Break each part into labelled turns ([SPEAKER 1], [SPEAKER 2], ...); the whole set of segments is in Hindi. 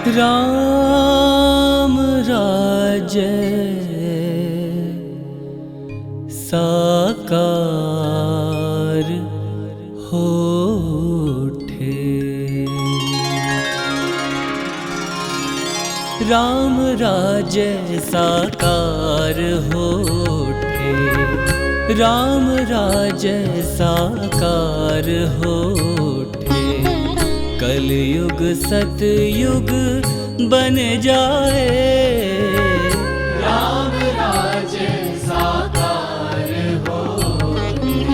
[SPEAKER 1] राम राज्य साकार होठे। राम राज्य साकार होठे। राम राज्य साकार होठे। कलयुग सतयुग बन जाए।
[SPEAKER 2] राम राज्य साकार होठे।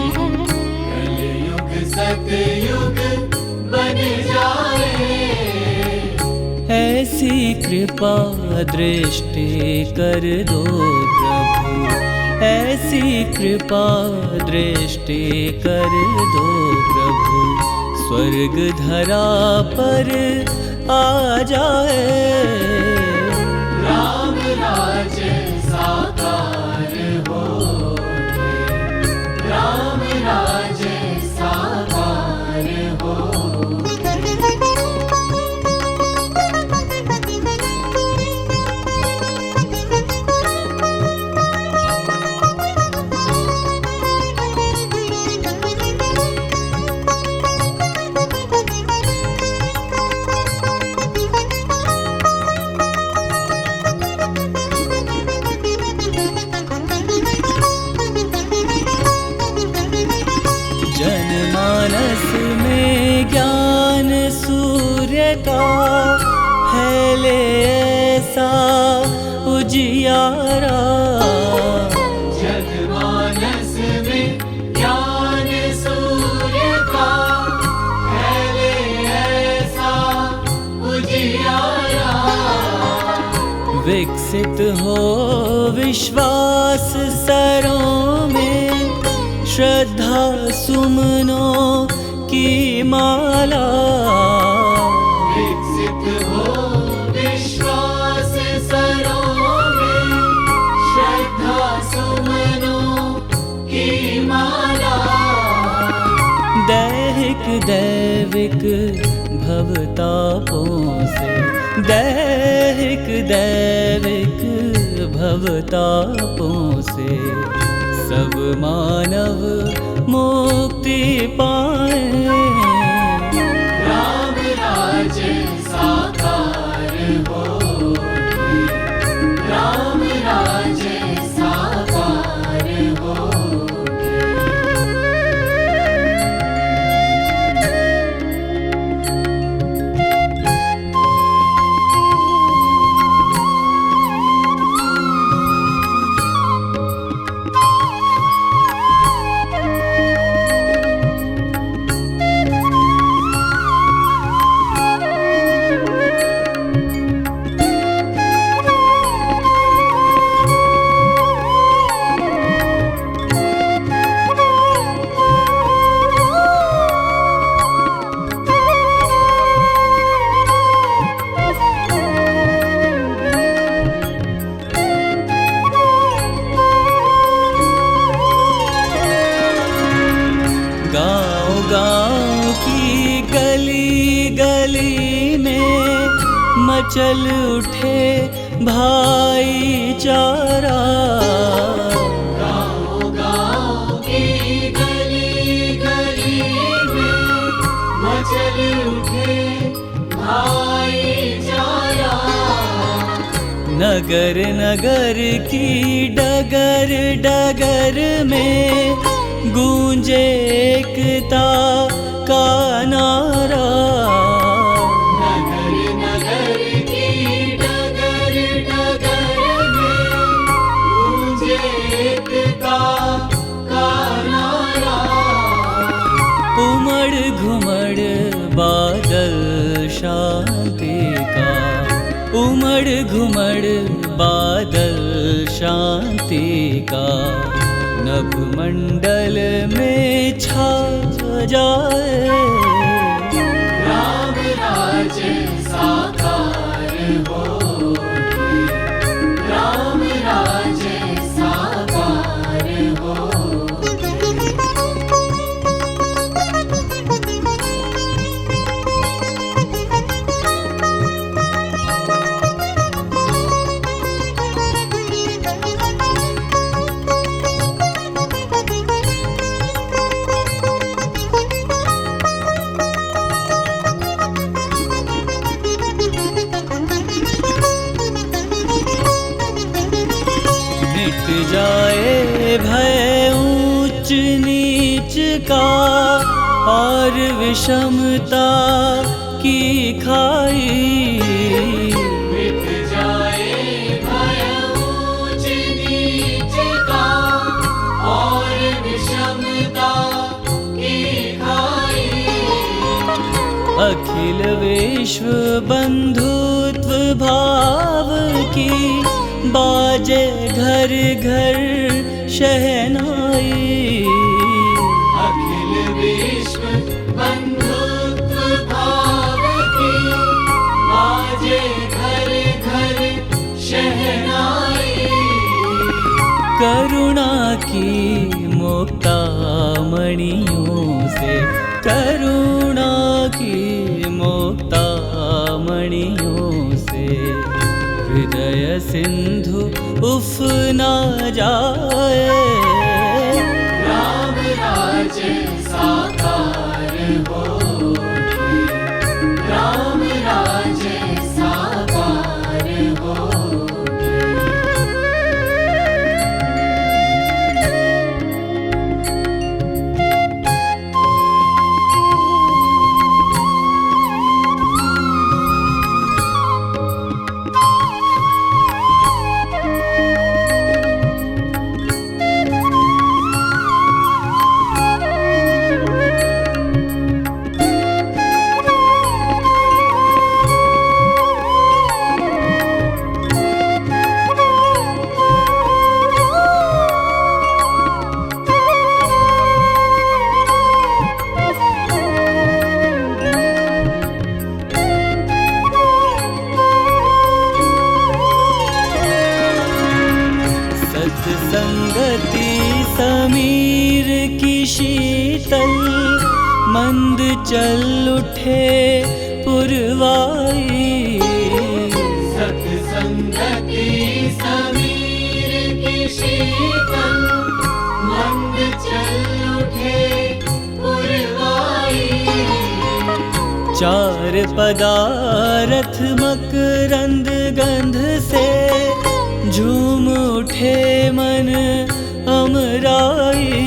[SPEAKER 2] कलयुग सतयुग बन जाए।
[SPEAKER 1] ऐसी कृपा दृष्टि कर दो प्रभु। ऐसी कृपा दृष्टि कर दो प्रभु। स्वर्ग धरा पर आ जाए।
[SPEAKER 2] राम राज्य साकार होठे। राम राज्य साकार होठे।
[SPEAKER 1] जनमानस में ज्ञान सूर्य का फैले ऐसा उजियारा।
[SPEAKER 2] जनमानस में ज्ञान सूर्य का फैले ऐसा उजियारा।
[SPEAKER 1] विकसित हो विश्वास सरों में। श्रद्धा सुमनों की माला।
[SPEAKER 2] विकसित हो विश्वास सरों में। श्रद्धा सुमनों की माला।
[SPEAKER 1] दैहिक दैविक भवतापों से। दैहिक दैविक भवतापों से सब मानव मुक्ति पाए।
[SPEAKER 2] राम राज्य साकार होठे। राम राज्य साकार होठे।
[SPEAKER 1] गाँव की गली गली में मचल उठे भाईचारा।
[SPEAKER 2] गाँव गाँव की गली गली में मचल उठे भाईचारा।
[SPEAKER 1] नगर नगर की डगर डगर में गूंजे एकता का नारा।
[SPEAKER 2] नगर नगर की डगर डगर में गूंजे एकता का नारा।
[SPEAKER 1] उमड़ घुमड़ बादल शांति का। उमड़ घुमड़ बादल शांति का। नभ मंडल में छा जाए।
[SPEAKER 2] राम राज्य साकार होठे। राम राज्य साकार होठे।
[SPEAKER 1] जाए भय ऊंच नीच का और विषमता की खाई।
[SPEAKER 2] मिट जाए भय ऊंच नीच का और विषमता की खाई।
[SPEAKER 1] अखिल विश्व बंधुत्व भाव की बाजे घर घर शहनाई।
[SPEAKER 2] अखिल विश्व बंधुत्व भाव की बाजे घर घर शहनाई।
[SPEAKER 1] करुणा की मुक्तामणियों से, करुणा की मुक्तामणियों से हृदय सिंधु उफ ना जाए।
[SPEAKER 2] राम राज्य साकार होके, राम राज्य साकार होके।
[SPEAKER 1] सत्संगति समीर की शीतल मंद चल उठे पुरवाई।
[SPEAKER 2] सत्संगति समीर की शीतल मंद चल उठे पुरवाई।
[SPEAKER 1] चार पदारथ मकरंद गंध से झूम उठे मन अमराई।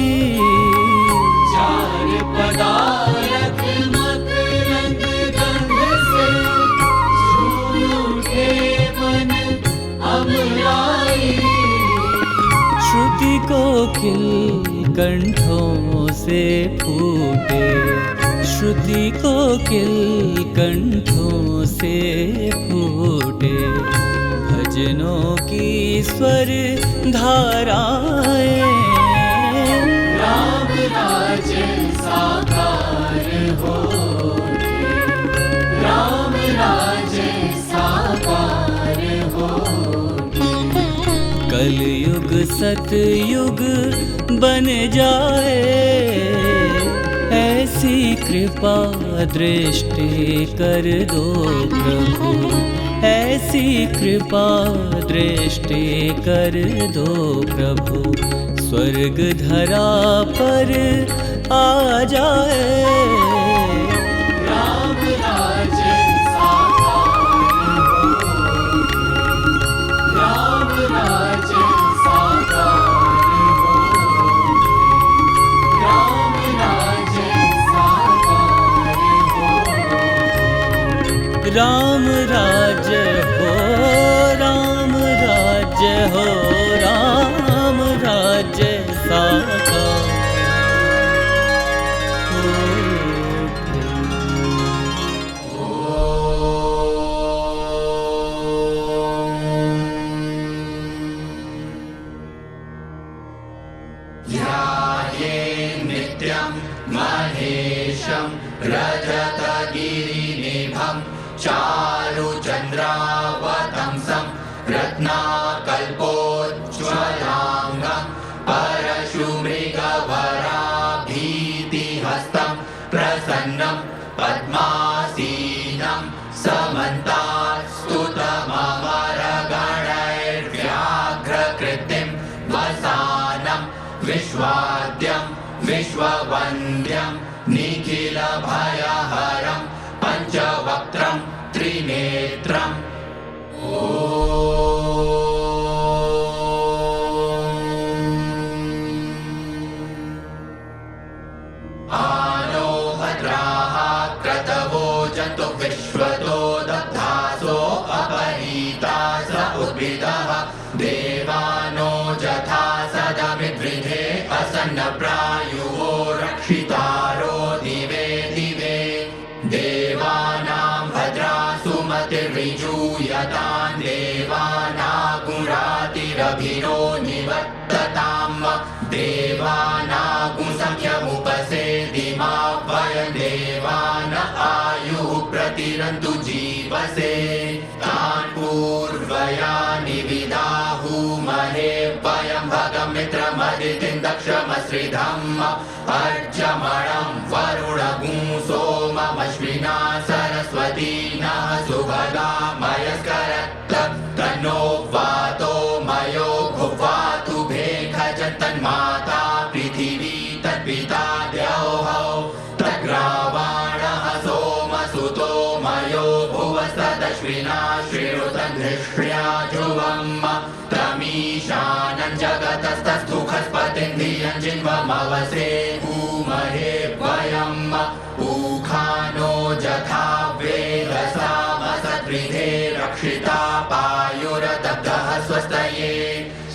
[SPEAKER 2] चार पदारथ मकरंद गंध से झूम उठे मन अमराई।
[SPEAKER 1] श्रुति कोकिल कंठों से फूटे, श्रुति कोकिल कंठों से फूटे भजनों की स्वर धाराएं।
[SPEAKER 2] राम राज्य साकार होके, राम राज्य साकार होके।
[SPEAKER 1] कलयुग सतयुग बन जाए, ऐसी कृपा दृष्टि कर दो प्रभु, ऐसी कृपा दृष्टि कर दो प्रभु। स्वर्ग धरा पर आ जाए।
[SPEAKER 2] राम राज्य साकार होके, राम राज्य साकार होके, राम राज्य साकार होके।
[SPEAKER 1] राम राज्य हो, राम राज्य हो, राम राज्य साकार
[SPEAKER 2] नित्यं महेशं रजतगिरिनिभं चारुचन्द्रावतंसं रत्नाकल्पोज्ज्वलाङ्गं परशुमृगवराभीतिहस्तं प्रसन्नं पद्मासीनं समन्तास्तुतममरगणैर्व्याघ्रकृतिं वसानं विश्वाद्यं विश्ववन्द्यं निखिलभयहरं पञ्चवक्त्रं त्रिनेत्रम्। विश्वतो दग्धासो अपनीता स उद्भिदः देवानो जथा सदमिद्रिधे असन्नप्रायुवो रक्षितारो दिवे दिवे देवानां भद्रासु मतिर्विजूयतां देवानागुरातिरभिरो निवर्तताम् देवानागुसंख्यमुपसेदिमा वयं देवान आयुः प्रतिरन्तु जीवसे तान् पूर्वयानि विदाहुमहे वयं भगमित्रमदितिं दक्षमश्रिधम् अर्चमणं वरुणगुं सोममश्विना सरस्वती नः सुभगा मयस्करत्त तन्नो वातो मयो भुवातु भेखजन् तन्माता पृथिवी तत्पिता द्यौः तद्ग्रावाणः सोमसुतो मयो भुवस्तदश्विना श्रीरुतधृष्ट्या ध्रुवम् तमीशानं जगतस्तस्थुखस्पतिं धियं जिन्वमवसे भूमहे वयम् ऊखानो जथा वेदसामसद्विधे रक्षिता पायुरदब्धः स्वस्तये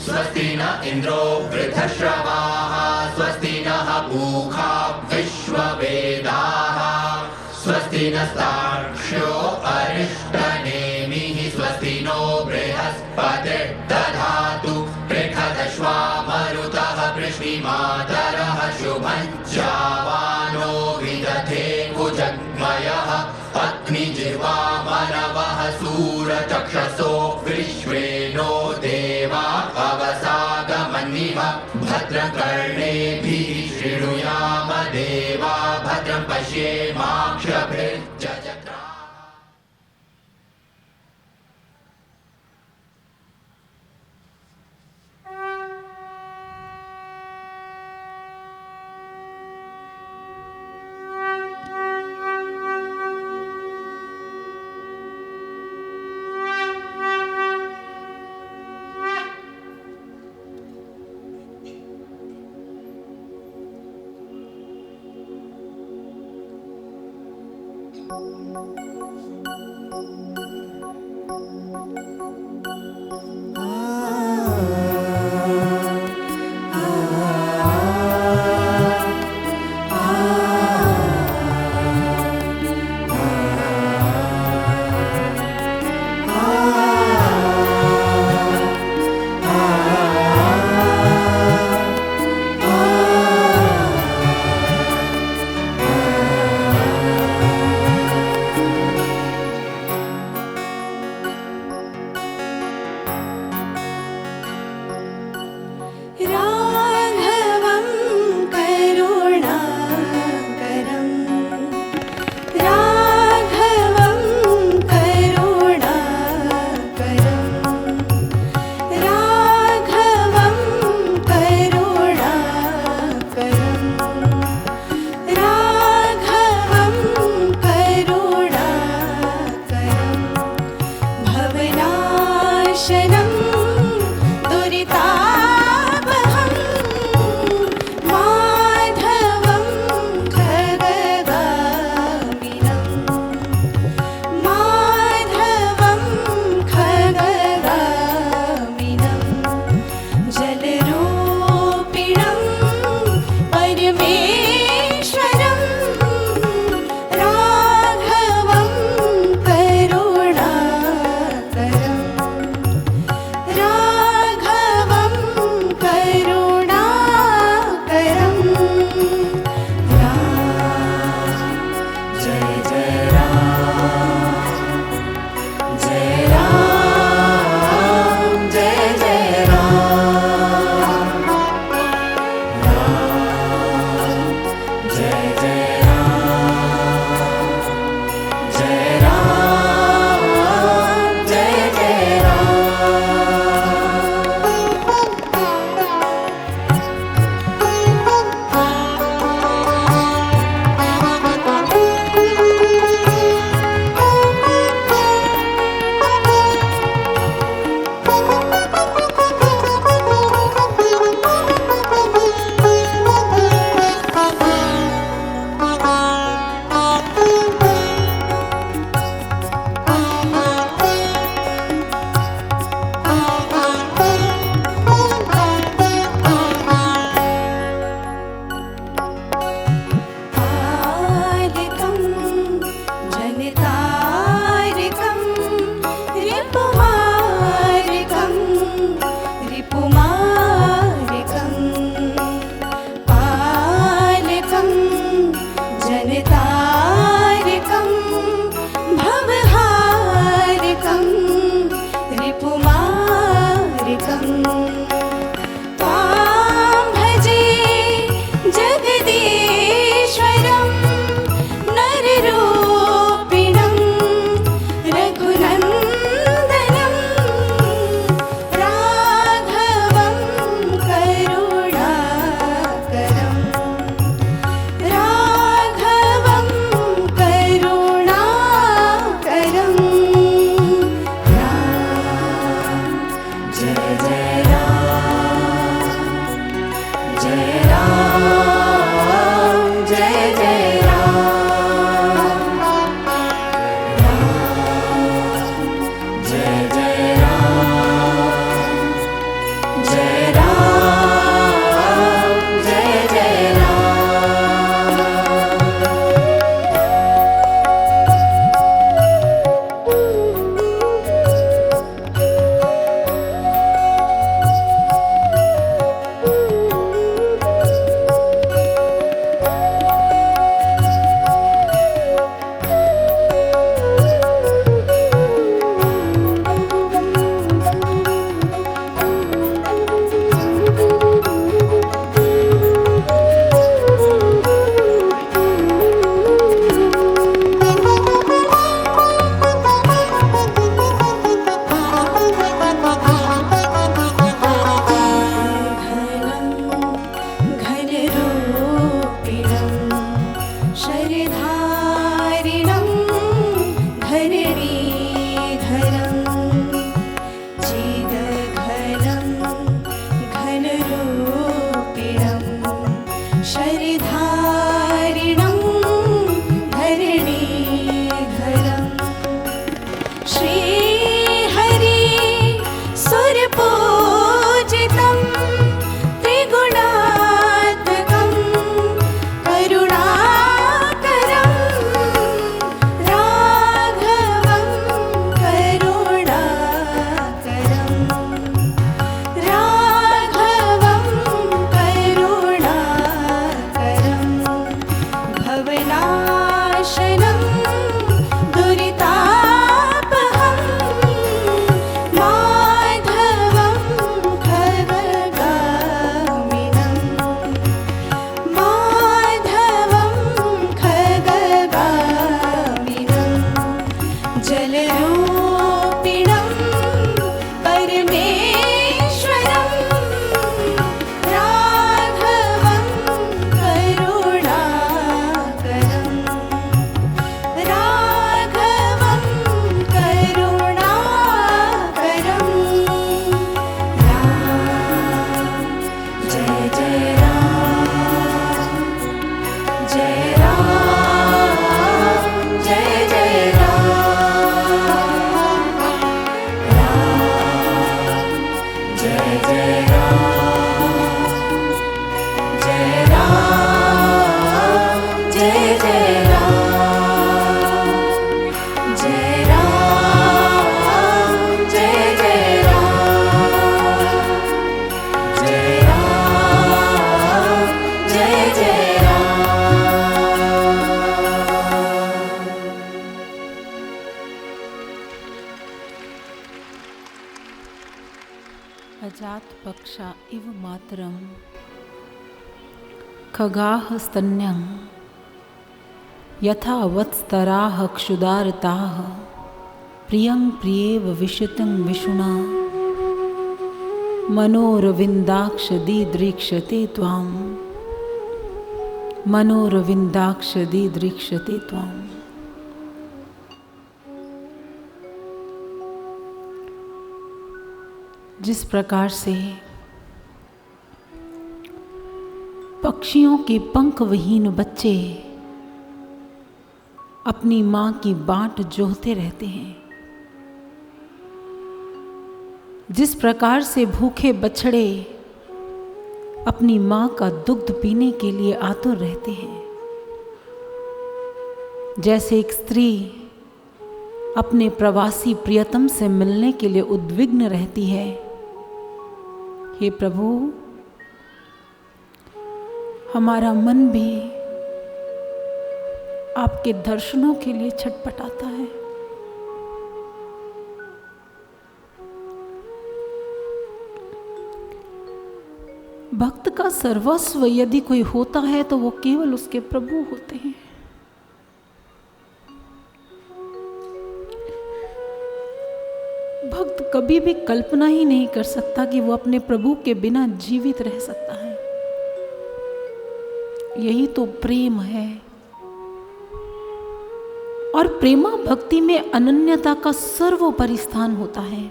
[SPEAKER 2] स्वस्ति न इन्द्रो वृद्धश्रवाः स्वस्ति नः पूषा विश्ववेदाः स्वस्ति नस्तार्क्ष्यो अरिष्टनेमिः स्वस्ति नो बृहस्पतिर्दधातु पृषदश्वा मरुतः पृश्निमातरः शुभं जावानो विदधे कुजग्मयः अग्निजिह्वा मनवः सूरचक्षसो विश्वे नो देवा अवसागमन्निव भद्रकर्णेभिः शृणुयाम देवा भद्रं पश्येमाक्षभिर्जजत्रा।
[SPEAKER 3] त्वां भजे जगदीश्वरं नररूपिणं रघुनन्दनं राघवं करुणाकरं राघवं करुणाकरं राम जय जय राम जय राम जय जय राम जय जय राम जय राम जय जय घनरूपिणं शरधारिणं धरणीधरं चिदघनं घनरूपिणं शरधारिणं धरणीधरं श्रीहरि सुरपूजितं त्रिगुणात्मकं करुणाकरं राघवं करुणाकरं राघवं करुणाकरं भवनाशनं दुरितापहं माधवं खगगामिनं माधवं खगगामिनं जलरूपिणं परमेश्वरं राघवं करुणाकरं राघवं करुणाकरं राम जय जय राम जय राम जय जय राम जय जय राम जय राम जय जय राम जय राम जय जय राम जय राम जय जय
[SPEAKER 4] अजात पक्षा इव मातरं खगाः स्तन्यं यथा वत्स्तराः क्षुदारताः प्रियं प्रियेव विशतं विशुना मनोरविन्दाक्ष दीदृक्षते त्वां मनोरविन्दाक्ष दीदृक्षते त्वां। जिस प्रकार से पक्षियों के पंख विहीन बच्चे अपनी माँ की बाट जोहते रहते हैं, जिस प्रकार से भूखे बछड़े अपनी माँ का दुग्ध पीने के लिए आतुर रहते हैं, जैसे एक स्त्री अपने प्रवासी प्रियतम से मिलने के लिए उद्विग्न रहती है, हे प्रभु हमारा मन भी आपके दर्शनों के लिए छटपटाता है। भक्त का सर्वस्व यदि कोई होता है तो वो केवल उसके प्रभु होते हैं। भक्त कभी भी कल्पना ही नहीं कर सकता कि वो अपने प्रभु के बिना जीवित रह सकता है। यही तो प्रेम है। और प्रेमा भक्ति में अनन्यता का सर्वोपरि स्थान होता है।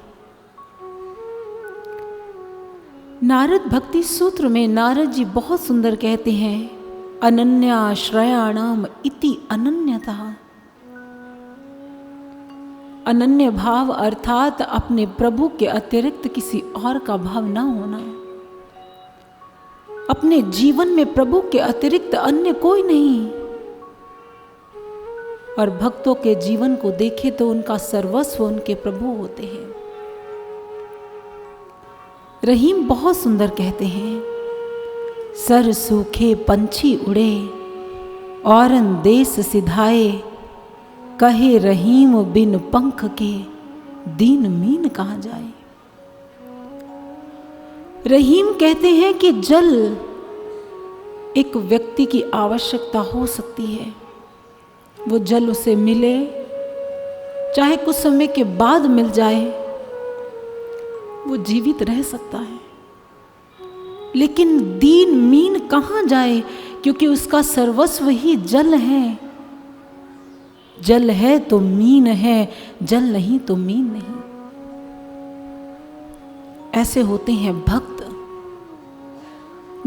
[SPEAKER 4] नारद भक्ति सूत्र में नारद जी बहुत सुंदर कहते हैं, अनन्याश्रयाणाम इति अनन्यता। अनन्य भाव अर्थात अपने प्रभु के अतिरिक्त किसी और का भाव ना होना। अपने जीवन में प्रभु के अतिरिक्त अन्य कोई नहीं। और भक्तों के जीवन को देखें तो उनका सर्वस्व उनके प्रभु होते हैं। रहीम बहुत सुंदर कहते हैं, सर सूखे पंछी उड़े औरन देश सिधाए, कहे रहीम बिन पंख के दीन मीन कहाँ जाए। रहीम कहते हैं कि जल एक व्यक्ति की आवश्यकता हो सकती है। वो जल उसे मिले, चाहे कुछ समय के बाद मिल जाए, वो जीवित रह सकता है। लेकिन दीन मीन कहाँ जाए, क्योंकि उसका सर्वस्व ही जल है। जल है तो मीन है, जल नहीं तो मीन नहीं। ऐसे होते हैं भक्त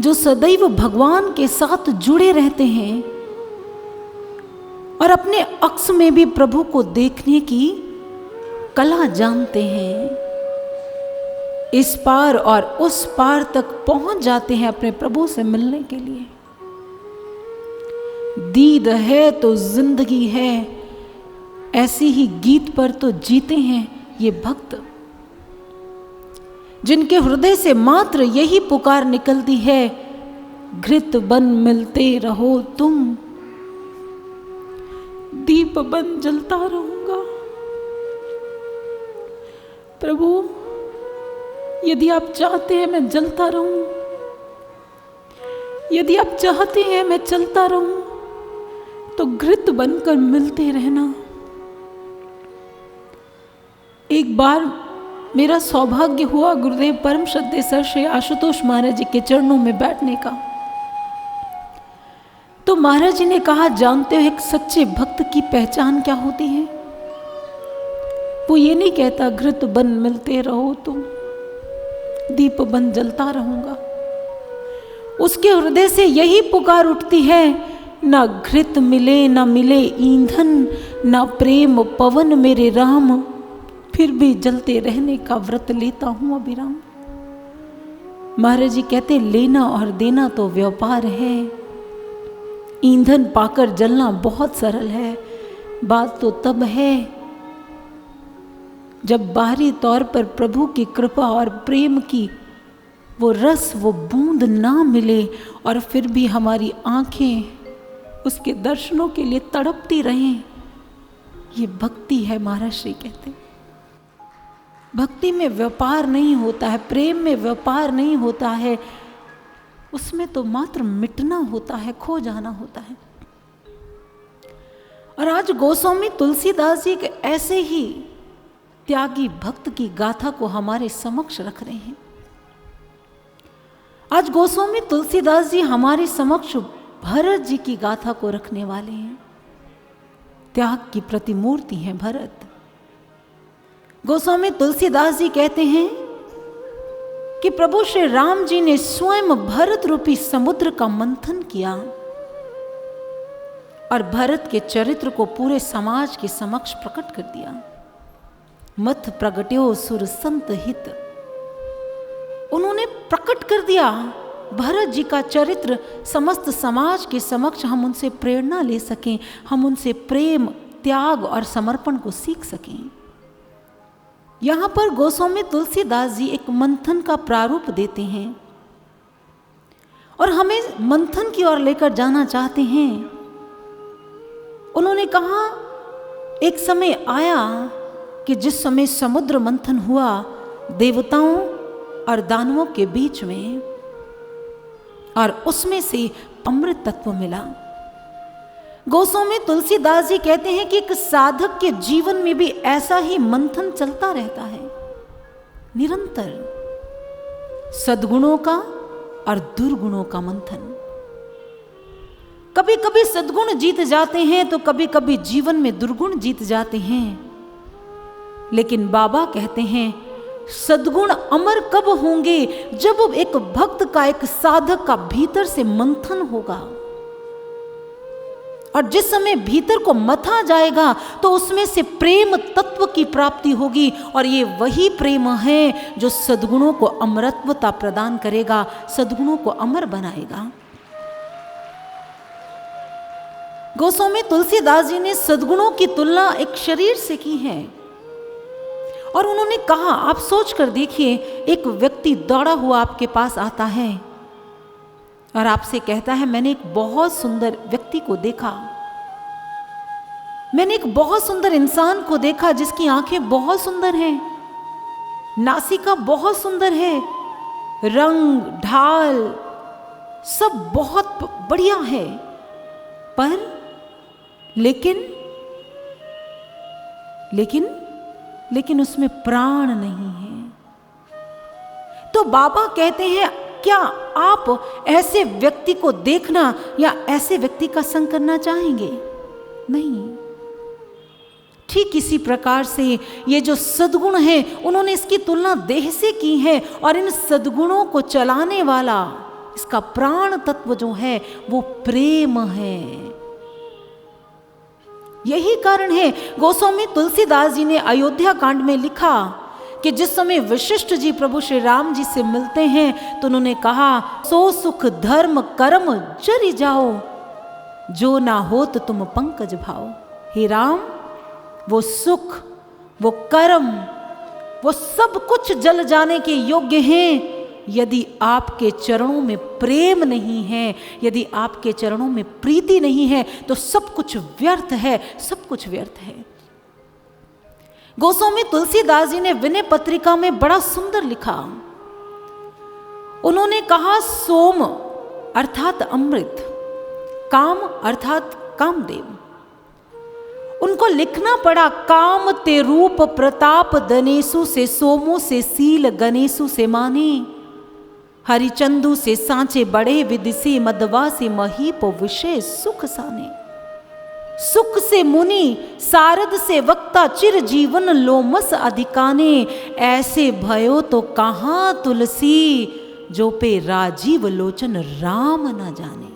[SPEAKER 4] जो सदैव भगवान के साथ जुड़े रहते हैं और अपने अक्स में भी प्रभु को देखने की कला जानते हैं। इस पार और उस पार तक पहुंच जाते हैं अपने प्रभु से मिलने के लिए। दीद है तो जिंदगी है, ऐसी ही गीत पर तो जीते हैं ये भक्त, जिनके हृदय से मात्र यही पुकार निकलती है, घृत बन मिलते रहो तुम, दीप बन जलता रहूंगा। प्रभु, यदि आप चाहते हैं मैं जलता रहूं, यदि आप चाहते हैं मैं चलता रहूं, तो घृत बनकर मिलते रहना। एक बार मेरा सौभाग्य हुआ गुरुदेव परम श्रद्धेय सर श्री आशुतोष महाराज जी के चरणों में बैठने का। तो महाराज जी ने कहा, जानते हो एक सच्चे भक्त की पहचान क्या होती है? वो ये नहीं कहता घृत बन मिलते रहो तुम, दीप बन जलता रहूंगा। उसके हृदय से यही पुकार उठती है, ना घृत मिले ना मिले ईंधन, ना प्रेम पवन मेरे राम, फिर भी जलते रहने का व्रत लेता हूं अभिराम। महाराज जी कहते, लेना और देना तो व्यापार है, ईंधन पाकर जलना बहुत सरल है। बात तो तब है जब बाहरी तौर पर प्रभु की कृपा और प्रेम की वो रस, वो बूंद ना मिले और फिर भी हमारी आंखें उसके दर्शनों के लिए तड़पती रहें। ये भक्ति है, महाराज श्री कहते। भक्ति में व्यापार नहीं होता है, प्रेम में व्यापार नहीं होता है, उसमें तो मात्र मिटना होता है, खो जाना होता है। और आज गोस्वामी तुलसीदास जी एक ऐसे ही त्यागी भक्त की गाथा को हमारे समक्ष रख रहे हैं। आज गोस्वामी तुलसीदास जी हमारे समक्ष भरत जी की गाथा को रखने वाले हैं। त्याग की प्रतिमूर्ति हैं भरत। गोस्वामी तुलसीदास जी कहते हैं कि प्रभु श्री राम जी ने स्वयं भरत रूपी समुद्र का मंथन किया और भरत के चरित्र को पूरे समाज के समक्ष प्रकट कर दिया। मथ प्रगट्यो सुर संत हित, उन्होंने प्रकट कर दिया भरत जी का चरित्र समस्त समाज के समक्ष, हम उनसे प्रेरणा ले सकें, हम उनसे प्रेम, त्याग और समर्पण को सीख सकें। यहां पर गोस्वामी तुलसीदास जी एक मंथन का प्रारूप देते हैं और हमें मंथन की ओर लेकर जाना चाहते हैं। उन्होंने कहा, एक समय आया कि जिस समय समुद्र मंथन हुआ देवताओं और दानवों के बीच में, और उसमें से अमृत तत्व मिला। गोस्वामी तुलसीदास जी कहते हैं कि एक साधक के जीवन में भी ऐसा ही मंथन चलता रहता है, निरंतर सद्गुणों का और दुर्गुणों का मंथन। कभी कभी सद्गुण जीत जाते हैं तो कभी कभी जीवन में दुर्गुण जीत जाते हैं, लेकिन बाबा कहते हैं सद्गुण अमर कब होंगे? जब एक भक्त का, एक साधक का भीतर से मंथन होगा, और जिस समय भीतर को मथा जाएगा तो उसमें से प्रेम तत्व की प्राप्ति होगी, और ये वही प्रेम है जो सद्गुणों को अमरत्वता प्रदान करेगा, सद्गुणों को अमर बनाएगा। गोस्वामी तुलसीदास जी ने सद्गुणों की तुलना एक शरीर से की है, और उन्होंने कहा, आप सोच कर देखिए, एक व्यक्ति दौड़ा हुआ आपके पास आता है और आपसे कहता है मैंने एक बहुत सुंदर व्यक्ति को देखा, मैंने एक बहुत सुंदर इंसान को देखा जिसकी आंखें बहुत सुंदर हैं, नासिका बहुत सुंदर है, रंग ढाल सब बहुत बढ़िया है, पर लेकिन उसमें प्राण नहीं है। तो बाबा कहते हैं क्या आप ऐसे व्यक्ति को देखना या ऐसे व्यक्ति का संग करना चाहेंगे? नहीं। ठीक इसी प्रकार से ये जो सद्गुण हैं उन्होंने इसकी तुलना देह से की है, और इन सद्गुणों को चलाने वाला, इसका प्राण तत्व जो है वो प्रेम है। यही कारण है गोस्वामी तुलसीदास जी ने अयोध्या कांड में लिखा कि जिस समय वशिष्ठ जी प्रभु श्री राम जी से मिलते हैं तो उन्होंने कहा, सो सुख धर्म कर्म जरि जाओ, जो ना हो तो तुम पंकज भाओ। हे राम, वो सुख, वो कर्म, वो सब कुछ जल जाने के योग्य हैं यदि आपके चरणों में प्रेम नहीं है, यदि आपके चरणों में प्रीति नहीं है तो सब कुछ व्यर्थ है, सब कुछ व्यर्थ है। गोस्वामी तुलसीदास जी ने विनय पत्रिका में बड़ा सुंदर लिखा। उन्होंने कहा, सोम अर्थात अमृत, काम अर्थात कामदेव। उनको लिखना पड़ा, काम ते रूप प्रताप दनेसु से सोमो से सील गणेशु से माने, हरिचंदू से सांचे बड़े विदिसे मदवा से महीप विषय सुख साने। सुख से मुनि सारद से वक्ता चिर जीवन लोमस अधिकाने, ऐसे भयो तो कहाँ तुलसी जो पे राजीव लोचन राम न जाने।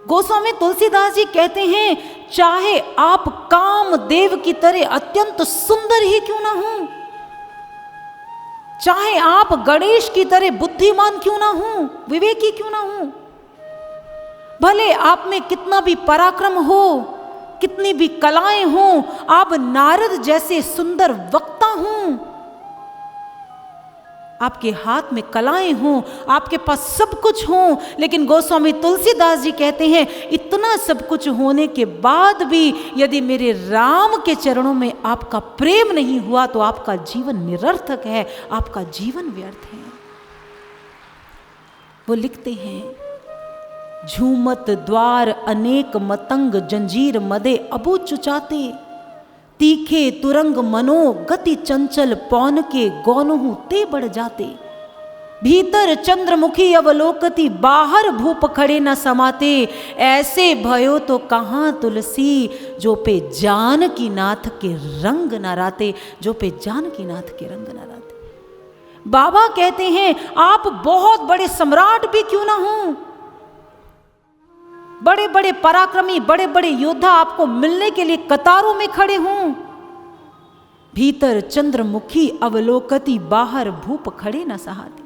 [SPEAKER 4] गोस्वामी तुलसीदास जी कहते हैं, चाहे आप कामदेव की तरह अत्यंत सुंदर ही क्यों ना हो, चाहे आप गणेश की तरह बुद्धिमान क्यों ना हो, विवेकी क्यों ना हो, भले आप में कितना भी पराक्रम हो, कितनी भी कलाएं हो, आप नारद जैसे सुंदर वक्ता हो, आपके हाथ में कलाएं हों, आपके पास सब कुछ हो, लेकिन गोस्वामी तुलसीदास जी कहते हैं इतना सब कुछ होने के बाद भी यदि मेरे राम के चरणों में आपका प्रेम नहीं हुआ तो आपका जीवन निरर्थक है, आपका जीवन व्यर्थ है। वो लिखते हैं, झूमत द्वार अनेक मतंग जंजीर मदे अबू चुचाते, तीखे तुरंग मनो गति चंचल पौन के गौनहु ते बढ़ जाते, भीतर चंद्रमुखी अवलोकती बाहर भूप खड़े न समाते, ऐसे भयो तो कहाँ तुलसी जो पे जानकी नाथ के रंग न राते, जो पे जानकी नाथ के रंग न राते। बाबा कहते हैं आप बहुत बड़े सम्राट भी क्यों ना हो, बड़े बड़े पराक्रमी, बड़े बड़े योद्धा आपको मिलने के लिए कतारों में खड़े हों, भीतर चंद्रमुखी अवलोकती बाहर भूप खड़े न सहाते,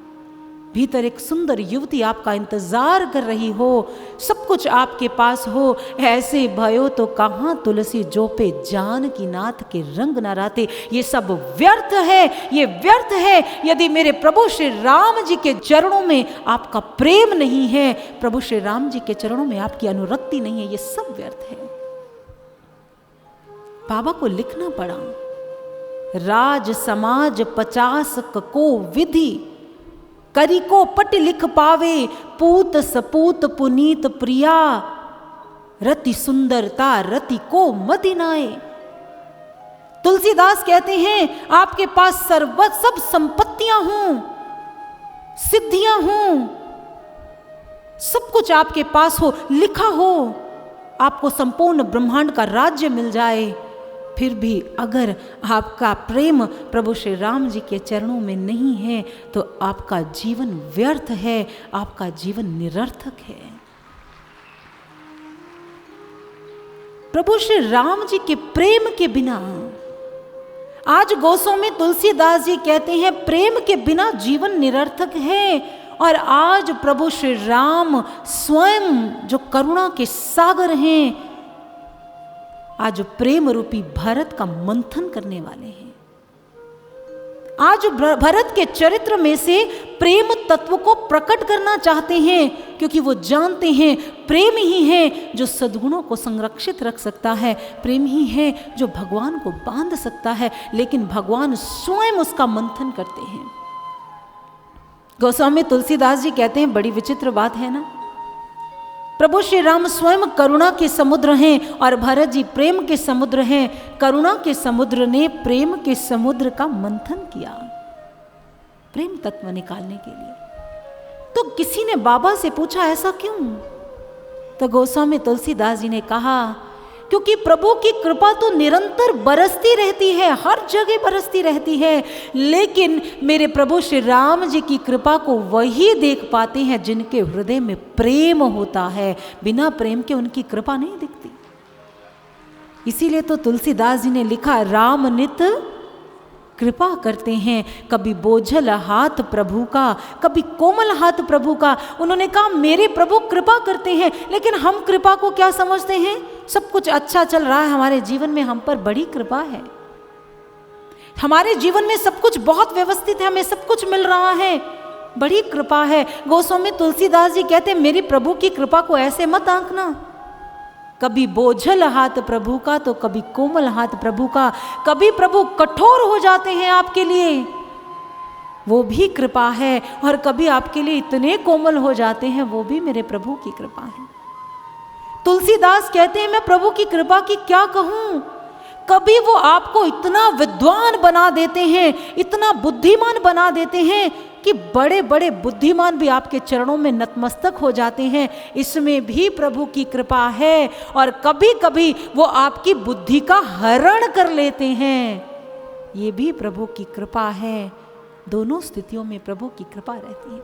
[SPEAKER 4] भीतर एक सुंदर युवती आपका इंतजार कर रही हो, सब कुछ आपके पास हो, ऐसे भयो तो कहाँ तुलसी जो पे जानकी नाथ के रंग न राते। ये सब व्यर्थ है, ये व्यर्थ है यदि मेरे प्रभु श्री राम जी के चरणों में आपका प्रेम नहीं है, प्रभु श्री राम जी के चरणों में आपकी अनुरक्ति नहीं है, ये सब व्यर्थ है। बाबा को लिखना पड़ा, राज समाज 50 को विधि, करी को पट लिख पावे, पूत सपूत पुनीत प्रिया, रति सुंदरता रति को मदिनाए। तुलसीदास कहते हैं आपके पास सब संपत्तियां हों, सिद्धियां हों, सब कुछ आपके पास हो, लिखा हो, आपको संपूर्ण ब्रह्मांड का राज्य मिल जाए, फिर भी अगर आपका प्रेम प्रभु श्री राम जी के चरणों में नहीं है तो आपका जीवन व्यर्थ है, आपका जीवन निरर्थक है। प्रभु श्री राम जी के प्रेम के बिना, आज गोस्वामी तुलसीदास जी कहते हैं प्रेम के बिना जीवन निरर्थक है। और आज प्रभु श्री राम स्वयं जो करुणा के सागर हैं, आज प्रेम रूपी भरत का मंथन करने वाले हैं। आज भरत के चरित्र में से प्रेम तत्व को प्रकट करना चाहते हैं, क्योंकि वो जानते हैं प्रेम ही है जो सद्गुणों को संरक्षित रख सकता है, प्रेम ही है जो भगवान को बांध सकता है, लेकिन भगवान स्वयं उसका मंथन करते हैं। गोस्वामी तुलसीदास जी कहते हैं बड़ी विचित्र बात है ना, प्रभु श्री राम स्वयं करुणा के समुद्र हैं और भरत जी प्रेम के समुद्र हैं। करुणा के समुद्र ने प्रेम के समुद्र का मंथन किया प्रेम तत्व निकालने के लिए। तो किसी ने बाबा से पूछा ऐसा क्यों? तो गोस्वामी तुलसीदास जी ने कहा क्योंकि प्रभु की कृपा तो निरंतर बरसती रहती है, हर जगह बरसती रहती है, लेकिन मेरे प्रभु श्री राम जी की कृपा को वही देख पाते हैं जिनके हृदय में प्रेम होता है। बिना प्रेम के उनकी कृपा नहीं दिखती। इसीलिए तो तुलसीदास जी ने लिखा राम नित कृपा करते हैं, कभी बोझल हाथ प्रभु का, कभी कोमल हाथ प्रभु का। उन्होंने कहा मेरे प्रभु कृपा करते हैं, लेकिन हम कृपा को क्या समझते हैं? सब कुछ अच्छा चल रहा है हमारे जीवन में, हम पर बड़ी कृपा है, हमारे जीवन में सब कुछ बहुत व्यवस्थित है, हमें सब कुछ मिल रहा है, बड़ी कृपा है। गोस्वामी तुलसीदास जी कहते हैं मेरी प्रभु की कृपा को ऐसे मत आंकना, कभी बोझल हाथ प्रभु का तो कभी कोमल हाथ प्रभु का। कभी प्रभु कठोर हो जाते हैं आपके लिए, वो भी कृपा है, और कभी आपके लिए इतने कोमल हो जाते हैं, वो भी मेरे प्रभु की कृपा है। तुलसीदास कहते हैं मैं प्रभु की कृपा की क्या कहूं, कभी वो आपको इतना विद्वान बना देते हैं, इतना बुद्धिमान बना देते हैं कि बड़े बड़े बुद्धिमान भी आपके चरणों में नतमस्तक हो जाते हैं, इसमें भी प्रभु की कृपा है। और कभी कभी वो आपकी बुद्धि का हरण कर लेते हैं, ये भी प्रभु की कृपा है। दोनों स्थितियों में प्रभु की कृपा रहती है,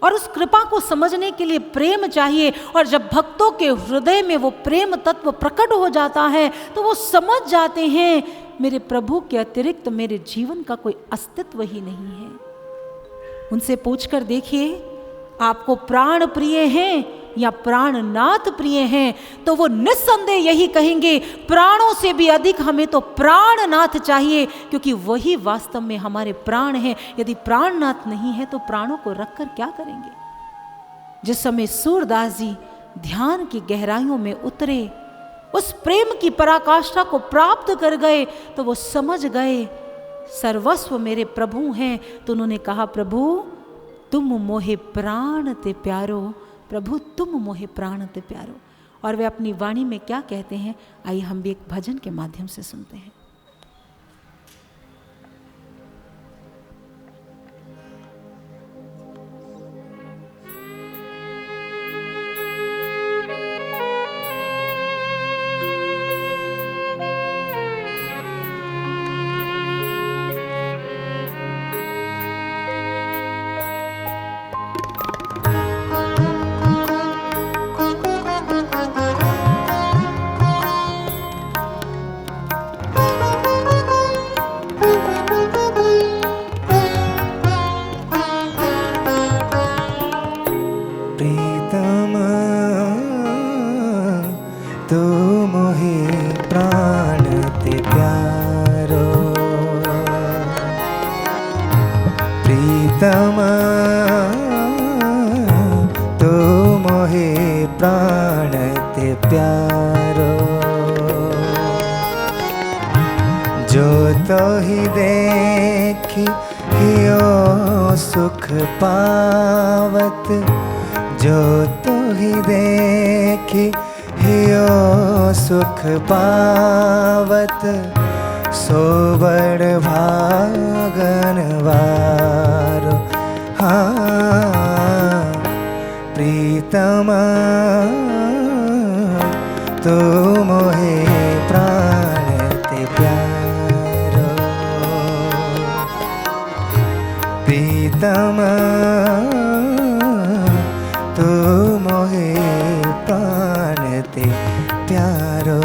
[SPEAKER 4] और उस कृपा को समझने के लिए प्रेम चाहिए। और जब भक्तों के हृदय में वो प्रेम तत्व प्रकट हो जाता है तो वो समझ जाते हैं मेरे प्रभु के अतिरिक्त मेरे जीवन का कोई अस्तित्व ही नहीं है। उनसे पूछकर देखिए आपको प्राण प्रिय हैं या प्राणनाथ प्रिय हैं, तो वो निस्संदेह यही कहेंगे प्राणों से भी अधिक हमें तो प्राणनाथ चाहिए, क्योंकि वही वास्तव में हमारे प्राण हैं। यदि प्राणनाथ नहीं है तो प्राणों को रखकर क्या करेंगे? जिस समय सूरदास जी ध्यान की गहराइयों में उतरे, उस प्रेम की पराकाष्ठा को प्राप्त कर गए, तो वो समझ गए सर्वस्व मेरे प्रभु हैं। तो उन्होंने कहा प्रभु तुम मोहे प्राण ते प्यारो, प्रभु तुम मोहे प्राण ते प्यारो। और वे अपनी वाणी में क्या कहते हैं, आइए हम भी एक भजन के माध्यम से सुनते हैं।
[SPEAKER 5] हियो सुख पावत जो तो ही देखी हियो सुख पावत सो बड़ भागन वारो। हाँ प्रीतम तू मोहे प्राण ते प्यारो। प्रीतम तू मोहे प्राण ते प्यारो।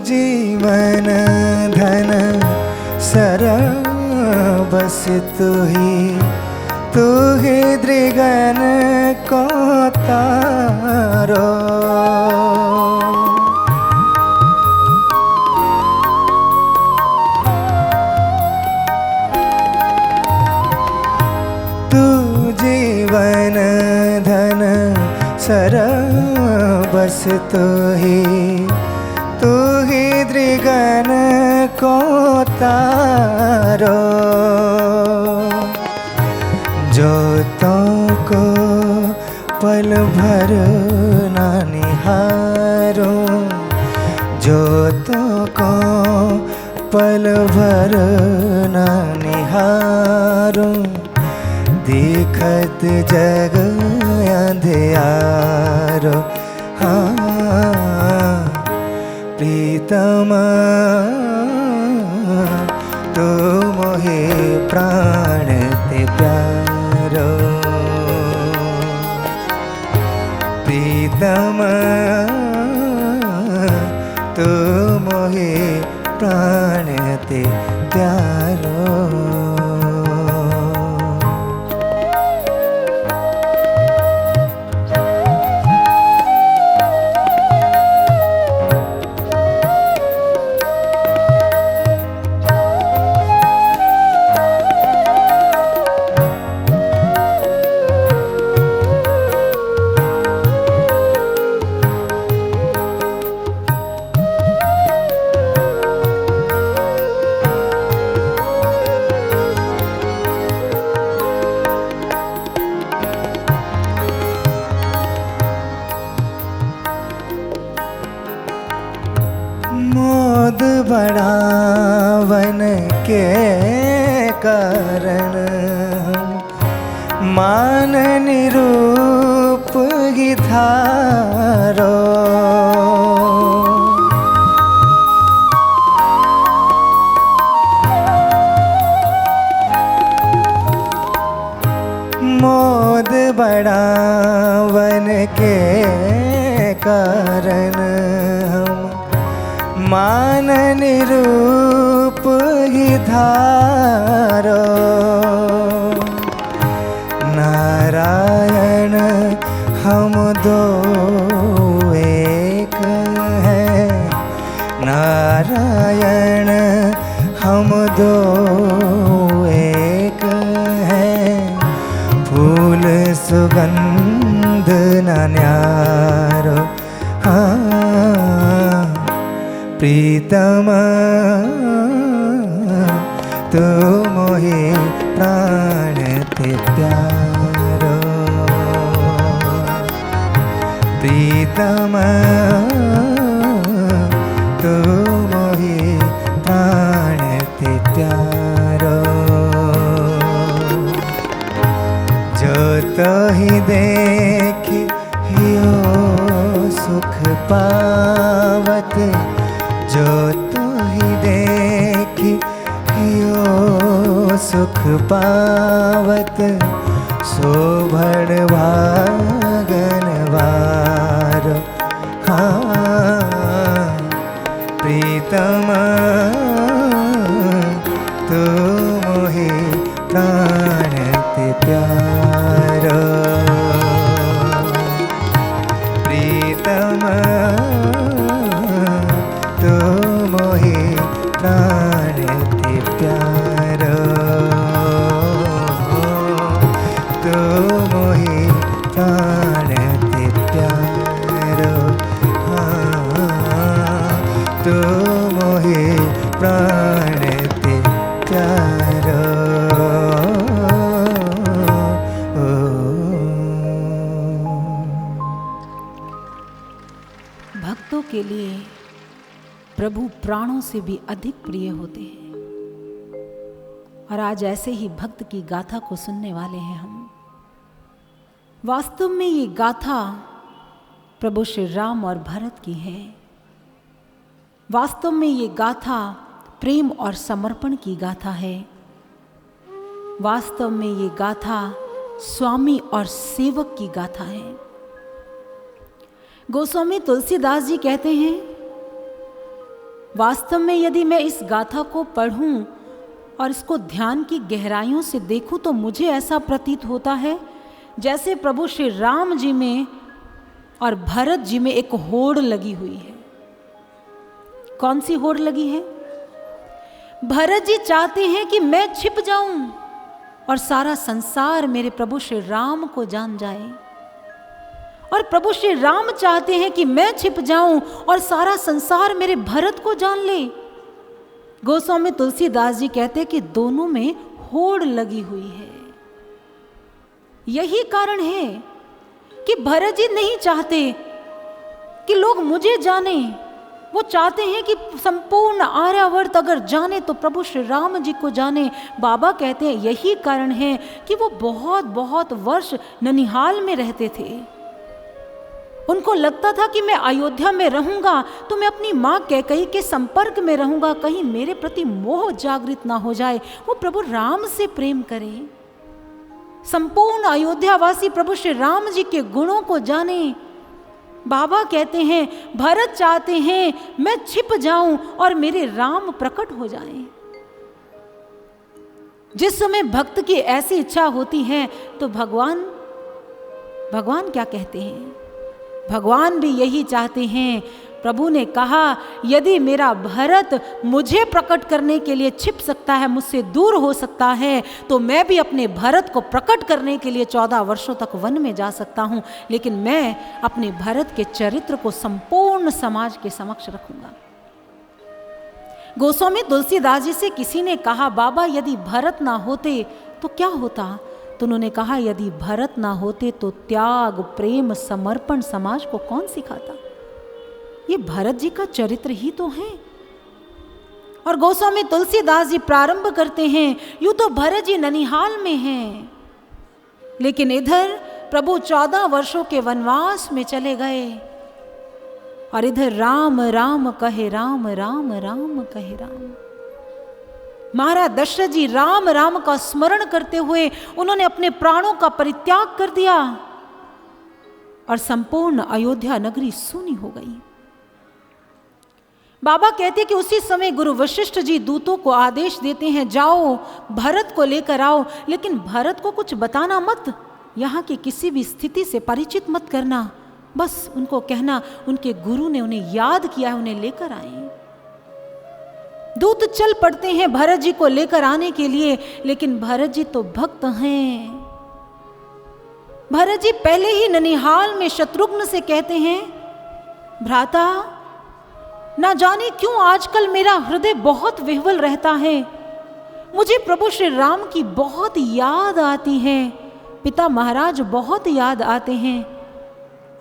[SPEAKER 5] जीवन धन सर बस तू ही दृगन को तारो। तू जीवन धन सर बस तू ही दृगन को तारो। जो तो को पल भर ना निहारो। जो तो को पल भर ना निहारो। दिखत जग अंधियारो। हाँ प्रीतम तू मोहे प्राण ते प्यारो। प्रीतम तू मोहे प्राण ते प्यारो। मोद बढ़ावन के कारण मान निरूप ही थारो। मोद बढ़ावन के कारण मान निरूप ही धारो। नारायण हम दो एक हैं। नारायण हम दो एक हैं। फूल सुगंध न न्यारो। हाँ प्रीतम तू मोहे प्राण ते प्यारो। प्रीतम तू मोहे प्राण ते प्यारो। जो तो ही देखी हियो सुख पावत। जो तो ही देखी हियो सुख पावत सो भड़ भागन वारो। हाँ प्रीतम तू मोहे प्राण ते प्यारो।
[SPEAKER 4] भक्तों के लिए प्रभु प्राणों से भी अधिक प्रिय होते हैं। और आज ऐसे ही भक्त की गाथा को सुनने वाले हैं हम। वास्तव में ये गाथा प्रभु श्री राम और भरत की है। वास्तव में ये गाथा प्रेम और समर्पण की गाथा है। वास्तव में ये गाथा स्वामी और सेवक की गाथा है। गोस्वामी तुलसीदास जी कहते हैं, वास्तव में यदि मैं इस गाथा को पढ़ूं और इसको ध्यान की गहराइयों से देखूं तो मुझे ऐसा प्रतीत होता है जैसे प्रभु श्री राम जी में और भरत जी में एक होड़ लगी हुई है। कौन सी होड़ लगी है? भरत जी चाहते हैं कि मैं छिप जाऊं और सारा संसार मेरे प्रभु श्री राम को जान जाए, और प्रभु श्री राम चाहते हैं कि मैं छिप जाऊं और सारा संसार मेरे भरत को जान ले। गोस्वामी तुलसीदास जी कहते हैं कि दोनों में होड़ लगी हुई है। यही कारण है कि भरत जी नहीं चाहते कि लोग मुझे जाने। वो चाहते हैं कि संपूर्ण आर्यावर्त अगर जाने तो प्रभु श्री राम जी को जाने। बाबा कहते हैं यही कारण है कि वो बहुत बहुत वर्ष ननिहाल में रहते थे। उनको लगता था कि मैं अयोध्या में रहूंगा तो मैं अपनी माँ कैकेयी के संपर्क में रहूंगा, कहीं मेरे प्रति मोह जागृत ना हो जाए। वो प्रभु राम से प्रेम करे। संपूर्ण अयोध्यावासी प्रभु श्री राम जी के गुणों को जाने। बाबा कहते हैं भरत चाहते हैं मैं छिप जाऊं और मेरे राम प्रकट हो जाएं। जिस समय भक्त की ऐसी इच्छा होती है तो भगवान क्या कहते हैं? भगवान भी यही चाहते हैं। प्रभु ने कहा यदि मेरा भरत मुझे प्रकट करने के लिए छिप सकता है, मुझसे दूर हो सकता है, तो मैं भी अपने भरत को प्रकट करने के लिए 14 वर्षों तक वन में जा सकता हूं, लेकिन मैं अपने भरत के चरित्र को संपूर्ण समाज के समक्ष रखूंगा। गोस्वामी तुलसीदास जी से किसी ने कहा बाबा यदि भरत ना होते तो क्या होता? तो उन्होंने कहा यदि भरत ना होते तो त्याग, प्रेम, समर्पण समाज को कौन सिखाता? ये भरत जी का चरित्र ही तो है। और गोस्वामी तुलसीदास जी प्रारंभ करते हैं यूं तो भरत जी ननिहाल में हैं, लेकिन इधर प्रभु 14 वर्षों के वनवास में चले गए और इधर राम राम कहे राम, राम राम कहे राम। महाराज दशरथ जी राम राम का स्मरण करते हुए उन्होंने अपने प्राणों का परित्याग कर दिया और संपूर्ण अयोध्या नगरी सूनी हो गई। बाबा कहते कि उसी समय गुरु वशिष्ठ जी दूतों को आदेश देते हैं जाओ भरत को लेकर आओ, लेकिन भरत को कुछ बताना मत, यहाँ की किसी भी स्थिति से परिचित मत करना, बस उनको कहना उनके गुरु ने उन्हें याद किया है, उन्हें लेकर आए। दूत चल पड़ते हैं भरत जी को लेकर आने के लिए, लेकिन भरत जी तो भक्त हैं। भरत जी पहले ही ननिहाल में शत्रुघ्न से कहते हैं भ्राता ना जाने क्यों आजकल मेरा हृदय बहुत विह्वल रहता है, मुझे प्रभु श्री राम की बहुत याद आती है, पिता महाराज बहुत याद आते हैं,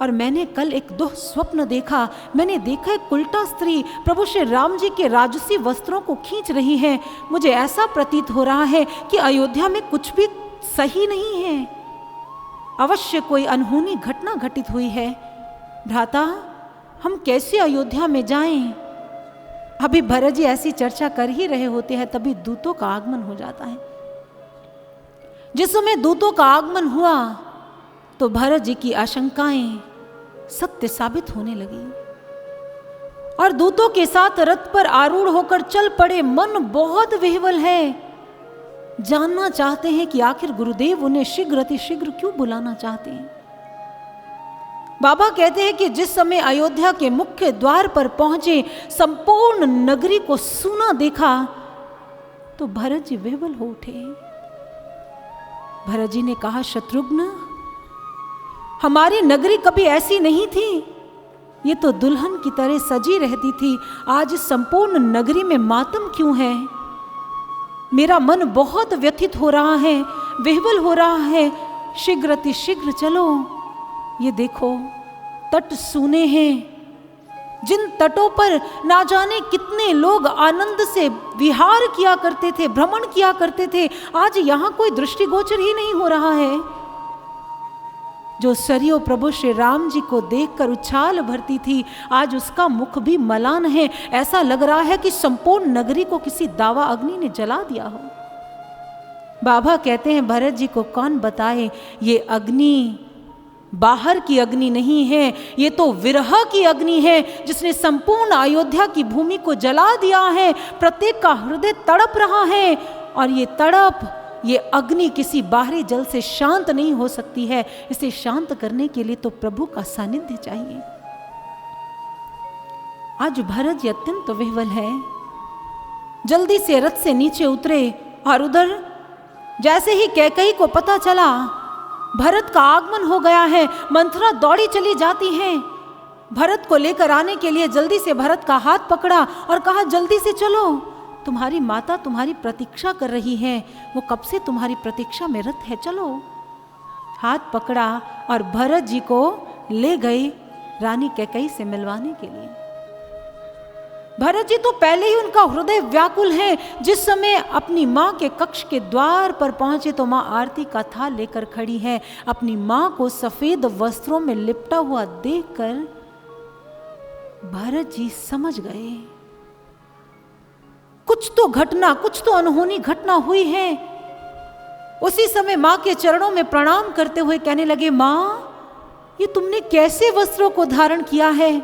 [SPEAKER 4] और मैंने कल एक दुःस्वप्न देखा। मैंने देखा एक उल्टा स्त्री प्रभु श्री राम जी के राजसी वस्त्रों को खींच रही है। मुझे ऐसा प्रतीत हो रहा है कि अयोध्या में कुछ भी सही नहीं है, अवश्य कोई अनहोनी घटना घटित हुई है। भ्राता हम कैसे अयोध्या में जाएं? अभी भरत जी ऐसी चर्चा कर ही रहे होते हैं, तभी दूतों का आगमन हो जाता है। जिस समय दूतों का आगमन हुआ तो भरत जी की आशंकाएं सत्य साबित होने लगी और दूतों के साथ रथ पर आरूढ़ होकर चल पड़े। मन बहुत विह्वल है, जानना चाहते हैं कि आखिर गुरुदेव उन्हें शीघ्र अतिशीघ्र क्यों बुलाना चाहते हैं। बाबा कहते हैं कि जिस समय अयोध्या के मुख्य द्वार पर पहुंचे, संपूर्ण नगरी को सूना देखा तो भरत जी विह्वल हो उठे। भरत जी ने कहा शत्रुघ्न हमारी नगरी कभी ऐसी नहीं थी, ये तो दुल्हन की तरह सजी रहती थी, आज संपूर्ण नगरी में मातम क्यों है? मेरा मन बहुत व्यथित हो रहा है, विह्वल हो रहा है। शीघ्र अतिशीघ्र चलो। ये देखो तट सूने हैं, जिन तटों पर ना जाने कितने लोग आनंद से विहार किया करते थे, भ्रमण किया करते थे, आज यहाँ कोई दृष्टिगोचर ही नहीं हो रहा है। जो सरयू प्रभु श्री राम जी को देखकर उछाल भरती थी, आज उसका मुख भी मलान है। ऐसा लग रहा है कि संपूर्ण नगरी को किसी दावा अग्नि ने जला दिया हो। बाबा कहते हैं भरत जी को कौन बताए, ये अग्नि बाहर की अग्नि नहीं है, ये तो विरह की अग्नि है, जिसने संपूर्ण अयोध्या की भूमि को जला दिया है। प्रत्येक का हृदय तड़प रहा है, और ये तड़प, ये अग्नि किसी बाहरी जल से शांत नहीं हो सकती है। इसे शांत करने के लिए तो प्रभु का सानिध्य चाहिए। आज भरत जी अत्यंत विह्वल है। जल्दी से रथ से नीचे उतरे, और उधर जैसे ही कैकेयी को पता चला भरत का आगमन हो गया है, मंथरा दौड़ी चली जाती है। भरत को लेकर आने के लिए जल्दी से भरत का हाथ पकड़ा और कहा, जल्दी से चलो, तुम्हारी माता तुम्हारी प्रतीक्षा कर रही है, वो कब से तुम्हारी प्रतीक्षा में रत है, चलो। हाथ पकड़ा और भरत जी को ले गई रानी कैकेयी से मिलवाने के लिए। भरत जी तो पहले ही उनका हृदय व्याकुल है। जिस समय अपनी माँ के कक्ष के द्वार पर पहुंचे तो माँ आरती का थाल लेकर खड़ी है। अपनी माँ को सफेद वस्त्रों में लिपटा हुआ देखकर भरत जी समझ गए कुछ तो अनहोनी घटना हुई है। उसी समय माँ के चरणों में प्रणाम करते हुए कहने लगे, माँ ये तुमने कैसे वस्त्रों को धारण किया है?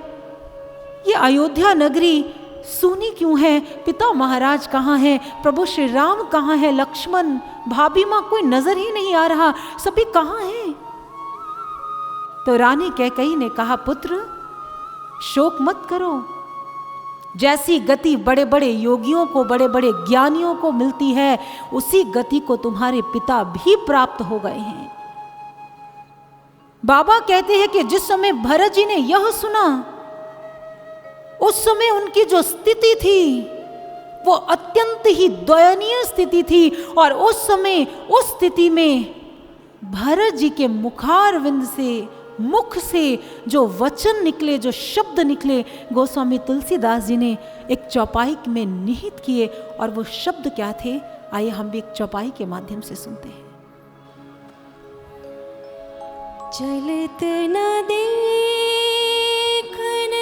[SPEAKER 4] ये अयोध्या नगरी सूनी क्यों है? पिता महाराज कहाँ हैं? प्रभु श्री राम कहाँ है? लक्ष्मण, भाभी माँ, कोई नजर ही नहीं आ रहा, सभी कहाँ हैं? तो रानी कैकेयी ने कहा, पुत्र शोक मत करो। जैसी गति बड़े बड़े योगियों को, बड़े बड़े ज्ञानियों को मिलती है, उसी गति को तुम्हारे पिता भी प्राप्त हो गए हैं। बाबा कहते हैं कि जिस समय भरत जी ने यह सुना, उस समय उनकी जो स्थिति थी वो अत्यंत ही दयनीय स्थिति थी। और उस समय उस स्थिति में भरत जी के मुखारविंद से, मुख से जो वचन निकले, जो शब्द निकले, गोस्वामी तुलसीदास जी ने एक चौपाई में निहित किए। और वो शब्द क्या थे, आइए हम भी एक चौपाई के माध्यम से सुनते हैं।
[SPEAKER 3] चलत न देखन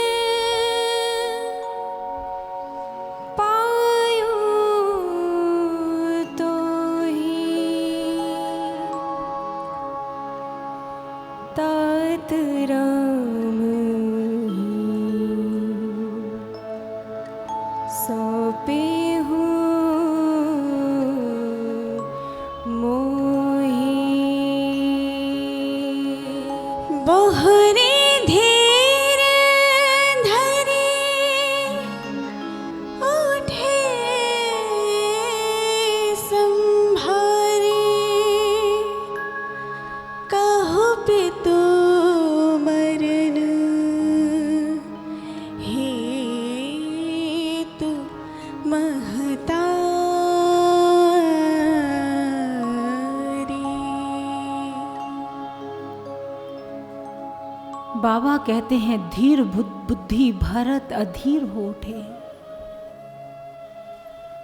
[SPEAKER 3] पायो तो ही तात राम सौंपे हूँ बहुरे धीर धरे उठे संभारे कहो पितु मरन हेतु
[SPEAKER 4] बाबा कहते हैं, धीर बुद्धि भरत अधीर हो उठे।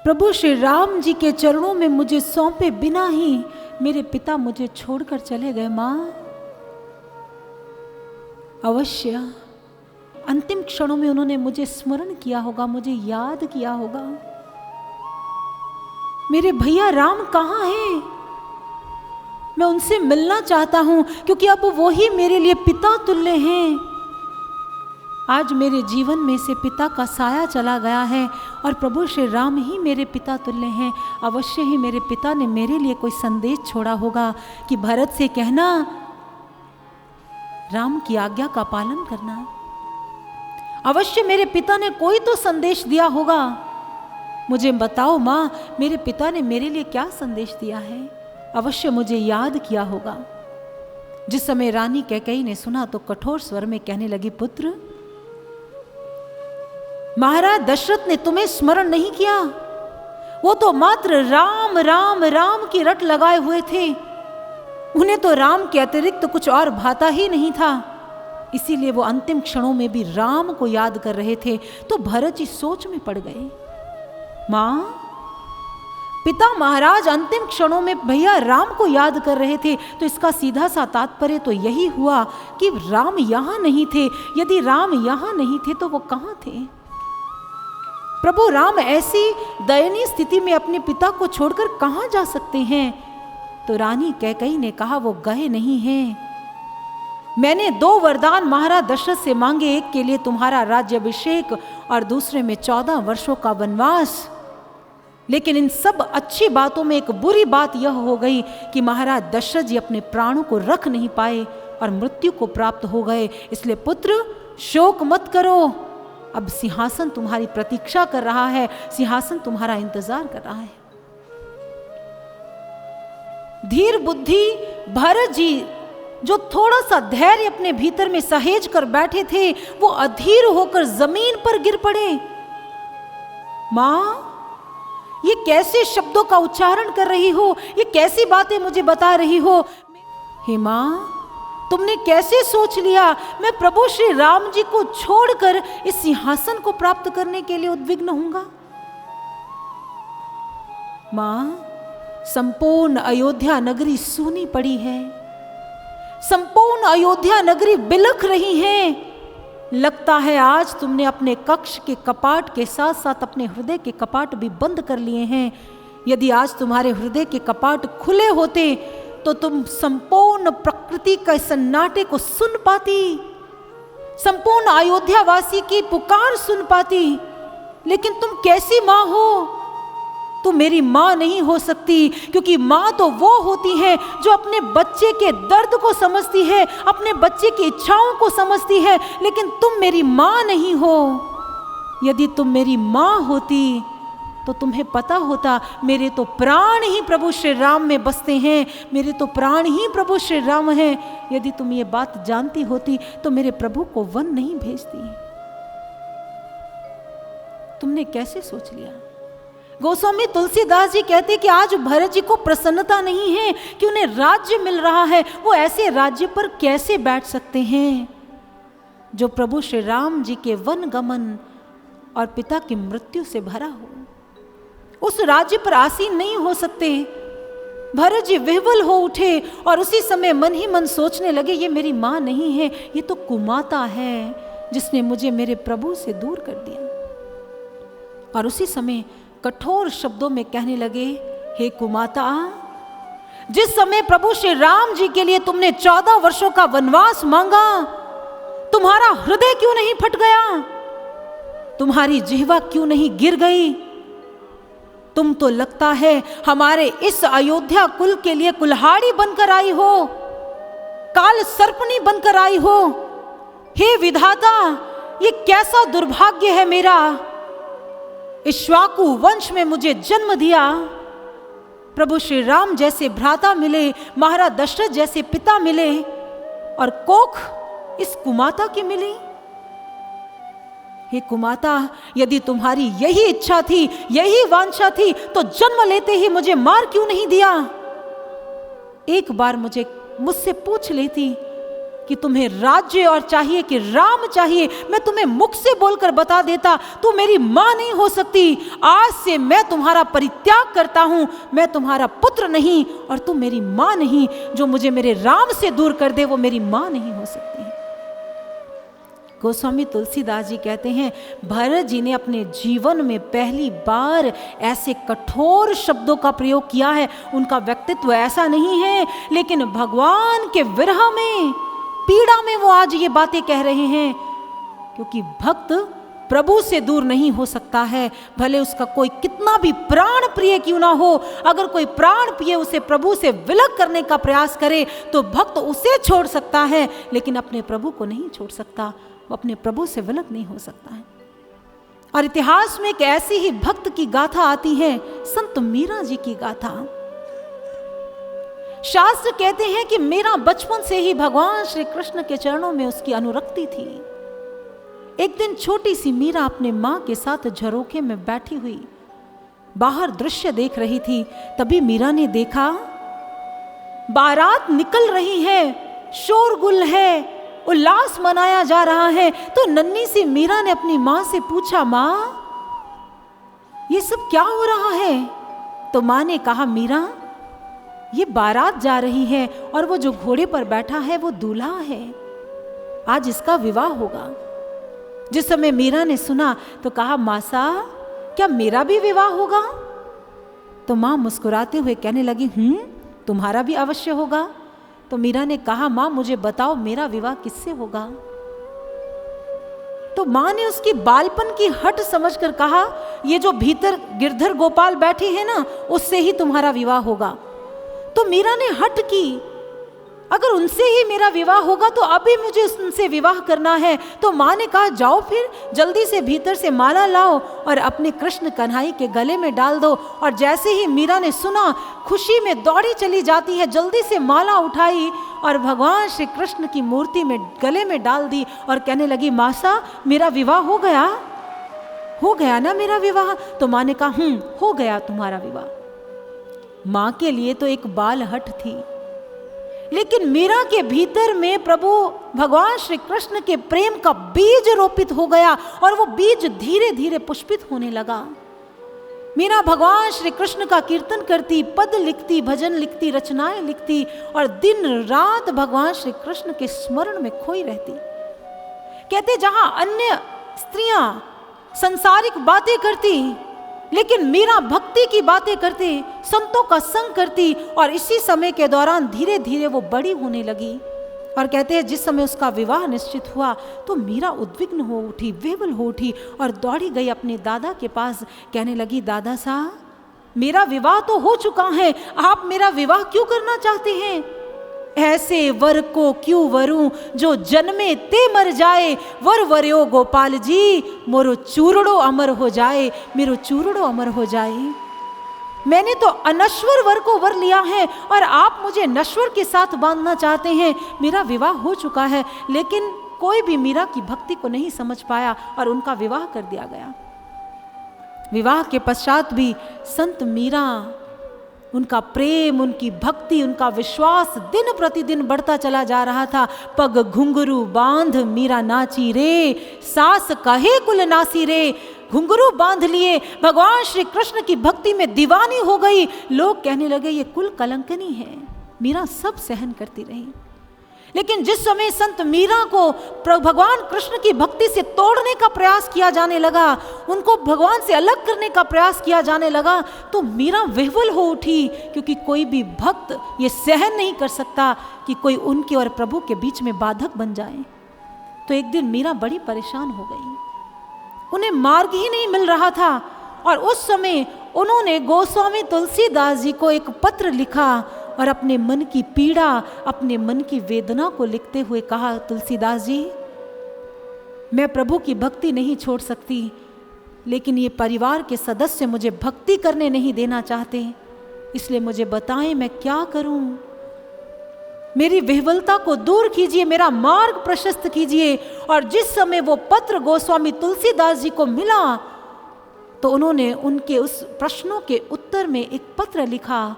[SPEAKER 4] प्रभु श्री राम जी के चरणों में मुझे सौंपे बिना ही मेरे पिता मुझे छोड़कर चले गए। मां, अवश्य अंतिम क्षणों में उन्होंने मुझे स्मरण किया होगा, मुझे याद किया होगा। मेरे भैया राम कहाँ हैं? मैं उनसे मिलना चाहता हूं, क्योंकि अब वो ही मेरे लिए पिता तुल्य हैं। आज मेरे जीवन में से पिता का साया चला गया है और प्रभु श्री राम ही मेरे पिता तुल्य हैं। अवश्य ही मेरे पिता ने मेरे लिए कोई संदेश छोड़ा होगा कि भरत से कहना राम की आज्ञा का पालन करना। अवश्य मेरे पिता ने कोई तो संदेश दिया होगा। मुझे बताओ माँ, मेरे पिता ने मेरे लिए क्या संदेश दिया है? अवश्य मुझे याद किया होगा। जिस समय रानी कैकेयी ने सुना तो कठोर स्वर में कहने लगी, पुत्र महाराज दशरथ ने तुम्हें स्मरण नहीं किया? वो तो मात्र राम राम राम की रट लगाए हुए थे। उन्हें तो राम के अतिरिक्त कुछ और भाता ही नहीं था, इसीलिए वो अंतिम क्षणों में भी राम को याद कर रहे थे। तो भरत जी सोच में पड़ गए। मां, पिता महाराज अंतिम क्षणों में भैया राम को याद कर रहे थे, तो इसका सीधा सा तात्पर्य तो यही हुआ कि राम यहां नहीं थे। यदि राम यहां नहीं थे तो वो कहां थे? प्रभु राम ऐसी दयनीय स्थिति में अपने पिता को छोड़कर कहां जा सकते हैं? तो रानी कैकेयी ने कहा, वो गए नहीं हैं। मैंने 2 वरदान महाराज दशरथ से मांगे, एक के लिए तुम्हारा राज्याभिषेक और दूसरे में 14 वर्षों का वनवास। लेकिन इन सब अच्छी बातों में एक बुरी बात यह हो गई कि महाराज दशरथ जी अपने प्राणों को रख नहीं पाए और मृत्यु को प्राप्त हो गए। इसलिए पुत्र, शोक मत करो, अब सिंहासन तुम्हारी प्रतीक्षा कर रहा है, सिंहासन तुम्हारा इंतजार कर रहा है। धीर बुद्धि भरत जी जो थोड़ा सा धैर्य अपने भीतर में सहेज कर बैठे थे, वो अधीर होकर जमीन पर गिर पड़े। मां, ये कैसे शब्दों का उच्चारण कर रही हो? ये कैसी बातें मुझे बता रही हो? हे मां, तुमने कैसे सोच लिया मैं प्रभु श्री राम जी को छोड़कर इस सिंहासन को प्राप्त करने के लिए उद्विग्न होऊंगा? मां, संपूर्ण अयोध्या नगरी सूनी पड़ी है, संपूर्ण अयोध्या नगरी बिलख रही है। लगता है आज तुमने अपने कक्ष के कपाट के साथ साथ अपने हृदय के कपाट भी बंद कर लिए हैं। यदि आज तुम्हारे हृदय के कपाट खुले होते तो तुम संपूर्ण प्रकृति का सन्नाटे को सुन पाती, संपूर्ण अयोध्यावासी की पुकार सुन पाती। लेकिन तुम कैसी मां हो? तुम मेरी मां नहीं हो सकती, क्योंकि मां तो वो होती है जो अपने बच्चे के दर्द को समझती है, अपने बच्चे की इच्छाओं को समझती है। लेकिन तुम मेरी मां नहीं हो। यदि तुम मेरी मां होती तो तुम्हें पता होता मेरे तो प्राण ही प्रभु श्री राम में बसते हैं, मेरे तो प्राण ही प्रभु श्री राम हैं। यदि तुम ये बात जानती होती तो मेरे प्रभु को वन नहीं भेजती। तुमने कैसे सोच लिया? गोस्वामी तुलसीदास जी कहते कि आज भरत जी को प्रसन्नता नहीं है कि उन्हें राज्य मिल रहा है, वो ऐसे राज्य पर कैसे बैठ सकते हैं जो प्रभु श्री राम जी के वन गमन और पिता की मृत्यु से भरा हो। उस राज्य पर आसीन नहीं हो सकते। भरत जी विह्वल हो उठे और उसी समय मन ही मन सोचने लगे, ये मेरी मां नहीं है, ये तो कुमाता है जिसने मुझे मेरे प्रभु से दूर कर दिया। और उसी समय कठोर शब्दों में कहने लगे, हे कुमाता, जिस समय प्रभु श्री राम जी के लिए तुमने 14 वर्षों का वनवास मांगा, तुम्हारा हृदय क्यों नहीं फट गया? तुम्हारी जिह्वा क्यों नहीं गिर गई? तुम तो लगता है हमारे इस अयोध्या कुल के लिए कुल्हाड़ी बनकर आई हो, काल सर्पणी बनकर आई हो। हे विधाता, ये कैसा दुर्भाग्य है मेरा। इक्ष्वाकु वंश में मुझे जन्म दिया, प्रभु श्री राम जैसे भ्राता मिले, महाराज दशरथ जैसे पिता मिले, और कोख इस कुमाता की मिली। हे कुमाता, यदि तुम्हारी यही इच्छा थी, यही वांछा थी, तो जन्म लेते ही मुझे मार क्यों नहीं दिया? एक बार मुझसे पूछ लेती कि तुम्हें राज्य और चाहिए कि राम चाहिए, मैं तुम्हें मुख से बोलकर बता देता, तू मेरी मां नहीं हो सकती। आज से मैं तुम्हारा परित्याग करता हूं, मैं तुम्हारा पुत्र नहीं और तू मेरी मां नहीं। जो मुझे मेरे राम से दूर कर दे वो मेरी मां नहीं हो सकती। गोस्वामी तुलसीदास जी कहते हैं, भरत जी ने अपने जीवन में पहली बार ऐसे कठोर शब्दों का प्रयोग किया है। उनका व्यक्तित्व ऐसा नहीं है, लेकिन भगवान के विरह में, पीड़ा में वो आज ये बातें कह रहे हैं, क्योंकि भक्त प्रभु से दूर नहीं हो सकता है, भले उसका कोई कितना भी प्राण प्रिय क्यों ना हो। अगर कोई प्राण प्रिय उसे प्रभु से विलग करने का प्रयास करे तो भक्त उसे छोड़ सकता है, लेकिन अपने प्रभु को नहीं छोड़ सकता, वो अपने प्रभु से विलग नहीं हो सकता है। और इतिहास में एक ऐसी ही भक्त की गाथा आती है, संत मीरा जी की गाथा। शास्त्र कहते हैं कि मीरा बचपन से ही भगवान श्री कृष्ण के चरणों में उसकी अनुरक्ति थी। एक दिन छोटी सी मीरा अपने माँ के साथ झरोखे में बैठी हुई बाहर दृश्य देख रही थी। तभी मीरा ने देखा बारात निकल रही है, शोरगुल है, उल्लास मनाया जा रहा है। तो नन्ही सी मीरा ने अपनी माँ से पूछा, माँ ये सब क्या हो रहा है? तो माँ ने कहा, मीरा ये बारात जा रही है और वो जो घोड़े पर बैठा है वो दूल्हा है, आज इसका विवाह होगा। जिस समय मीरा ने सुना तो कहा, मासा क्या मेरा भी विवाह होगा? तो माँ मुस्कुराते हुए कहने लगी, तुम्हारा भी अवश्य होगा। तो मीरा ने कहा, माँ मुझे बताओ मेरा विवाह किससे होगा? तो माँ ने उसकी बालपन की हट समझकर कहा, ये जो भीतर गिरधर गोपाल बैठे हैं ना, उससे ही तुम्हारा विवाह होगा। तो मीरा ने हट की, अगर उनसे ही मेरा विवाह होगा तो अभी मुझे उनसे विवाह करना है। तो माँ ने कहा, जाओ फिर जल्दी से भीतर से माला लाओ और अपने कृष्ण कन्हई के गले में डाल दो। और जैसे ही मीरा ने सुना, खुशी में दौड़ी चली जाती है, जल्दी से माला उठाई और भगवान श्री कृष्ण की मूर्ति में गले में डाल दी और कहने लगी, मासा मेरा विवाह हो गया ना मेरा विवाह? तो माँ ने कहा, हो गया तुम्हारा विवाह। माँ के लिए तो एक बाल हट थी, लेकिन मीरा के भीतर में प्रभु भगवान श्री कृष्ण के प्रेम का बीज रोपित हो गया और वो बीज धीरे धीरे पुष्पित होने लगा। मीरा भगवान श्री कृष्ण का कीर्तन करती, पद लिखती, भजन लिखती, रचनाएं लिखती और दिन रात भगवान श्री कृष्ण के स्मरण में खोई रहती। कहते जहां अन्य स्त्रियां संसारिक बातें करती, लेकिन मीरा भक्ति की बातें करती, संतों का संग करती और इसी समय के दौरान धीरे धीरे वो बड़ी होने लगी। और कहते हैं जिस समय उसका विवाह निश्चित हुआ तो मीरा उद्विग्न हो उठी, विह्वल हो उठी और दौड़ी गई अपने दादा के पास। कहने लगी, दादा साहब मेरा विवाह तो हो चुका है, आप मेरा विवाह क्यों करना चाहते हैं? ऐसे वर को क्यों वरूं जो जन्मे ते मर जाए, वर वर्यो गोपाल जी मोरो चूरड़ो अमर हो जाए, मेरो चूरड़ो अमर हो जाए। मैंने तो अनश्वर वर को वर लिया है और आप मुझे नश्वर के साथ बांधना चाहते हैं। मेरा विवाह हो चुका है, लेकिन कोई भी मीरा की भक्ति को नहीं समझ पाया और उनका विवाह कर दिया गया। विवाह के पश्चात भी संत मीरा, उनका प्रेम, उनकी भक्ति, उनका विश्वास दिन प्रतिदिन बढ़ता चला जा रहा था। पग घुंघरू बांध मीरा नाची रे, सास कहे कुल नासी रे। घुंघरू बांध लिए, भगवान श्री कृष्ण की भक्ति में दीवानी हो गई। लोग कहने लगे ये कुल कलंकनी है। मीरा सब सहन करती रही, लेकिन जिस समय संत मीरा को भगवान कृष्ण की भक्ति से तोड़ने का प्रयास किया जाने लगा, उनको भगवान से अलग करने का प्रयास किया जाने लगा, तो मीरा विह्वल हो उठी, क्योंकि कोई भी भक्त ये सहन नहीं कर सकता कि कोई उनके और प्रभु के बीच में बाधक बन जाए। तो एक दिन मीरा बड़ी परेशान हो गई, उन्हें मार्ग ही नहीं मिल रहा था। और उस समय उन्होंने गोस्वामी तुलसीदास जी को एक पत्र लिखा और अपने मन की पीड़ा, अपने मन की वेदना को लिखते हुए कहा, तुलसीदास जी मैं प्रभु की भक्ति नहीं छोड़ सकती, लेकिन ये परिवार के सदस्य मुझे भक्ति करने नहीं देना चाहते, इसलिए मुझे बताएं मैं क्या करूं। मेरी विह्वलता को दूर कीजिए, मेरा मार्ग प्रशस्त कीजिए। और जिस समय वो पत्र गोस्वामी तुलसीदास जी को मिला तो उन्होंने उनके उस प्रश्नों के उत्तर में एक पत्र लिखा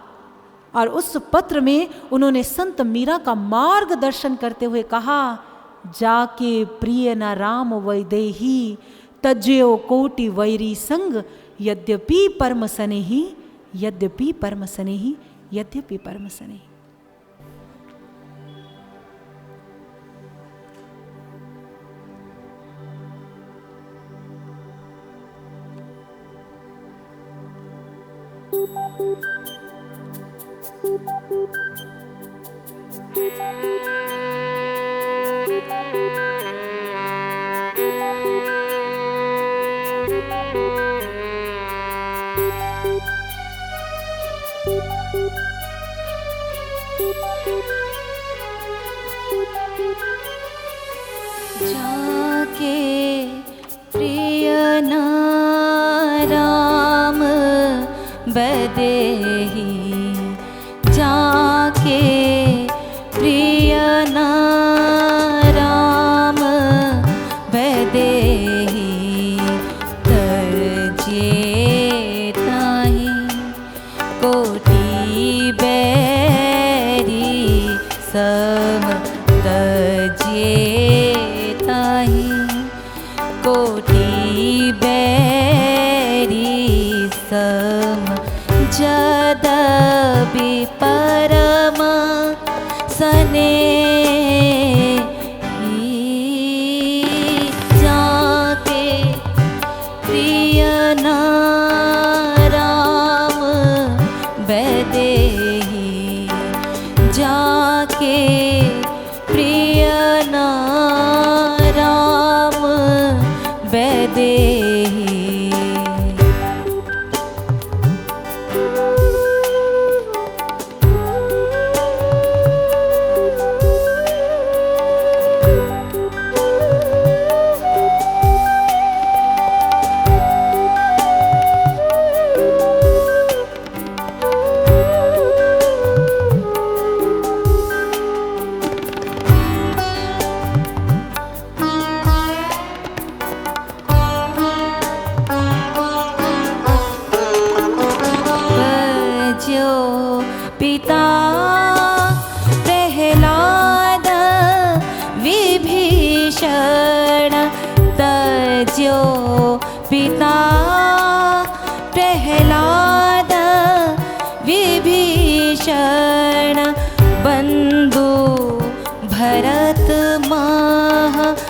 [SPEAKER 4] और उस पत्र में उन्होंने संत मीरा का मार्गदर्शन करते हुए कहा, जाके प्रिय न राम वैदेही तज्यो कोटि वैरी संग, यद्यपि परम सनेही, यद्यपि परम सनेही, यद्यपि परम सनेही।
[SPEAKER 3] जाके प्रिय न राम बदेही, जाके प्रिय न राम बदेही, बैरी सम जदपि परम स्नेही जाके प्रिय राम वैदेही जाके प्रिय राम वैदेही। पिता प्रहलाद विभीषण तज्यो पिता प्रहलाद विभीषण बंधु भरत महतारी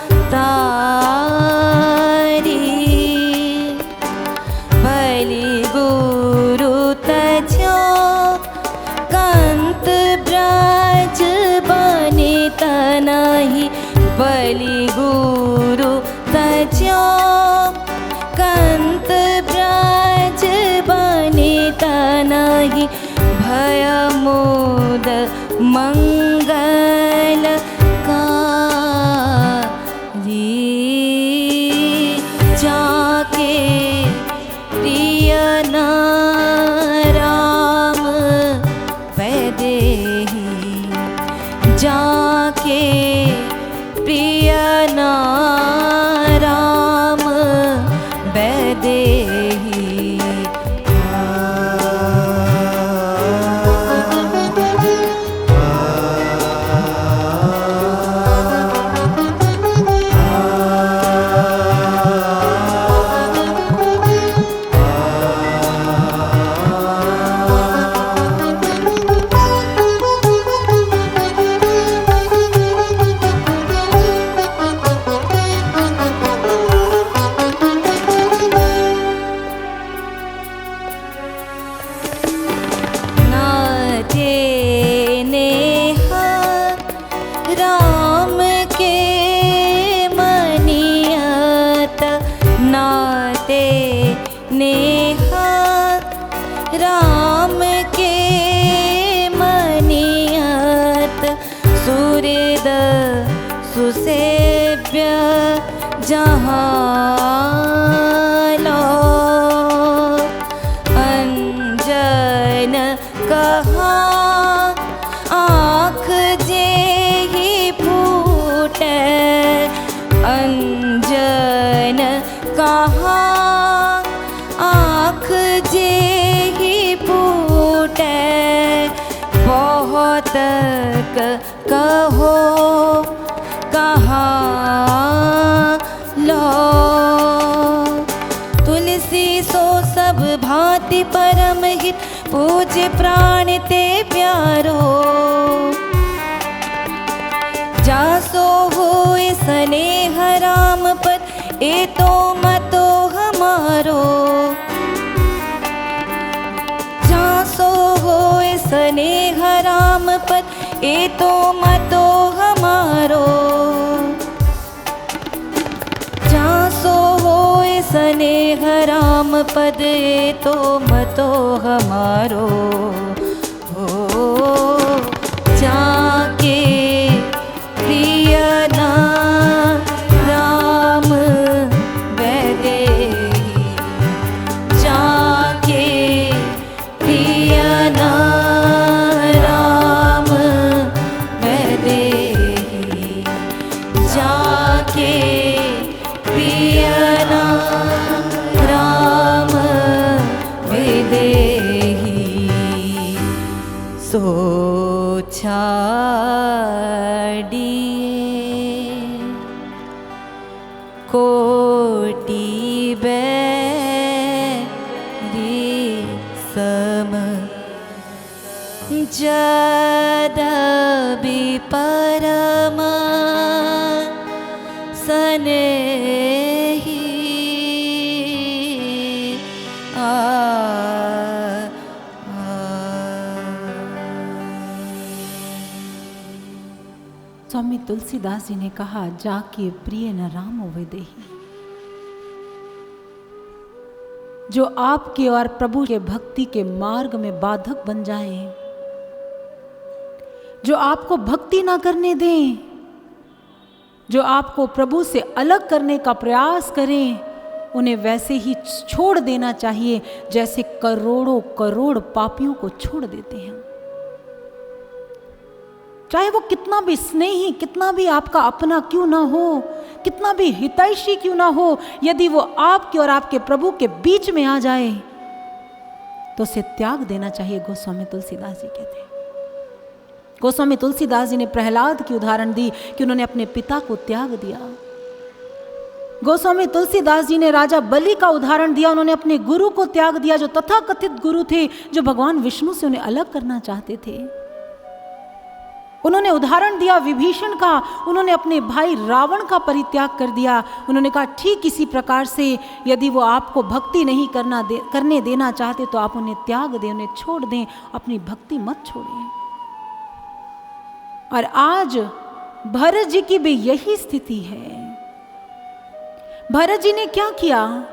[SPEAKER 3] बलि गुरु तज्यो कंत ब्रज बने तनहि बलि गुरु तज्यो कंत ब्रज बने तनहि भय मोद मंगल कारी जाके प्रिय राम वैदेही जाके प्रिय राम वैदेही। राम के मनियत नाते नेहा राम के मनियत सुहृद सुसेव्य जहाँ लो अंजन कहा आँख जेहि फूटे अंजन कहा आँख जेहि फूटे बहुत कहो कहाँ लो तुलसी सो सब भांति परम हित पूज्य प्राण ते प्यारो जासो होए स्नेह राम पद ए तो मतो हमारो जासो होए स्नेह राम पद ए तो मतो हमारो जासो होए स्नेह राम पद ए तो मतो हमारो हो जाके प्रिय राम वैदेही जाके प्रिय राम वैदेही जाके प्रिय राम वैदेही सोचा जदपि परम स्नेही
[SPEAKER 4] स्वामी तुलसीदास जी ने कहा, जाके प्रिय न राम विदेही। जो आपके और प्रभु के भक्ति के मार्ग में बाधक बन जाएं, जो आपको भक्ति ना करने दें, जो आपको प्रभु से अलग करने का प्रयास करें, उन्हें वैसे ही छोड़ देना चाहिए जैसे करोड़ों करोड़ पापियों को छोड़ देते हैं। चाहे वो कितना भी स्नेही, कितना भी आपका अपना क्यों ना हो, कितना भी हितैषी क्यों ना हो, यदि वो आपके और आपके प्रभु के बीच में आ जाए तो उसे त्याग देना चाहिए, गोस्वामी तुलसीदास जी कहते हैं। गोस्वामी तुलसीदास जी ने प्रहलाद की उदाहरण दी कि उन्होंने अपने पिता को त्याग दिया। गोस्वामी तुलसीदास जी ने राजा बलि का उदाहरण दिया, उन्होंने अपने गुरु को त्याग दिया, जो तथाकथित गुरु थे, जो भगवान विष्णु से उन्हें अलग करना चाहते थे। उन्होंने उदाहरण दिया विभीषण का, उन्होंने अपने भाई रावण का परित्याग कर दिया। उन्होंने कहा ठीक इसी प्रकार से यदि वो आपको भक्ति नहीं करने देना चाहते तो आप उन्हें त्याग दें, उन्हें छोड़ दें, अपनी भक्ति मत छोड़ें। और आज भरत जी की भी यही स्थिति है। भरत जी ने क्या किया?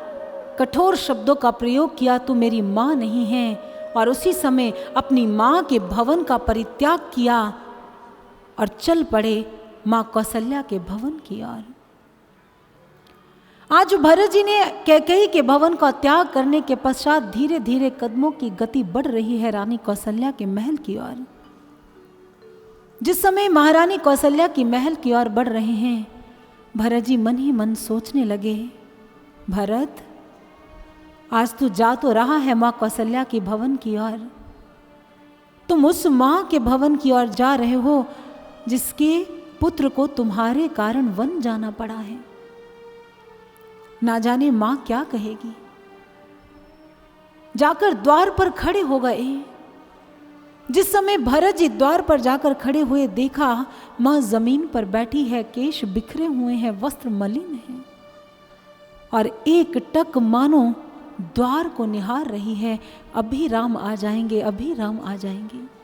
[SPEAKER 4] कठोर शब्दों का प्रयोग किया, तू मेरी माँ नहीं है, और उसी समय अपनी माँ के भवन का परित्याग किया और चल पड़े माँ कौशल्या के भवन की ओर। आज भरत जी ने कैकेयी के भवन का त्याग करने के पश्चात धीरे धीरे कदमों की गति बढ़ रही है रानी कौशल्या के महल की ओर। जिस समय महारानी कौशल्या की महल की ओर बढ़ रहे हैं, भरत जी मन ही मन सोचने लगे, भरत आज तू जा तो रहा है माँ कौशल्या की भवन की ओर, तुम उस माँ के भवन की ओर जा रहे हो जिसके पुत्र को तुम्हारे कारण वन जाना पड़ा है। ना जाने माँ क्या कहेगी। जाकर द्वार पर खड़े हो गए। जिस समय भरत जी द्वार पर जाकर खड़े हुए, देखा माँ जमीन पर बैठी है, केश बिखरे हुए हैं, वस्त्र मलिन हैं, और एक टक मानो द्वार को निहार रही है, अभी राम आ जाएंगे, अभी राम आ जाएंगे।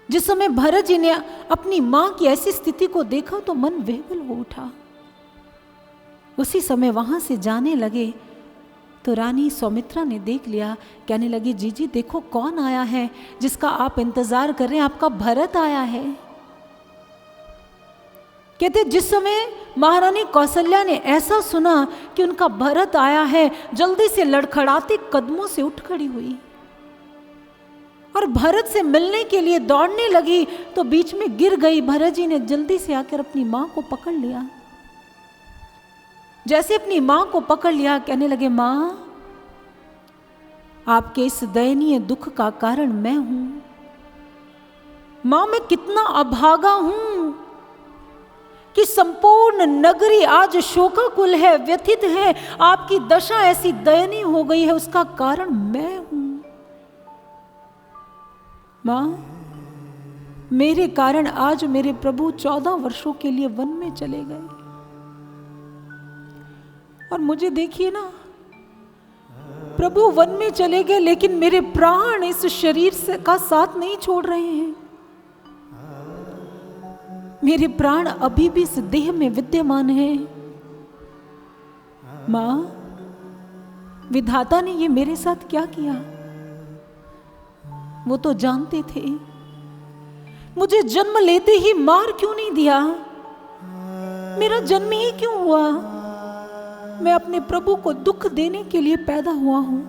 [SPEAKER 4] जिस समय भरत जी ने अपनी मां की ऐसी स्थिति को देखा तो मन व्याकुल हो उठा। उसी समय वहां से जाने लगे तो रानी सौमित्रा ने देख लिया, कहने लगी, जीजी देखो कौन आया है जिसका आप इंतजार कर रहे हैं, आपका भरत आया है। कहते जिस समय महारानी कौशल्या ने ऐसा सुना कि उनका भरत आया है, जल्दी से लड़खड़ाते कदमों से उठ खड़ी हुई और भरत से मिलने के लिए दौड़ने लगी तो बीच में गिर गई। भरत जी ने जल्दी से आकर अपनी मां को पकड़ लिया। जैसे अपनी मां को पकड़ लिया, कहने लगे, मां आपके इस दयनीय दुख का कारण मैं हूं। मां मैं कितना अभागा हूं कि संपूर्ण नगरी आज शोकाकुल है, व्यथित है, आपकी दशा ऐसी दयनीय हो गई है, उसका कारण मैं हूं। मां मेरे कारण आज मेरे प्रभु 14 वर्षों के लिए वन में चले गए, और मुझे देखिए ना, प्रभु वन में चले गए लेकिन मेरे प्राण इस शरीर से का साथ नहीं छोड़ रहे हैं। मेरे प्राण अभी भी इस देह में विद्यमान हैं। मां विधाता ने ये मेरे साथ क्या किया? वो तो जानते थे। मुझे जन्म लेते ही मार क्यों नहीं दिया? मेरा जन्म ही क्यों हुआ? मैं अपने प्रभु को दुख देने के लिए पैदा हुआ हूं।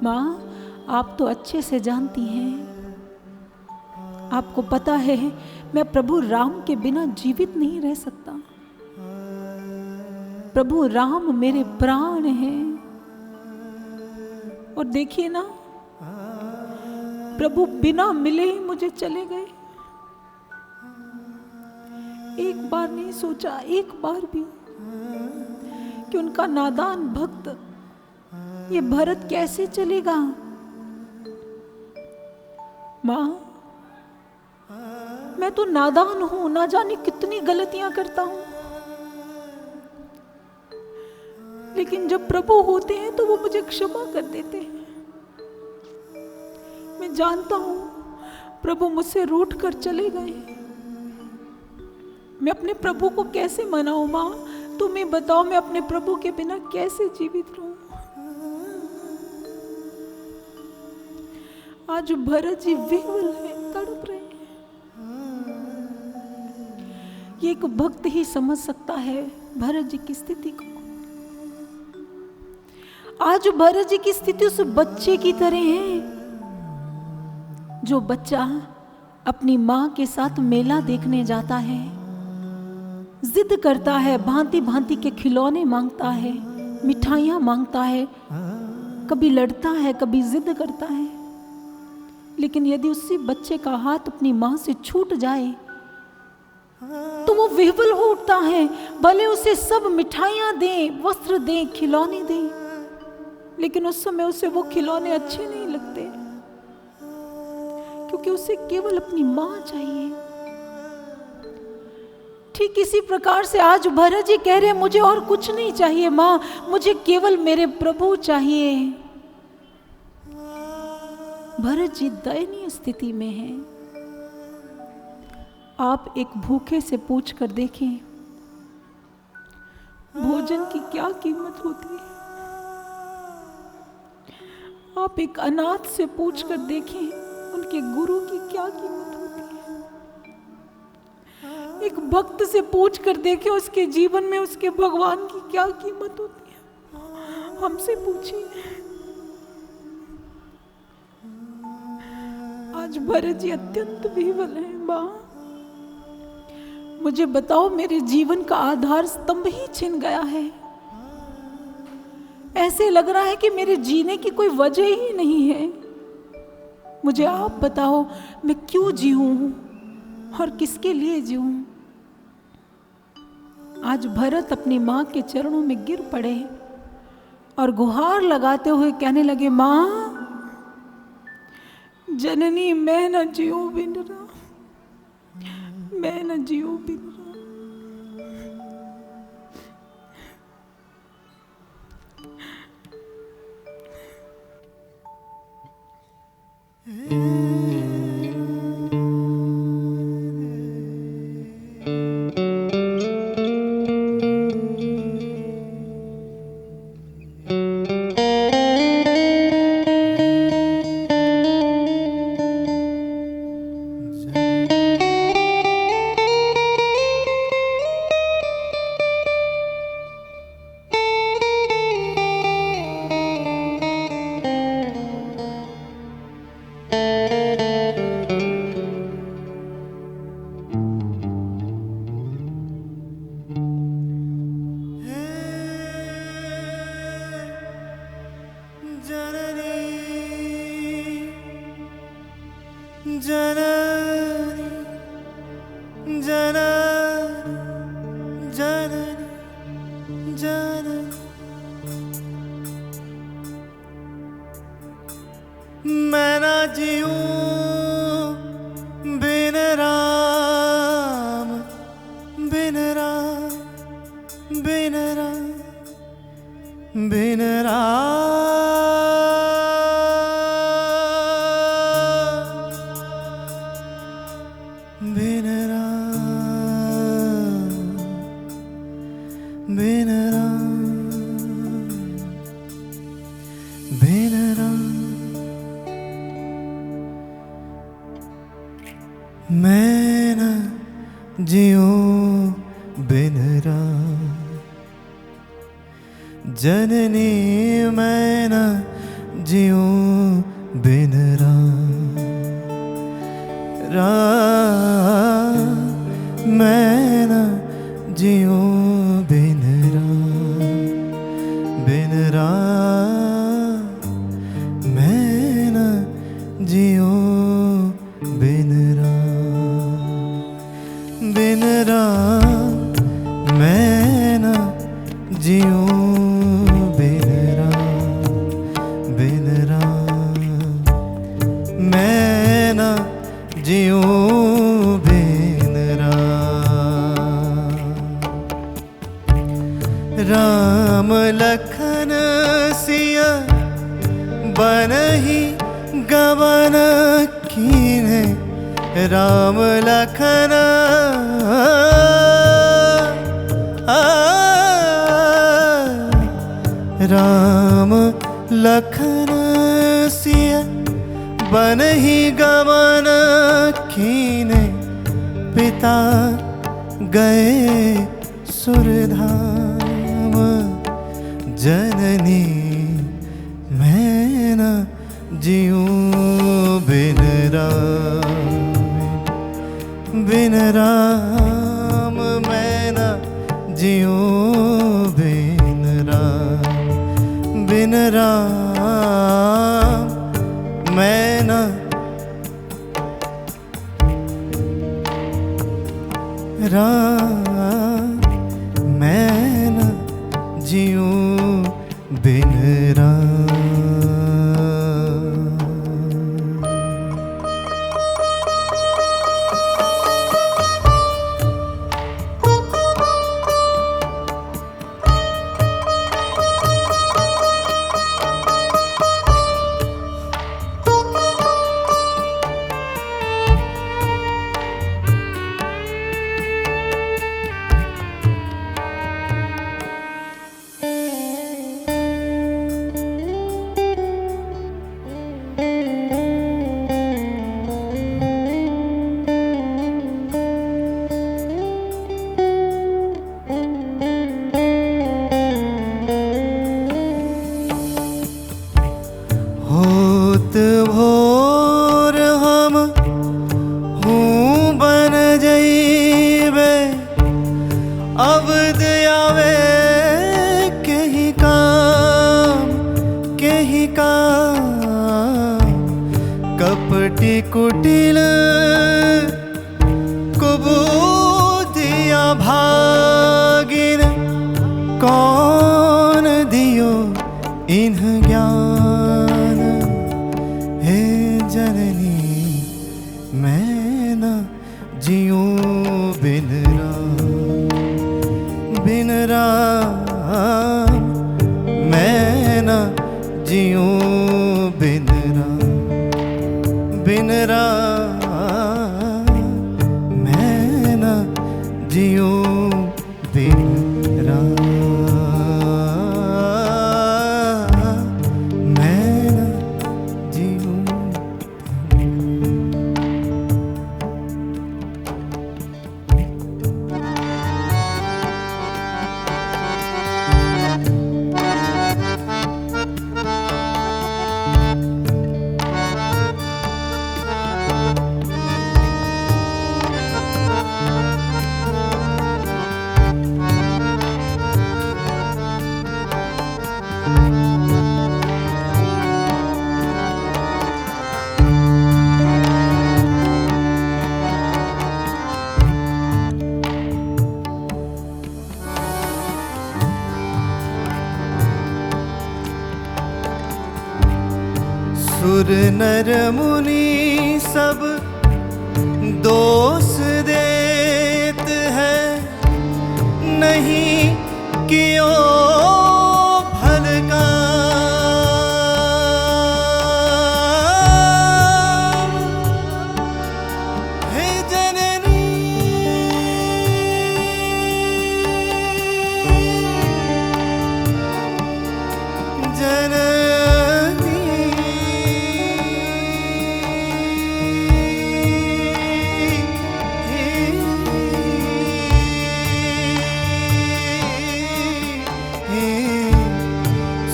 [SPEAKER 4] मां आप तो अच्छे से जानती हैं, आपको पता है मैं प्रभु राम के बिना जीवित नहीं रह सकता। प्रभु राम मेरे प्राण हैं। और देखिए ना, प्रभु बिना मिले ही मुझे चले गए। एक बार नहीं सोचा, एक बार भी, कि उनका नादान भक्त ये भरत कैसे चलेगा। माँ, मैं तो नादान हूं, ना जाने कितनी गलतियां करता हूं, लेकिन जब प्रभु होते हैं तो वो मुझे क्षमा कर देते हैं। मैं जानता हूं प्रभु मुझसे रूठ कर चले गए। मैं अपने प्रभु को कैसे मनाऊं माँ? तुम ही बताओ, मैं अपने प्रभु के बिना कैसे जीवित रहूं? आज भरत जी विह्वल है, तड़प रहे हैं। ये एक भक्त ही समझ सकता है भरत जी की स्थिति को। आज भरत जी की स्थिति उस बच्चे की तरह है, जो बच्चा अपनी माँ के साथ मेला देखने जाता है, जिद करता है, भांति भांति के खिलौने मांगता है, मिठाइयाँ मांगता है, कभी लड़ता है, कभी जिद करता है। लेकिन यदि उसी बच्चे का हाथ अपनी माँ से छूट जाए तो वो विह्वल हो उठता है। भले उसे सब मिठाइयाँ दें, वस्त्र दें, खिलौने दें, लेकिन उस समय उसे वो खिलौने अच्छे नहीं लगते, क्योंकि उसे केवल अपनी माँ चाहिए। ठीक इसी प्रकार से आज भरत जी कह रहे, मुझे और कुछ नहीं चाहिए माँ, मुझे केवल मेरे प्रभु चाहिए। भरत जी दयनीय स्थिति में हैं। आप एक भूखे से पूछ कर देखें, भोजन की क्या कीमत होती है। आप एक अनाथ से पूछ कर देखें, उनके गुरु की क्या कीमत होती है। एक भक्त से पूछ कर देखें, उसके जीवन में उसके भगवान की क्या कीमत होती है। हमसे पूछिए। आज भरत जी अत्यंत विह्वल हैं। माँ, मुझे बताओ, मेरे जीवन का आधार स्तंभ ही छिन गया है। ऐसे लग रहा है कि मेरे जीने की कोई वजह ही नहीं है। मुझे आप बताओ, मैं क्यों जीऊं और किसके लिए जीऊं? आज भरत अपनी माँ के चरणों में गिर पड़े और गुहार लगाते हुए कहने लगे, माँ जननी, मैं न जीऊं बिन राम, मैं न जीऊं बिन राम।
[SPEAKER 5] मैं ना जीऊं बिन राम, बिन राम, बिन राम, बिन राम, बिन राम, बिन राम, बिन राम। मैं न जीऊं बिन राम, जननी मैं न जीऊं बिन राम, राम मैं न जीऊं बिन राम, बिन राम मैं न जीऊं बिन राम, बिन राम मैं न जीऊं बिन राम, बिन राम मैं न राम लखन सिया बनहि गवन कीन्हे राम लखन राम लखन सिया बनहि गवन कीन्हे पिता गए सुरधाम जननी मैं न जीऊं बिन राम मैं न जीऊं बिन राम मैं न मैं न जीऊं बिन राम। होत भोर हम हूँ बन जइबे अवध आवे केहि काम कपटी कुटिल कुबूदिया भागिन कौन दियो इन्ह ज्ञान हे जननी मैं न जीऊं बिन राम मैं न जीऊं बिन राम मैं न जीऊं बिन राम मैं न जीऊं। सुर नर मुनि सब दोष देत है नहीं कियो भल काम हे जननी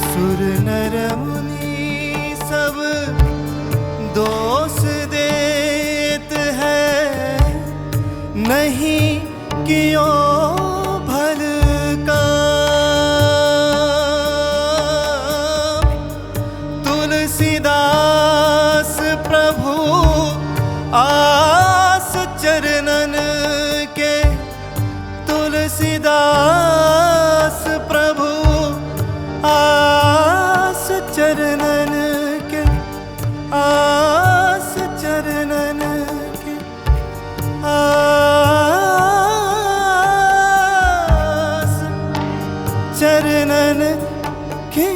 [SPEAKER 5] सुर नर मुनि सब दोष देत है नहीं कियो भल काम तुलसीदास प्रभु आस चरणन के तुलसीदास प्रभु आस चरणन के आस चरणन के चरणन के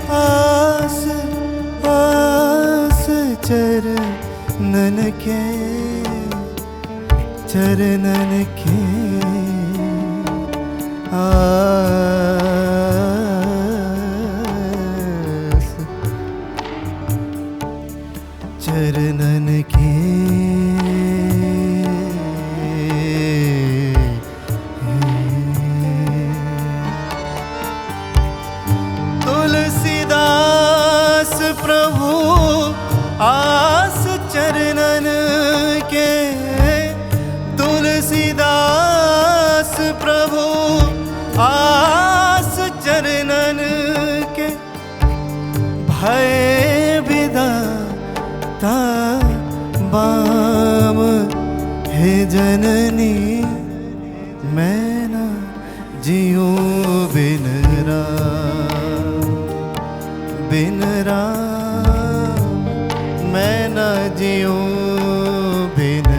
[SPEAKER 5] आस आस चरणन के चरणन के आस चरणन के तुलसीदास प्रभु आस चरणन के तुलसीदास प्रभु आस चरणन के भय विदाता बाम हे जननी मैं ना जियूं बिन राम मैं ना जियूं बिन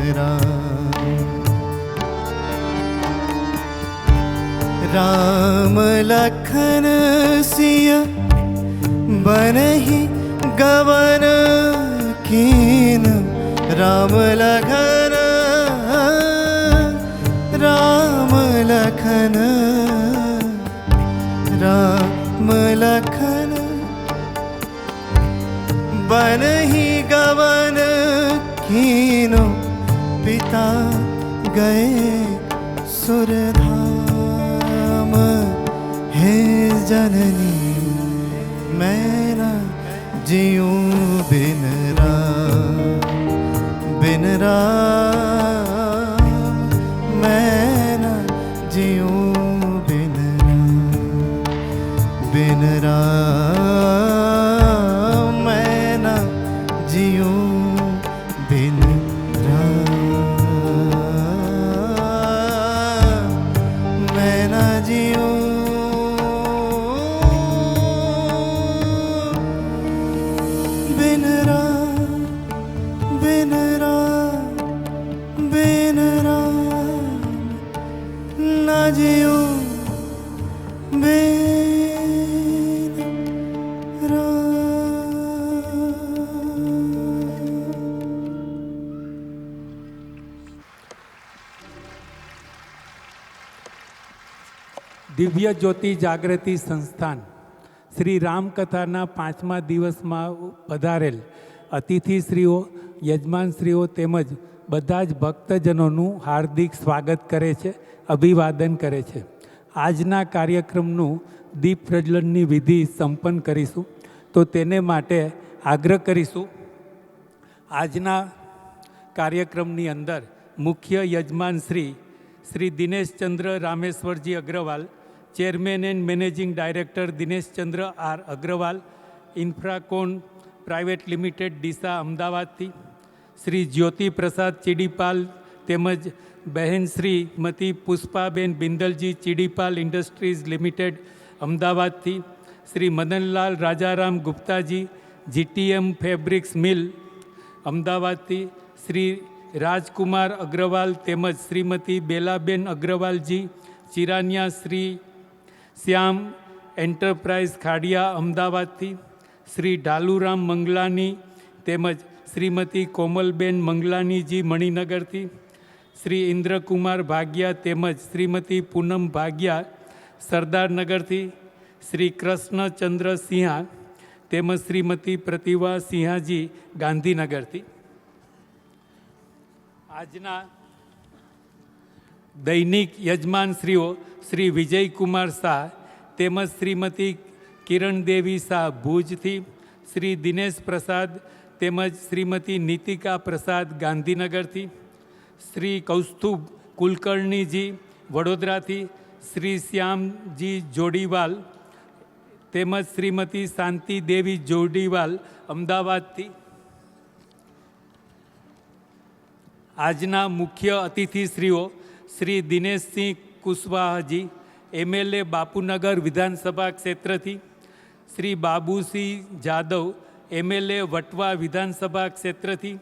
[SPEAKER 5] राम लखन सिया बनहि गवन कीन राम लखन राम लखन राम लखन बनहि गवन कीनो पिता गए सुरधाम हे जननी मैं ना जियूं बिन राम मैं ना जियूं बिन राम मैं ना जियूं बिन राम मैं ना जियूं बिन राम बिन राम ना जियूं बिन
[SPEAKER 6] દિવ્ય જ્યોતિ જાગૃતિ સંસ્થાન શ્રી રામકથાના 5મા દિવસમાં પધારેલ અતિથિશ્રીઓ યજમાનશ્રીઓ તેમજ બધા જ ભક્તજનોનું હાર્દિક સ્વાગત કરે છે, અભિવાદન કરે છે. આજના કાર્યક્રમનું દીપ પ્રજ્વલનની વિધિ સંપન્ન કરીશું, તો તેને માટે આગ્રહ કરીશું. આજના કાર્યક્રમની અંદર મુખ્ય યજમાન Shri Dineshchandra Rameshwarji Agrawal, chairman and managing director Dineshchandra R Agrawal, Infracon private limited Deesa અમદાવાદથી, શ્રી જ્યોતિ પ્રસાદ ચીડીપાલ તેમજ બહેન શ્રીમતી પુષ્પાબેન બિંદલજી ચીડીપાલ ઇન્ડસ્ટ્રીઝ લિમિટેડ અમદાવાદથી, Shri Madanlal Rajaram Guptaji GTM fabrics mill અમદાવાદથી, શ્રી રાજકુમાર અગ્રવાલ તેમજ શ્રીમતી બેલાબેન અગ્રવાલજી ચિરાનિયા શ્રી શ્યામ એન્ટરપ્રાઇઝ ખાડિયા અમદાવાદથી, શ્રી ઢાલુરામ મંગલાની તેમજ શ્રીમતી કોમલબેન મંગલાનીજી મણિનગરથી, શ્રી ઇન્દ્રકુમાર ભાગ્યા તેમજ શ્રીમતી પૂનમ ભાગ્યા સરદારનગરથી, શ્રી કૃષ્ણચંદ્ર સિંહા તેમજ શ્રીમતી પ્રતિભા સિંહાજી ગાંધીનગરથી. આજના દૈનિક યજમાનશ્રીઓ શ્રી વિજયકુમાર શાહ તેમજ શ્રીમતી કિરણદેવી શાહ ભુજથી, શ્રી દિનેશ પ્રસાદ તેમજ શ્રીમતી નીતિકા પ્રસાદ ગાંધીનગરથી, શ્રી કૌસ્તુભ કુલકર્ણીજી વડોદરાથી, શ્રી શ્યામજી જોડીવાલ તેમજ શ્રીમતી શાંતિદેવી જોડીવાલ અમદાવાદથી. આજના મુખ્ય અતિથિશ્રીઓ શ્રી દિનેશસિંહ કુશવાહાજી એમએલએ બાપુનગર વિધાનસભા ક્ષેત્રથી, શ્રી બાબુસિંહ જાદવ MLA વટવા વિધાનસભા ક્ષેત્રથી,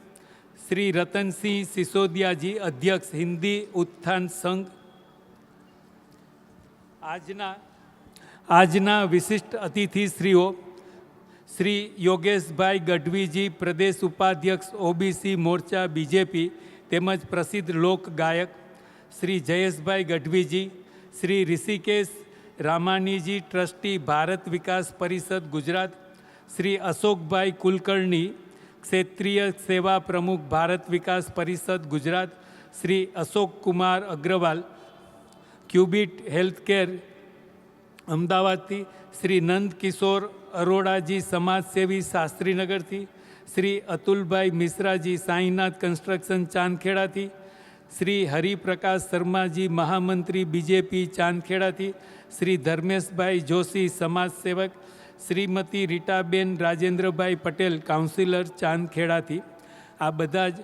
[SPEAKER 6] શ્રી રતનસિંહ સિસોદિયાજી અધ્યક્ષ હિન્દી ઉત્થાન સંઘ. આજના વિશિષ્ટ અતિથિશ્રીઓ શ્રી યોગેશભાઈ ગઢવીજી પ્રદેશ ઉપાધ્યક્ષ OBC મોરચા BJP તેમજ પ્રસિદ્ધ લોક ગાયક, શ્રી જયેશભાઈ ગઢવીજી, શ્રી ઋષિકેશ રામાનીજી ટ્રસ્ટી ભારત વિકાસ પરિષદ ગુજરાત, શ્રી અશોકભાઈ કુલકર્ણી ક્ષેત્રીય સેવા પ્રમુખ ભારત વિકાસ પરિષદ ગુજરાત, શ્રી અશોક કુમાર અગ્રવાલ ક્યુબિટ હેલ્થકેર અમદાવાદથી, શ્રી નંદ કિશોર અરોડાજી સમાજસેવી શાસ્ત્રીનગરથી, શ્રી અતુલભાઈ મિશ્રાજી સાંઈનાથ કન્સ્ટ્રક્શન ચાંદખેડાથી, શ્રી હરિપ્રકાશ શર્માજી મહામંત્રી BJP ચાંદખેડાથી, શ્રી ધર્મેશભાઈ જોશી સમાજસેવક, શ્રીમતી રીટાબેન રાજેન્દ્રભાઈ પટેલ કાઉન્સિલર ચાંદખેડાથી. આ બધા જ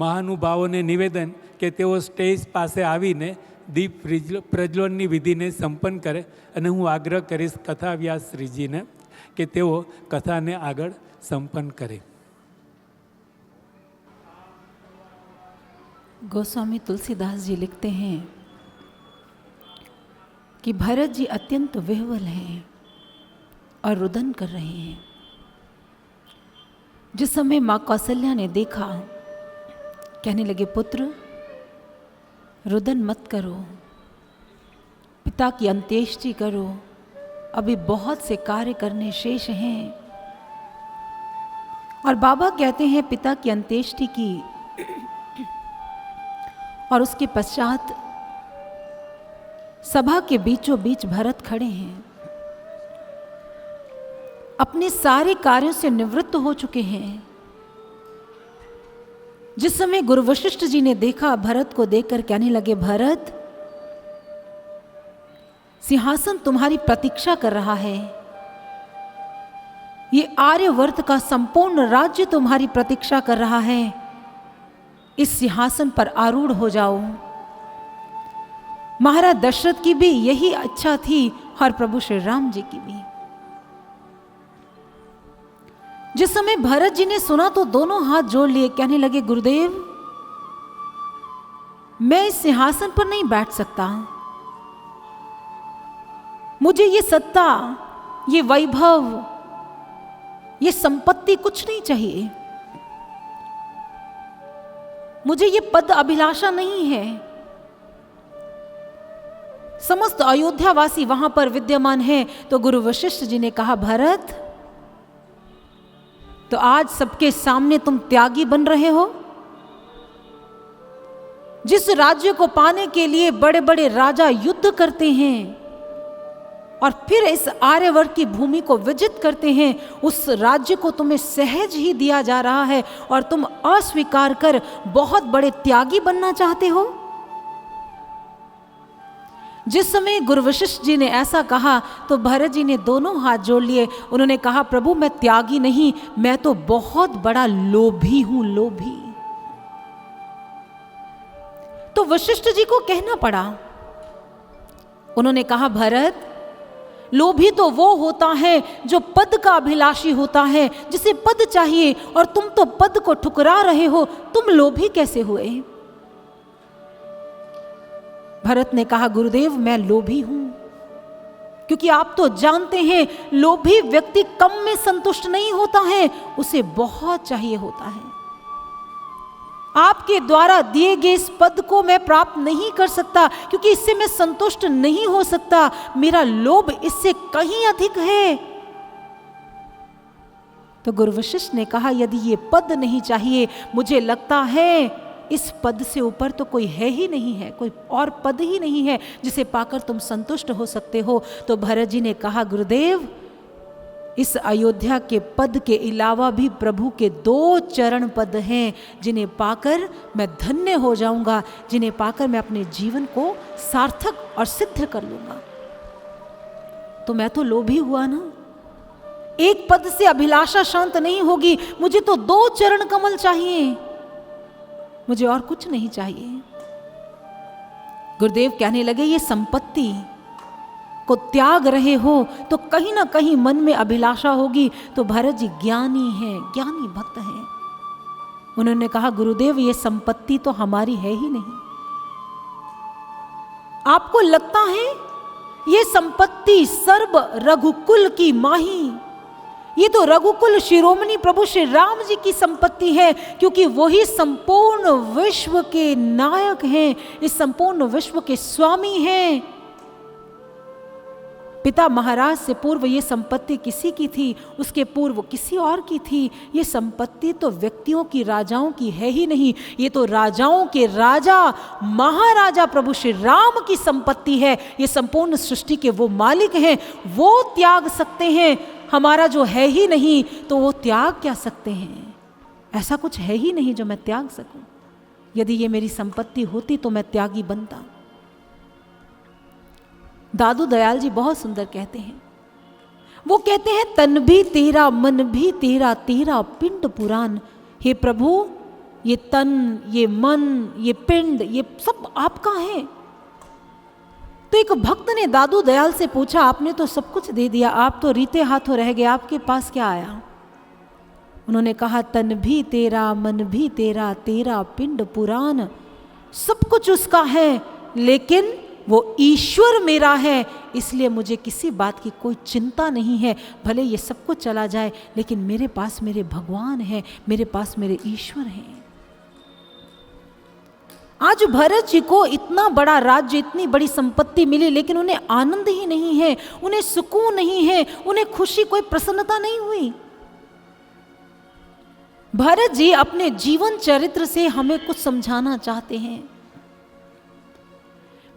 [SPEAKER 6] મહાનુભાવોને નિવેદન કે તેઓ સ્ટેજ પાસે આવીને દીપ પ્રજ્વલનની વિધિને સંપન્ન કરે, અને હું આગ્રહ કરીશ કથા વ્યાસશ્રીજીને કે તેઓ કથાને આગળ સંપન્ન કરે.
[SPEAKER 4] गोस्वामी तुलसीदास जी लिखते हैं कि भरत जी अत्यंत विह्वल हैं और रुदन कर रहे हैं. जिस समय माँ कौशल्या ने देखा, कहने लगे, पुत्र रुदन मत करो, पिता की अंत्येष्टि करो, अभी बहुत से कार्य करने शेष हैं. और बाबा कहते हैं पिता की अंत्येष्टि की और उसके पश्चात सभा के बीचों बीच भरत खड़े हैं, अपने सारे कार्यों से निवृत्त हो चुके हैं. जिस समय गुरु वशिष्ठ जी ने देखा, भरत को देखकर कहने लगे, भरत सिंहासन तुम्हारी प्रतीक्षा कर रहा है, ये आर्यवर्त का संपूर्ण राज्य तुम्हारी प्रतीक्षा कर रहा है, इस सिंहासन पर आरूढ़ हो जाओ. महाराज दशरथ की भी यही इच्छा थी और प्रभु श्री राम जी की भी. जिस समय भरत जी ने सुना तो दोनों हाथ जोड़ लिए, कहने लगे, गुरुदेव मैं इस सिंहासन पर नहीं बैठ सकता, मुझे ये सत्ता, ये वैभव, ये संपत्ति कुछ नहीं चाहिए, मुझे ये पद अभिलाषा नहीं है. समस्त अयोध्यावासी वहां पर विद्यमान है. तो गुरु वशिष्ठ जी ने कहा, भरत तो आज सबके सामने तुम त्यागी बन रहे हो. जिस राज्य को पाने के लिए बड़े बड़े राजा युद्ध करते हैं और फिर इस आर्यवर्त की भूमि को विजित करते हैं, उस राज्य को तुम्हें सहज ही दिया जा रहा है और तुम अस्वीकार कर बहुत बड़े त्यागी बनना चाहते हो. जिस समय गुरु वशिष्ठ जी ने ऐसा कहा तो भरत जी ने दोनों हाथ जोड़ लिए. उन्होंने कहा, प्रभु मैं त्यागी नहीं, मैं तो बहुत बड़ा लोभी हूं, लोभी. तो वशिष्ठ जी को कहना पड़ा. उन्होंने कहा, भरत लोभी तो वो होता है जो पद का अभिलाषी होता है, जिसे पद चाहिए, और तुम तो पद को ठुकरा रहे हो, तुम लोभी कैसे हुए. भरत ने कहा, गुरुदेव मैं लोभी हूं, क्योंकि आप तो जानते हैं लोभी व्यक्ति कम में संतुष्ट नहीं होता है, उसे बहुत चाहिए होता है. आपके द्वारा दिए गए इस पद को मैं प्राप्त नहीं कर सकता, क्योंकि इससे मैं संतुष्ट नहीं हो सकता, मेरा लोभ इससे कहीं अधिक है. तो गुरु वशिष्ठ ने कहा, यदि ये पद नहीं चाहिए, मुझे लगता है इस पद से ऊपर तो कोई है ही नहीं है, कोई और पद ही नहीं है जिसे पाकर तुम संतुष्ट हो सकते हो. तो भरत जी ने कहा, गुरुदेव इस अयोध्या के पद के अलावा भी प्रभु के 2 चरण पद हैं, जिन्हें पाकर मैं धन्य हो जाऊंगा, जिन्हें पाकर मैं अपने जीवन को सार्थक और सिद्ध कर लूंगा. तो मैं तो लोभी हुआ ना. एक पद से अभिलाषा शांत नहीं होगी, मुझे तो 2 चरण कमल चाहिए, मुझे और कुछ नहीं चाहिए. गुरुदेव कहने लगे, ये संपत्ति को त्याग रहे हो तो कहीं ना कहीं मन में अभिलाषा होगी। तो भरत जी ज्ञानी हैं, ज्ञानी भक्त हैं। उन्होंने कहा गुरुदेव ये संपत्ति तो हमारी है ही नहीं। आपको लगता है ये संपत्ति सर्व रघुकुल की माही, ये तो रघुकुल शिरोमणि प्रभु श्री राम जी की संपत्ति है, क्योंकि वही संपूर्ण विश्व के नायक हैं, इस संपूर्ण विश्व के स्वामी हैं। पिता महाराज से पूर्व ये संपत्ति किसी की थी, उसके पूर्व किसी और की थी। ये संपत्ति तो व्यक्तियों की, राजाओं की है ही नहीं, ये तो राजाओं के राजा महाराजा प्रभु श्री राम की संपत्ति है। ये संपूर्ण सृष्टि के वो मालिक हैं, वो त्याग सकते हैं। हमारा जो है ही नहीं तो वो त्याग क्या सकते हैं? ऐसा कुछ है ही नहीं जो मैं त्याग सकूं। यदि ये मेरी संपत्ति होती तो मैं त्यागी बनता। दादू दयाल जी बहुत सुंदर कहते हैं, वो कहते हैं तन भी तेरा मन भी तेरा, तेरा पिंड पुराण। हे प्रभु ये तन, ये मन, ये पिंड, ये सब आपका है। तो एक भक्त ने दादू दयाल से पूछा, आपने तो सब कुछ दे दिया, आप तो रीते हाथों रह गए, आपके पास क्या आया? उन्होंने कहा तन भी तेरा, मन भी तेरा, तेरा पिंड पुराण। सब कुछ उसका है, लेकिन वो ईश्वर मेरा है, इसलिए मुझे किसी बात की कोई चिंता नहीं है। भले ये सब कुछ चला जाए, लेकिन मेरे पास मेरे भगवान हैं, मेरे पास मेरे ईश्वर हैं। आज भरत जी को इतना बड़ा राज्य, इतनी बड़ी संपत्ति मिली, लेकिन उन्हें आनंद ही नहीं है, उन्हें सुकून नहीं है, उन्हें खुशी, कोई प्रसन्नता नहीं हुई। भरत जी अपने जीवन चरित्र से हमें कुछ समझाना चाहते हैं।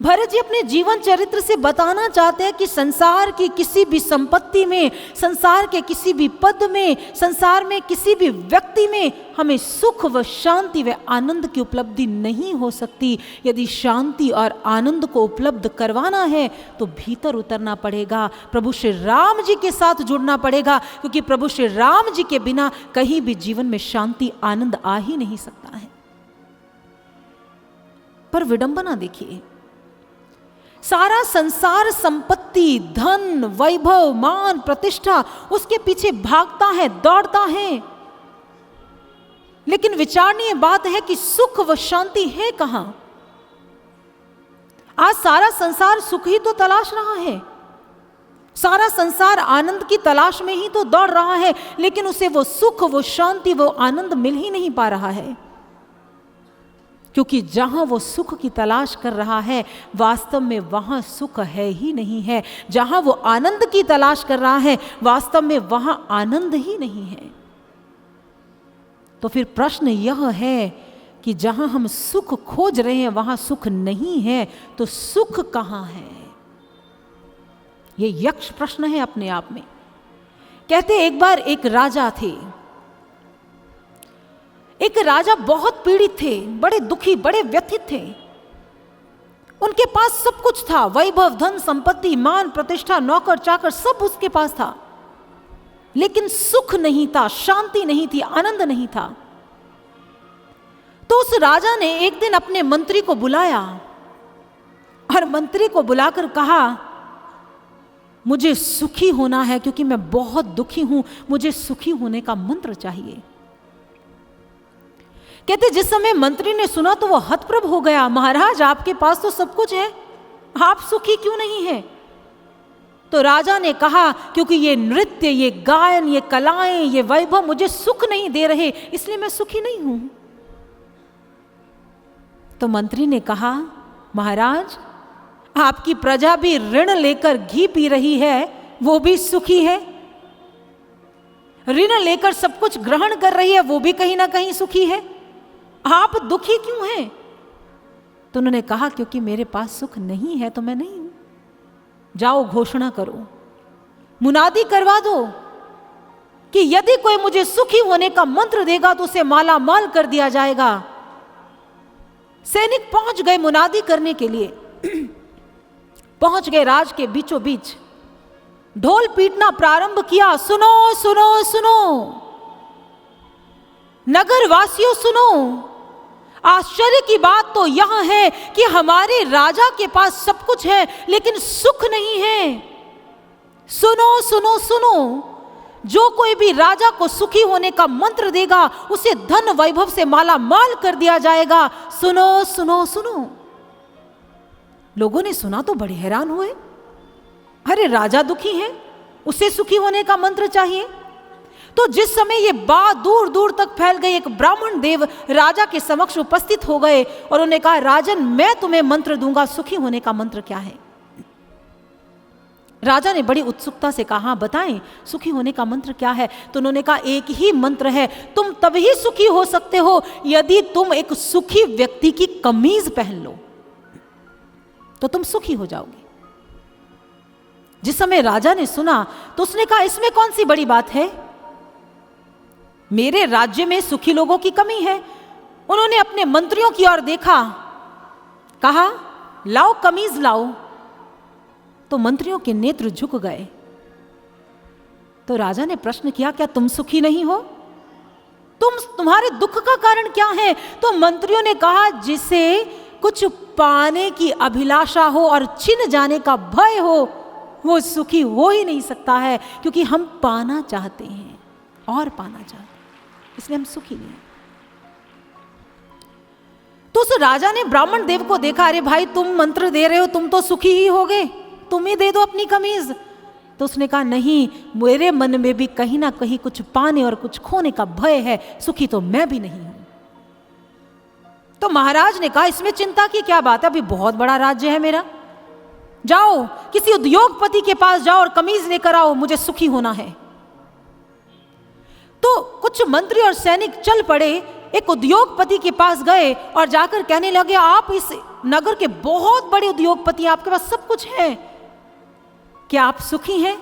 [SPEAKER 4] भरत जी अपने जीवन चरित्र से बताना चाहते हैं कि संसार की किसी भी संपत्ति में, संसार के किसी भी पद में, संसार में किसी भी व्यक्ति में हमें सुख व शांति व आनंद की उपलब्धि नहीं हो सकती। यदि शांति और आनंद को उपलब्ध करवाना है तो भीतर उतरना पड़ेगा, प्रभु श्री राम जी के साथ जुड़ना पड़ेगा, क्योंकि प्रभु श्री राम जी के बिना कहीं भी जीवन में शांति आनंद आ ही नहीं सकता है। पर विडंबना देखिए, सारा संसार संपत्ति, धन, वैभव, मान, प्रतिष्ठा उसके पीछे भागता है, दौड़ता है, लेकिन विचारणीय बात है कि सुख व शांति है कहां? आज सारा संसार सुख ही तो तलाश रहा है, सारा संसार आनंद की तलाश में ही तो दौड़ रहा है, लेकिन उसे वो सुख, वो शांति, वो आनंद मिल ही नहीं पा रहा है। क्योंकि जहां वो सुख की तलाश कर रहा है, वास्तव में वहां सुख है ही नहीं है। जहां वो आनंद की तलाश कर रहा है, वास्तव में वहां आनंद ही नहीं है। तो फिर प्रश्न यह है कि जहां हम सुख खोज रहे हैं वहां सुख नहीं है, तो सुख कहां है? यह यक्ष प्रश्न है अपने आप में। कहते एक बार एक राजा थे। एक राजा बहुत पीड़ित थे, बड़े दुखी, बड़े व्यथित थे। उनके पास सब कुछ था, वैभव, धन, संपत्ति, मान, प्रतिष्ठा, नौकर चाकर, सब उसके पास था, लेकिन सुख नहीं था, शांति नहीं थी, आनंद नहीं था। तो उस राजा ने एक दिन अपने मंत्री को बुलाया और मंत्री को बुलाकर कहा, मुझे सुखी होना है क्योंकि मैं बहुत दुखी हूं, मुझे सुखी होने का मंत्र चाहिए। कहते जिस समय मंत्री ने सुना तो वो हतप्रभ हो गया, महाराज आपके पास तो सब कुछ है, आप सुखी क्यों नहीं है? तो राजा ने कहा, क्योंकि ये नृत्य, ये गायन, ये कलाएं, ये वैभव मुझे सुख नहीं दे रहे, इसलिए मैं सुखी नहीं हूं। तो मंत्री ने कहा, महाराज आपकी प्रजा भी ऋण लेकर घी पी रही है, वो भी सुखी है। ऋण लेकर सब कुछ ग्रहण कर रही है, वो भी कहीं ना कहीं सुखी है। आप दुखी क्यों हैं? तो उन्होंने कहा, क्योंकि मेरे पास सुख नहीं है तो मैं नहीं हूं। जाओ घोषणा करो, मुनादी करवा दो कि यदि कोई मुझे सुखी होने का मंत्र देगा तो उसे माला माल कर दिया जाएगा। सैनिक पहुंच गए मुनादी करने के लिए, पहुंच गए राज के बीचों बीच, ढोल पीटना प्रारंभ किया। सुनो सुनो सुनो, नगर वासियों सुनो, आश्चर्य की बात तो यह है कि हमारे राजा के पास सब कुछ है लेकिन सुख नहीं है। सुनो सुनो सुनो, जो कोई भी राजा को सुखी होने का मंत्र देगा उसे धन वैभव से माला माल कर दिया जाएगा। सुनो सुनो सुनो। लोगों ने सुना तो बड़े हैरान हुए। अरे राजा दुखी है, उसे सुखी होने का मंत्र चाहिए। तो जिस समय ये बात दूर दूर तक फैल गई, एक ब्राह्मण देव राजा के समक्ष उपस्थित हो गए और उन्होंने कहा, राजन मैं तुम्हें मंत्र दूंगा, सुखी होने का मंत्र क्या है? राजा ने बड़ी उत्सुकता से कहा, बताएं सुखी होने का मंत्र क्या है? तो उन्होंने कहा, एक ही मंत्र है, तुम तभी सुखी हो सकते हो यदि तुम एक सुखी व्यक्ति की कमीज पहन लो, तो तुम सुखी हो जाओगे। जिस समय राजा ने सुना तो उसने कहा, इसमें कौन सी बड़ी बात है, मेरे राज्य में सुखी लोगों की कमी है। उन्होंने अपने मंत्रियों की ओर देखा, कहा लाओ कमीज लाओ। तो मंत्रियों के नेत्र झुक गए। तो राजा ने प्रश्न किया, क्या तुम सुखी नहीं हो? तुम्हारे दुख का कारण क्या है? तो मंत्रियों ने कहा, जिसे कुछ पाने की अभिलाषा हो और छिन जाने का भय हो वो सुखी हो ही नहीं सकता है, क्योंकि हम पाना चाहते हैं और पाना चाहते हैं, इसलिए हम सुखी नहीं। तो उस राजा ने ब्राह्मण देव को देखा, अरे भाई तुम मंत्र दे रहे हो, तुम तो सुखी ही होगे, तुम ही दे दो अपनी कमीज। तो उसने कहा, नहीं, मेरे मन में भी कहीं ना कहीं कुछ पाने और कुछ खोने का भय है, सुखी तो मैं भी नहीं हूं। तो महाराज ने कहा, इसमें चिंता की क्या बात है, अभी बहुत बड़ा राज्य है मेरा, जाओ किसी उद्योगपति के पास जाओ और कमीज लेकर आओ, मुझे सुखी होना है। तो कुछ मंत्री और सैनिक चल पड़े, एक उद्योगपति के पास गए और जाकर कहने लगे, आप इस नगर के बहुत बड़े उद्योगपति हैं, आपके पास सब कुछ है, क्या आप सुखी हैं?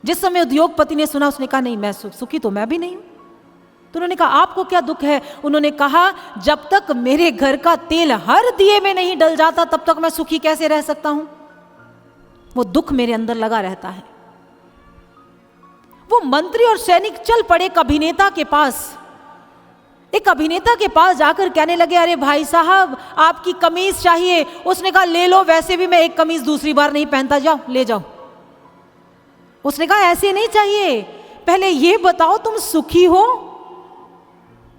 [SPEAKER 4] जिस समय उद्योगपति ने सुना उसने कहा, नहीं मैं सुखी तो मैं भी नहीं हूं। तो उन्होंने कहा, आपको क्या दुख है? उन्होंने कहा, जब तक मेरे घर का तेल हर दिए में नहीं डल जाता तब तक मैं सुखी कैसे रह सकता हूं? वो दुख मेरे अंदर लगा रहता है। वो मंत्री और सैनिक चल पड़े एक अभिनेता के पास। एक अभिनेता के पास जाकर कहने लगे, अरे भाई साहब आपकी कमीज चाहिए। उसने कहा, ले लो, वैसे भी मैं एक कमीज दूसरी बार नहीं पहनता, जाओ ले जाओ। उसने कहा, ऐसे नहीं चाहिए, पहले ये बताओ तुम सुखी हो?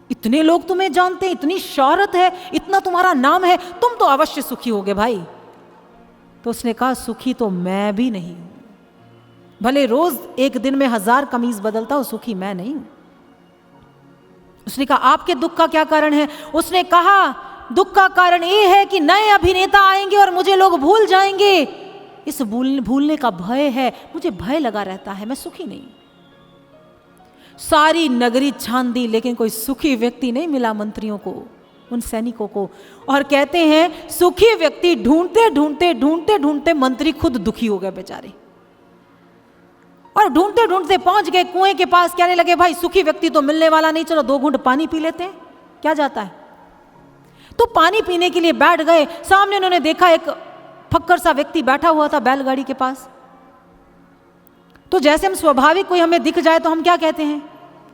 [SPEAKER 4] इतने लोग तुम्हें जानते हैं, इतनी शोहरत है, इतना तुम्हारा नाम है, तुम तो अवश्य सुखी होगे भाई। तो उसने कहा, सुखी तो मैं भी नहीं हूं, भले रोज एक दिन में 1000 कमीज बदलता हूं, सुखी मैं नहीं हूं। उसने कहा, आपके दुख का क्या कारण है? उसने कहा, दुख का कारण यह है कि नए अभिनेता आएंगे और मुझे लोग भूल जाएंगे, इस भूलने का भय है, मुझे भय लगा रहता है, मैं सुखी नहीं। सारी नगरी छान दी लेकिन कोई सुखी व्यक्ति नहीं मिला मंत्रियों को, उन सैनिकों को। और कहते हैं सुखी व्यक्ति ढूंढते ढूंढते ढूंढते ढूंढते मंत्री खुद दुखी हो गए बेचारे, और ढूंढते ढूंढते पहुंच गए कुएं के पास। कहने लगे, भाई सुखी व्यक्ति तो मिलने वाला नहीं, चलो 2 घूंट पानी पी लेते हैं, क्या जाता है। तो पानी पीने के लिए बैठ गए। सामने उन्होंने देखा एक फक्कर सा व्यक्ति बैठा हुआ था बैलगाड़ी के पास। तो जैसे हम स्वाभाविक कोई हमें दिख जाए तो हम क्या कहते हैं,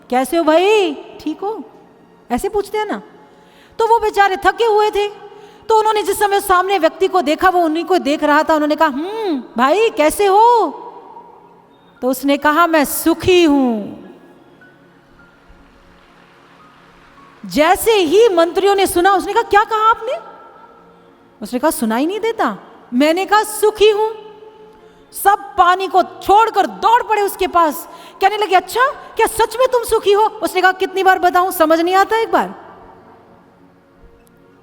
[SPEAKER 4] कैसे हो भाई, ठीक हो, ऐसे पूछते हैं ना। तो वो बेचारे थके हुए थे, तो उन्होंने जिस समय सामने व्यक्ति को देखा, वो उन्हीं को देख रहा था, उन्होंने कहा, भाई कैसे हो? तो उसने कहा, मैं सुखी हूं। जैसे ही मंत्रियों ने सुना, उसने कहा, क्या कहा आपने? उसने कहा, सुनाई नहीं देता? मैंने कहा सुखी हूं। सब पानी को छोड़कर दौड़ पड़े उसके पास, कहने लगे, अच्छा क्या सच में तुम सुखी हो? उसने कहा, कितनी बार बताऊं, समझ नहीं आता एक बार?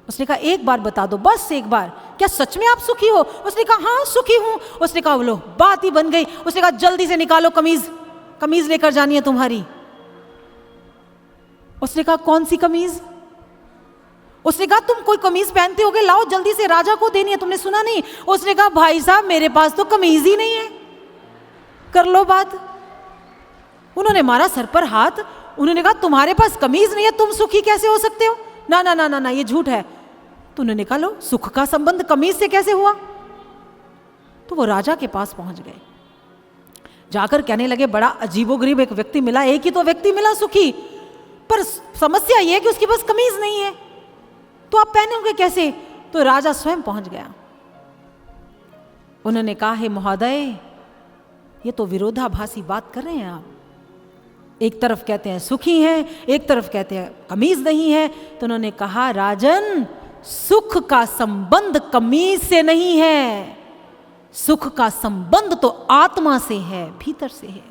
[SPEAKER 4] उसने कहा, एक बार बता दो, बस एक बार, क्या सच में आप सुखी हो? उसने कहा, हाँ सुखी हूं। उसने कहा, बोलो बात ही बन गई। उसने कहा, जल्दी से निकालो कमीज, कमीज लेकर जानी है तुम्हारी। उसने कहा, कौन सी कमीज? उसने कहा, तुम कोई कमीज पहनते होगे, लाओ जल्दी से, राजा को देनी है, तुमने सुना नहीं? उसने कहा, भाई साहब मेरे पास तो कमीज ही नहीं है, कर लो बात। उन्होंने मारा सर पर हाथ। उन्होंने कहा, तुम्हारे पास कमीज नहीं है, तुम सुखी कैसे हो सकते हो? ना ना ना ना ना, ये झूठ है। तो उन्होंने कहा, लो सुख का संबंध कमीज से कैसे हुआ? तो वो राजा के पास पहुंच गए, जाकर कहने लगे, बड़ा अजीबोगरीब एक व्यक्ति मिला, एक ही तो व्यक्ति मिला सुखी, पर समस्या यह है कि उसके पास कमीज नहीं है, तो आप पहनोगे कैसे? तो राजा स्वयं पहुंच गया। उन्होंने कहा, हे महोदय, ये तो विरोधाभासी बात कर रहे हैं आप। एक तरफ कहते हैं सुखी हैं, एक तरफ कहते हैं कमीज नहीं है। तो उन्होंने कहा, राजन, सुख का संबंध कमीज से नहीं है, सुख का संबंध तो आत्मा से है, भीतर से है।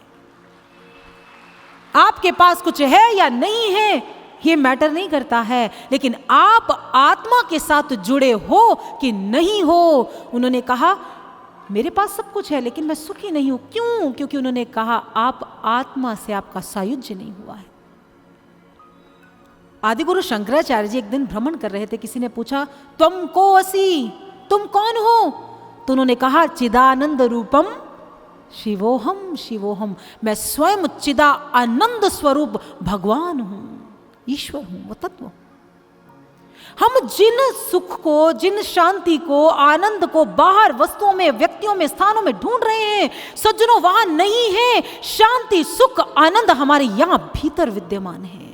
[SPEAKER 4] आपके पास कुछ है या नहीं है ये मैटर नहीं करता है, लेकिन आप आत्मा के साथ जुड़े हो कि नहीं हो। उन्होंने कहा, मेरे पास सब कुछ है लेकिन मैं सुखी नहीं हूं। क्यों? क्योंकि उन्होंने कहा, आप आत्मा से आपका सायुज्य नहीं हुआ है। आदिगुरु शंकराचार्य जी एक दिन भ्रमण कर रहे थे। किसी ने पूछा, तुम को असी, तुम कौन हो? तो उन्होंने कहा, चिदानंद रूपम शिवोहम शिवोहम, मैं स्वयं चिदा आनंद स्वरूप भगवान हूं, ईश्वर हूं, वो तत्व। हम जिन सुख को, जिन शांति को, आनंद को बाहर वस्तुओं में, व्यक्तियों में, स्थानों में ढूंढ रहे हैं, सज्जनों, वहां नहीं है। शांति, सुख, आनंद हमारे यहां भीतर विद्यमान है।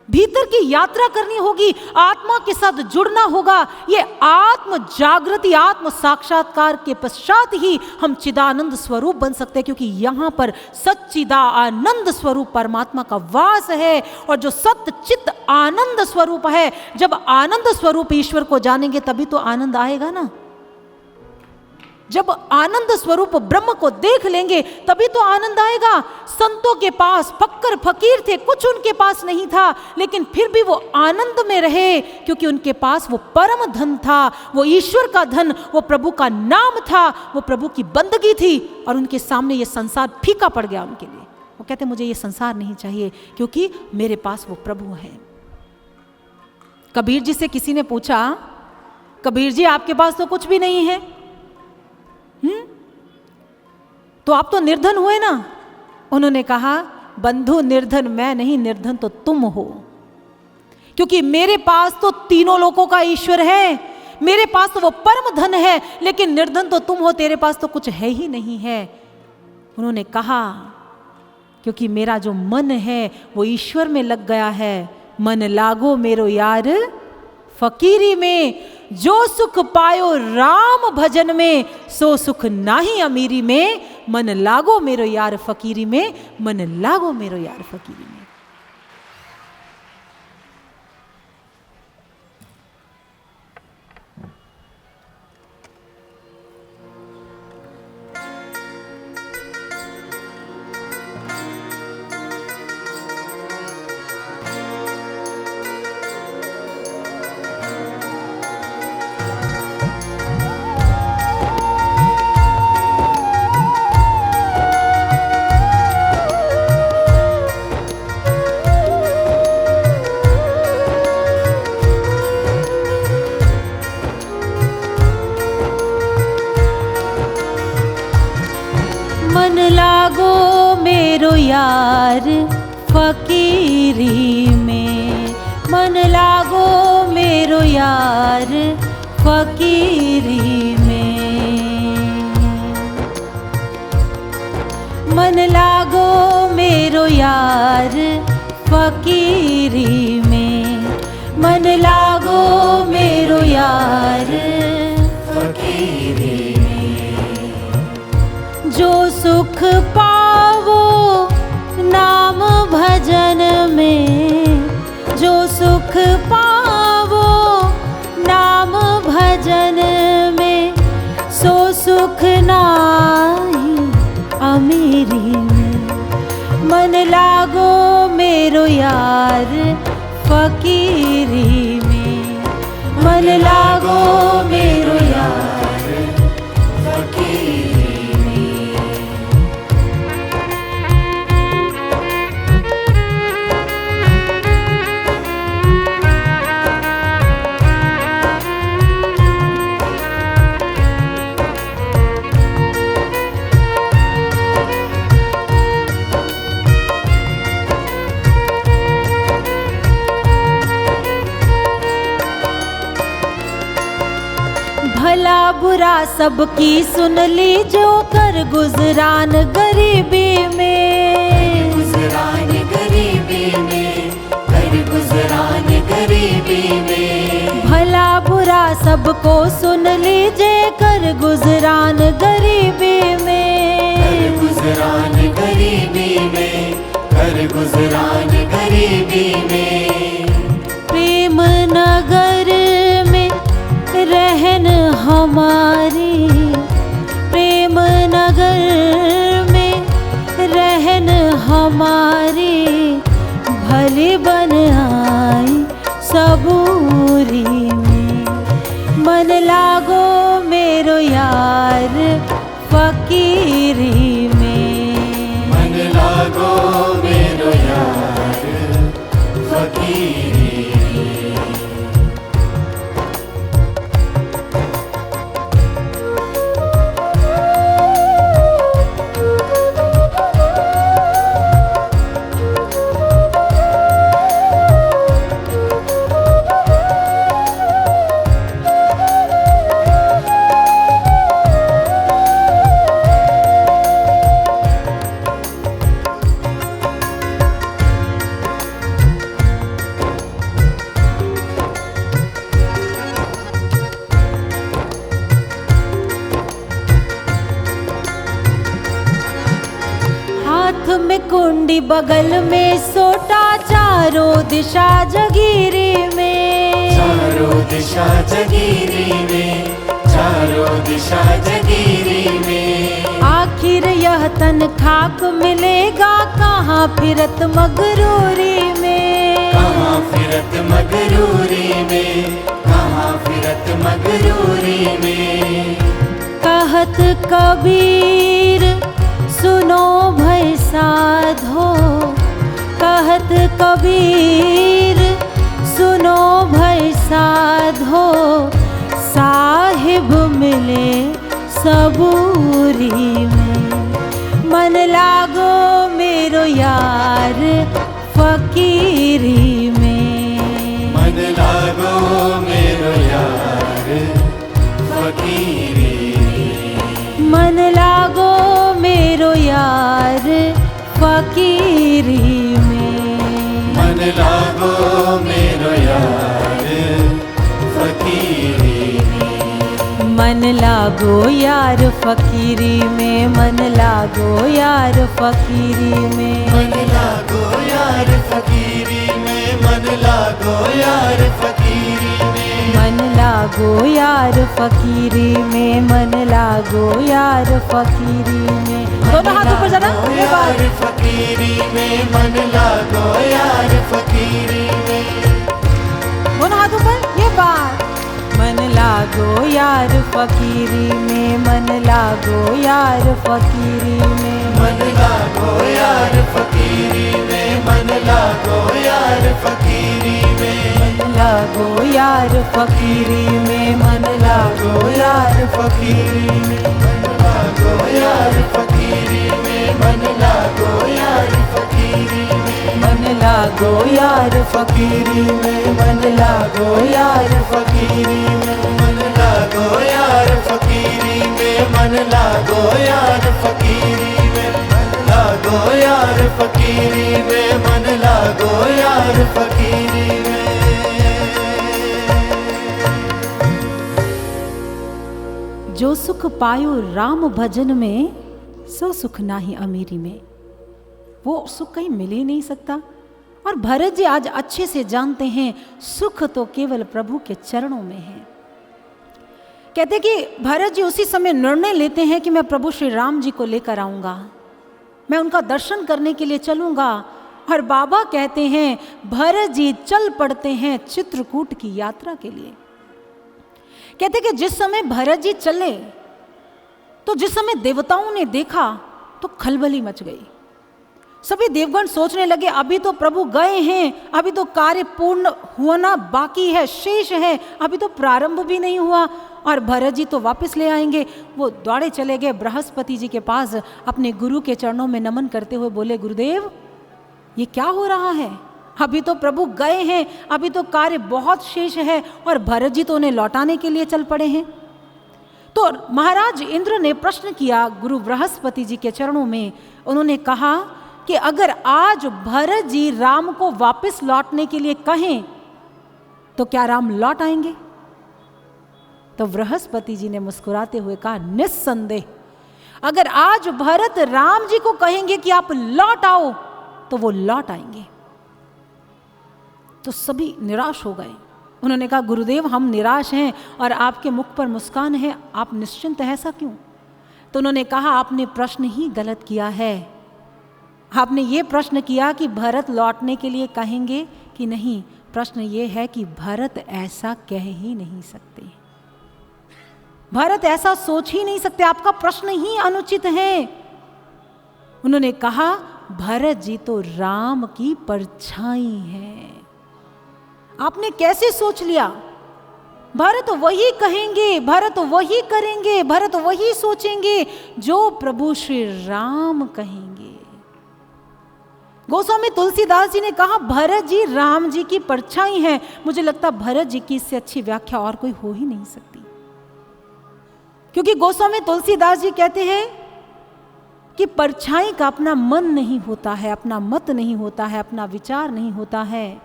[SPEAKER 4] भीतर की यात्रा करनी होगी, आत्मा के साथ जुड़ना होगा। ये आत्म जागृति, आत्म साक्षात्कार के पश्चात ही हम चिदानंद स्वरूप बन सकते हैं, क्योंकि यहां पर सच्चिदा आनंद स्वरूप परमात्मा का वास है। और जो सत्य चित्त आनंद स्वरूप है, जब आनंद स्वरूप ईश्वर को जानेंगे तभी तो आनंद आएगा ना। जब आनंद स्वरूप ब्रह्म को देख लेंगे तभी तो आनंद आएगा। संतों के पास फक्कर फकीर थे, कुछ उनके पास नहीं था, लेकिन फिर भी वो आनंद में रहे, क्योंकि उनके पास वो परम धन था, वो ईश्वर का धन, वो प्रभु का नाम था, वो प्रभु की बंदगी थी। और उनके सामने ये संसार फीका पड़ गया उनके लिए। वो कहते, मुझे ये संसार नहीं चाहिए, क्योंकि मेरे पास वो प्रभु है। कबीर जी से किसी ने पूछा, कबीर जी, आपके पास तो कुछ भी नहीं है, तो आप तो निर्धन हुए ना? उन्होंने कहा, बंधु, निर्धन मैं नहीं, निर्धन तो तुम हो, क्योंकि मेरे पास तो तीनों लोकों का ईश्वर है, मेरे पास तो वो परम धन है, लेकिन निर्धन तो तुम हो, तेरे पास तो कुछ है ही नहीं है। उन्होंने कहा, क्योंकि मेरा जो मन है वो ईश्वर में लग गया है। मन लागो मेरो यार फकीरी में, जो सुख पायो राम भजन में, सो सुख नाही अमीरी में। मन लागो मेरो यार फकीरी में, मन लागो मेरो यार फकीरी में। मन लागो मेरो यार फकीरी में, मन लागो मेरो यार फकीरी में। मन लागो मेरो यार फकीरी में, मन लागो मेरो यार फकीरी में। जो सुख पावो नाम भजन में, जो सुख पावो नाम भजन में, सो सुख नाही अमीरी में। मन लागो मेरो यार फकीरी में, मन लागो मेरो यार फकीरी। भला बुरा सबकी सुन ली, जो कर गुजरान गरीबी में, गुजरान गरीबी
[SPEAKER 3] सबको सुन लीजिए कर गुजरान गरीबी में,
[SPEAKER 5] कर गुजरान गरीबी में, कर गुजरान गरीबी में।
[SPEAKER 3] प्रेम नगर में रहन हमारी, प्रेम नगर में रहन हमारी, भली बन आई सबूरी में। मन लागो मेरो यार फकीरी में,
[SPEAKER 5] मन लागो मेरो यार फकीरी।
[SPEAKER 3] हाथ में कुंडी बगल में सोटा, चारों दिशा जगीरी में,
[SPEAKER 5] चारों दिशा जगीरी में, चारों दिशा जगीरी में।
[SPEAKER 3] आखिर यह तन खाक मिलेगा कहाँ फिरत मगरूरी में,
[SPEAKER 5] कहाँ फिरत मगरूरी में, कहाँ फिरत मगरूरी में।
[SPEAKER 3] कहत कबीर सुनो भई साधो, कहत कबीर सुनो भई साधो, साहिब मिले सबूरी में। मन लागो मेरो यार फकीरी में,
[SPEAKER 5] मन लागो मेरो यार फकीरी।
[SPEAKER 3] मन लागो मेरो यार फकीरी में,
[SPEAKER 5] मन लागो मेरो यार फकीरी।
[SPEAKER 3] मन लागो यार फकीरी में, मन लागो यार फकीरी में।
[SPEAKER 5] मन लागो यार फकीरी में, मन लागो यार फकीरी में।
[SPEAKER 3] मन लागो यार फकीरी में, मन लागो यार फकीरी में। दोनों हाथ ऊपर जरा,
[SPEAKER 5] यार फकीरी में, मन लागो यार फकीरी में।
[SPEAKER 3] दोनों हाथ ऊपर, ये बात। मन लागो यार फकीरी में, मन लागो यार फकीरी में।
[SPEAKER 5] मन लागो यार फकीरी में, मन लागो यार फकीरी में।
[SPEAKER 3] मन लागो यार फकीरी में, मन लागो यार फकीरी में।
[SPEAKER 5] मन लागो यार फकीरी में, मन लागो यार फकीरी में।
[SPEAKER 3] मन लागो यार फकीरी में, मन लागो यार फकीरी में।
[SPEAKER 5] मन लागो यार फकीरी में, मन लागो यार फकीरी में। मन लागो यार फकीरी में, मन लागो यार फकीरी में।
[SPEAKER 3] जो सुख पायो राम भजन में, सो सुख नाही अमीरी में। वो सुख कहीं मिल ही नहीं सकता। और भरत जी आज अच्छे से जानते हैं सुख तो केवल प्रभु के चरणों में है। कहते कि भरत जी उसी समय निर्णय लेते हैं कि मैं प्रभु श्री राम जी को लेकर आऊंगा, मैं उनका दर्शन करने के लिए चलूंगा। और बाबा कहते हैं भरत जी चल पड़ते हैं चित्रकूट की यात्रा के लिए। कहते कि जिस समय भरत जी चले तो जिस समय देवताओं ने देखा तो खलबली मच गई। सभी देवगण सोचने लगे अभी तो प्रभु गए हैं, अभी तो कार्य पूर्ण होना बाकी है, शेष है, अभी तो प्रारंभ भी नहीं हुआ और भरत जी तो वापस ले आएंगे। वो दौड़े चले गए बृहस्पति जी के पास, अपने गुरु के चरणों में नमन करते हुए बोले गुरुदेव ये क्या हो रहा है, अभी तो प्रभु गए हैं, अभी तो कार्य बहुत शेष है और भरत जी तो उन्हें लौटाने के लिए चल पड़े हैं। तो महाराज इंद्र ने प्रश्न किया गुरु बृहस्पति जी के चरणों में। उन्होंने कहा कि अगर आज भरत जी राम को वापस लौटने के लिए कहें तो क्या राम लौट आएंगे? तो बृहस्पति जी ने मुस्कुराते हुए कहा, निस्संदेह अगर आज भरत राम जी को कहेंगे कि आप लौट आओ तो वो लौट आएंगे। तो सभी निराश हो गए। उन्होंने कहा, गुरुदेव हम निराश हैं और आपके मुख पर मुस्कान है, आप निश्चिंत हैं, ऐसा क्यों? तो उन्होंने कहा, आपने प्रश्न ही गलत किया है। आपने ये प्रश्न किया कि भरत लौटने के लिए कहेंगे कि नहीं। प्रश्न ये है कि भरत ऐसा कह ही नहीं सकते, भरत ऐसा सोच ही नहीं सकते, आपका प्रश्न ही अनुचित है। उन्होंने कहा, भरत जी तो राम की परछाई है। आपने कैसे सोच लिया? भरत वही कहेंगे, भरत वही करेंगे, भरत वही सोचेंगे जो प्रभु श्री राम कहेंगे। गोस्वामी तुलसीदास जी ने कहा, भरत जी राम जी की परछाई हैं। मुझे लगता भरत जी की इससे अच्छी व्याख्या और कोई हो ही नहीं सकती, क्योंकि गोस्वामी तुलसीदास जी कहते हैं कि परछाई का अपना मन नहीं होता है, अपना मत नहीं होता है, अपना विचार नहीं होता है।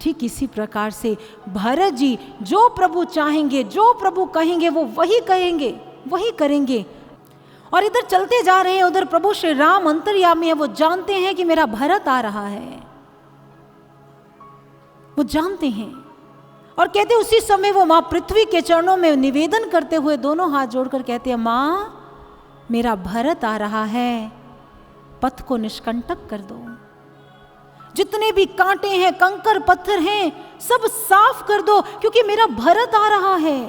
[SPEAKER 3] ठीक इसी प्रकार से भरत जी जो प्रभु चाहेंगे, जो प्रभु कहेंगे वो वही कहेंगे, वही करेंगे। और इधर चलते जा रहे हैं, उधर प्रभु श्री राम अंतर्यामी है, वो जानते हैं कि मेरा भरत आ रहा है, वो जानते हैं। और कहते उसी समय वो माँ पृथ्वी के चरणों में निवेदन करते हुए दोनों हाथ जोड़कर कहते हैं, माँ मेरा भरत आ रहा है, पथ को निष्कंटक कर दो, जितने भी कांटे हैं, कंकर पत्थर हैं, सब साफ कर दो, क्योंकि मेरा भरत आ रहा है।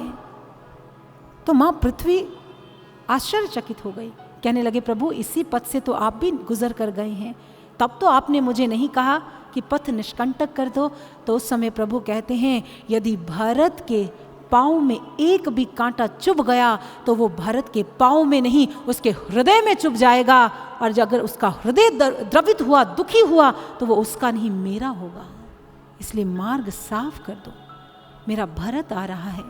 [SPEAKER 3] तो माँ पृथ्वी आश्चर्यचकित हो गई, कहने लगे, प्रभु इसी पथ से तो आप भी गुजर कर गए हैं, तब तो आपने मुझे नहीं कहा कि पथ निष्कंटक कर दो। तो उस समय प्रभु कहते हैं, यदि भरत के पाँव में एक भी कांटा चुभ गया तो वो भरत के पाँव में नहीं, उसके हृदय में चुभ जाएगा, और अगर उसका हृदय द्रवित हुआ, दुखी हुआ, तो वो उसका नहीं, मेरा होगा। इसलिए मार्ग साफ कर दो, मेरा भरत आ रहा है।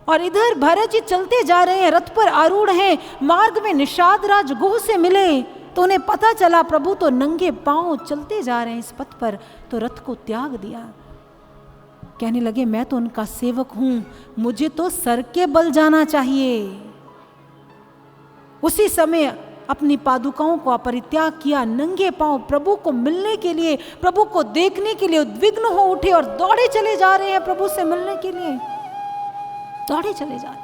[SPEAKER 3] और इधर भरत जी चलते जा रहे हैं, रथ पर आरूढ़ हैं। मार्ग में निषाद राज गुह से मिले तो उन्हें पता चला प्रभु तो नंगे पांव चलते जा रहे हैं इस पथ पर, तो रथ को त्याग दिया। कहने लगे, मैं तो उनका सेवक हूं, मुझे तो सर के बल जाना चाहिए। उसी समय अपनी पादुकाओं को अपरित्याग किया, नंगे पांव प्रभु को मिलने के लिए, प्रभु को देखने के लिए उद्विग्न हो उठे और दौड़े चले जा रहे हैं प्रभु से मिलने के लिए, दौड़े चले जा रहे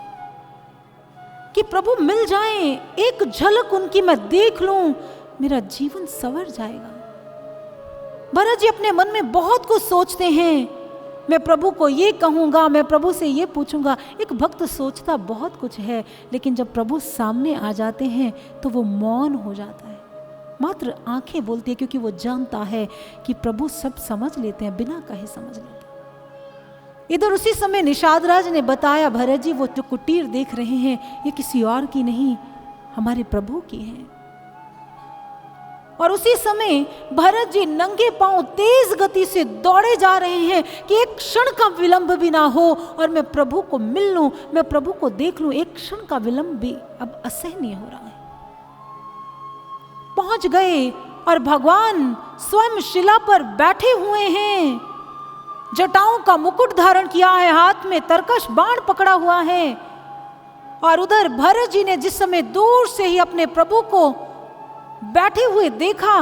[SPEAKER 3] कि प्रभु मिल जाएं, एक झलक उनकी मैं देख लूं, मेरा जीवन संवर जाएगा। भरत जी अपने मन में बहुत कुछ सोचते हैं, मैं प्रभु को ये कहूँगा, मैं प्रभु से ये पूछूंगा। एक भक्त सोचता बहुत कुछ है, लेकिन जब प्रभु सामने आ जाते हैं तो वो मौन हो जाता है, मात्र आंखें बोलती है, क्योंकि वो जानता है कि प्रभु सब समझ लेते हैं, बिना कहे समझ लेते हैं। इधर उसी समय निषाद राज ने बताया, भरत जी वो जो कुटीर देख रहे हैं ये किसी और की नहीं, हमारे प्रभु की है। और उसी समय भरत जी नंगे पांव तेज गति से दौड़े जा रहे हैं कि एक क्षण का विलंब भी ना हो और मैं प्रभु को मिल लूं, मैं प्रभु को देख लूं। एक क्षण का विलंब भी अब असहनीय हो रहा है। पहुंच गए और भगवान स्वयं शिला पर बैठे हुए हैं, जटाओं का मुकुट धारण किया है, हाथ में तरकश बाण पकड़ा हुआ है। और उधर भरत जी ने जिस समय दूर से ही अपने प्रभु को बैठे हुए देखा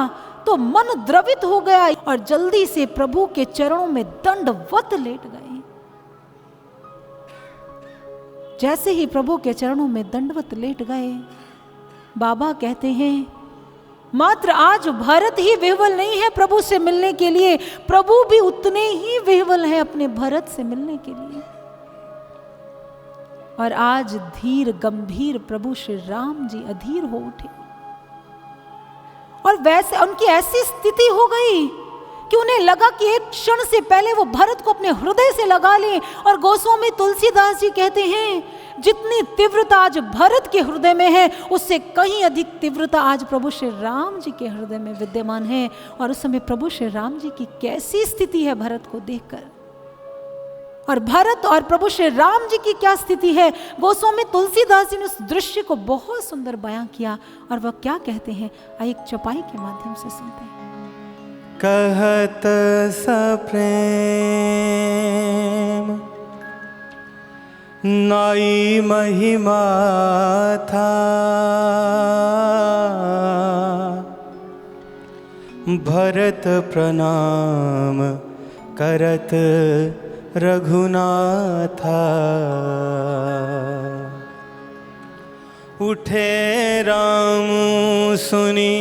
[SPEAKER 3] तो मन द्रवित हो गया और जल्दी से प्रभु के चरणों में दंडवत लेट गए। जैसे ही प्रभु के चरणों में दंडवत लेट गए, बाबा कहते हैं, मात्र आज भरत ही विह्वल नहीं है प्रभु से मिलने के लिए, प्रभु भी उतने ही विह्वल है अपने भरत से मिलने के लिए। और आज धीर गंभीर प्रभु श्री राम जी अधीर हो उठे और वैसे उनकी ऐसी स्थिति हो गई कि उन्हें लगा कि एक क्षण से पहले वो भरत को अपने हृदय से लगा लें। और गोस्वामी तुलसीदास जी कहते हैं, जितनी तीव्रता आज भरत के हृदय में है उससे कहीं अधिक तीव्रता आज प्रभु श्री राम जी के हृदय में विद्यमान है। और उस समय प्रभु श्री राम जी की कैसी स्थिति है भरत को देखकर, और भरत और प्रभु श्री राम जी की क्या स्थिति है, गोस्वामी तुलसीदास जी ने उस दृश्य को बहुत सुंदर बयां किया। और वह क्या कहते हैं, आइए एक चौपाई के माध्यम से सुनते हैं।
[SPEAKER 5] कहत सप्रेम नाई महिमा था भरत प्रणाम करत रघुनाथा। उठे राम सुनी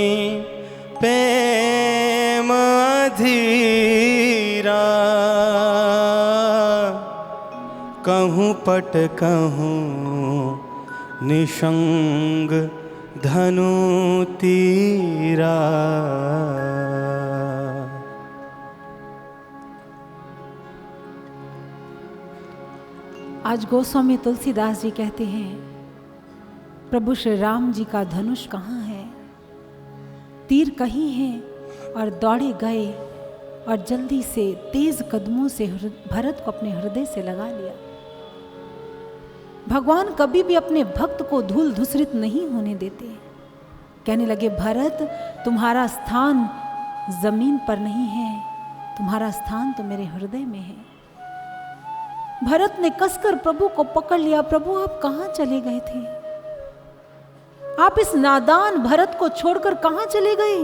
[SPEAKER 5] प्रेम अधीरा, कहूँ पट कहूँ निशंग धनु तीरा।
[SPEAKER 3] आज गोस्वामी तुलसीदास जी कहते हैं, प्रभु श्री राम जी का धनुष कहाँ है? तीर कहीं है और दौड़े गए और जल्दी से तेज कदमों से भरत को अपने हृदय से लगा लिया। भगवान कभी भी अपने भक्त को धूल धूसरित नहीं होने देते। कहने लगे, भरत तुम्हारा स्थान जमीन पर नहीं है, तुम्हारा स्थान तो मेरे हृदय में है। भरत ने कसकर प्रभु को पकड़ लिया। प्रभु आप कहाँ चले गए थे? आप इस नादान भरत को छोड़कर कहाँ चले गए?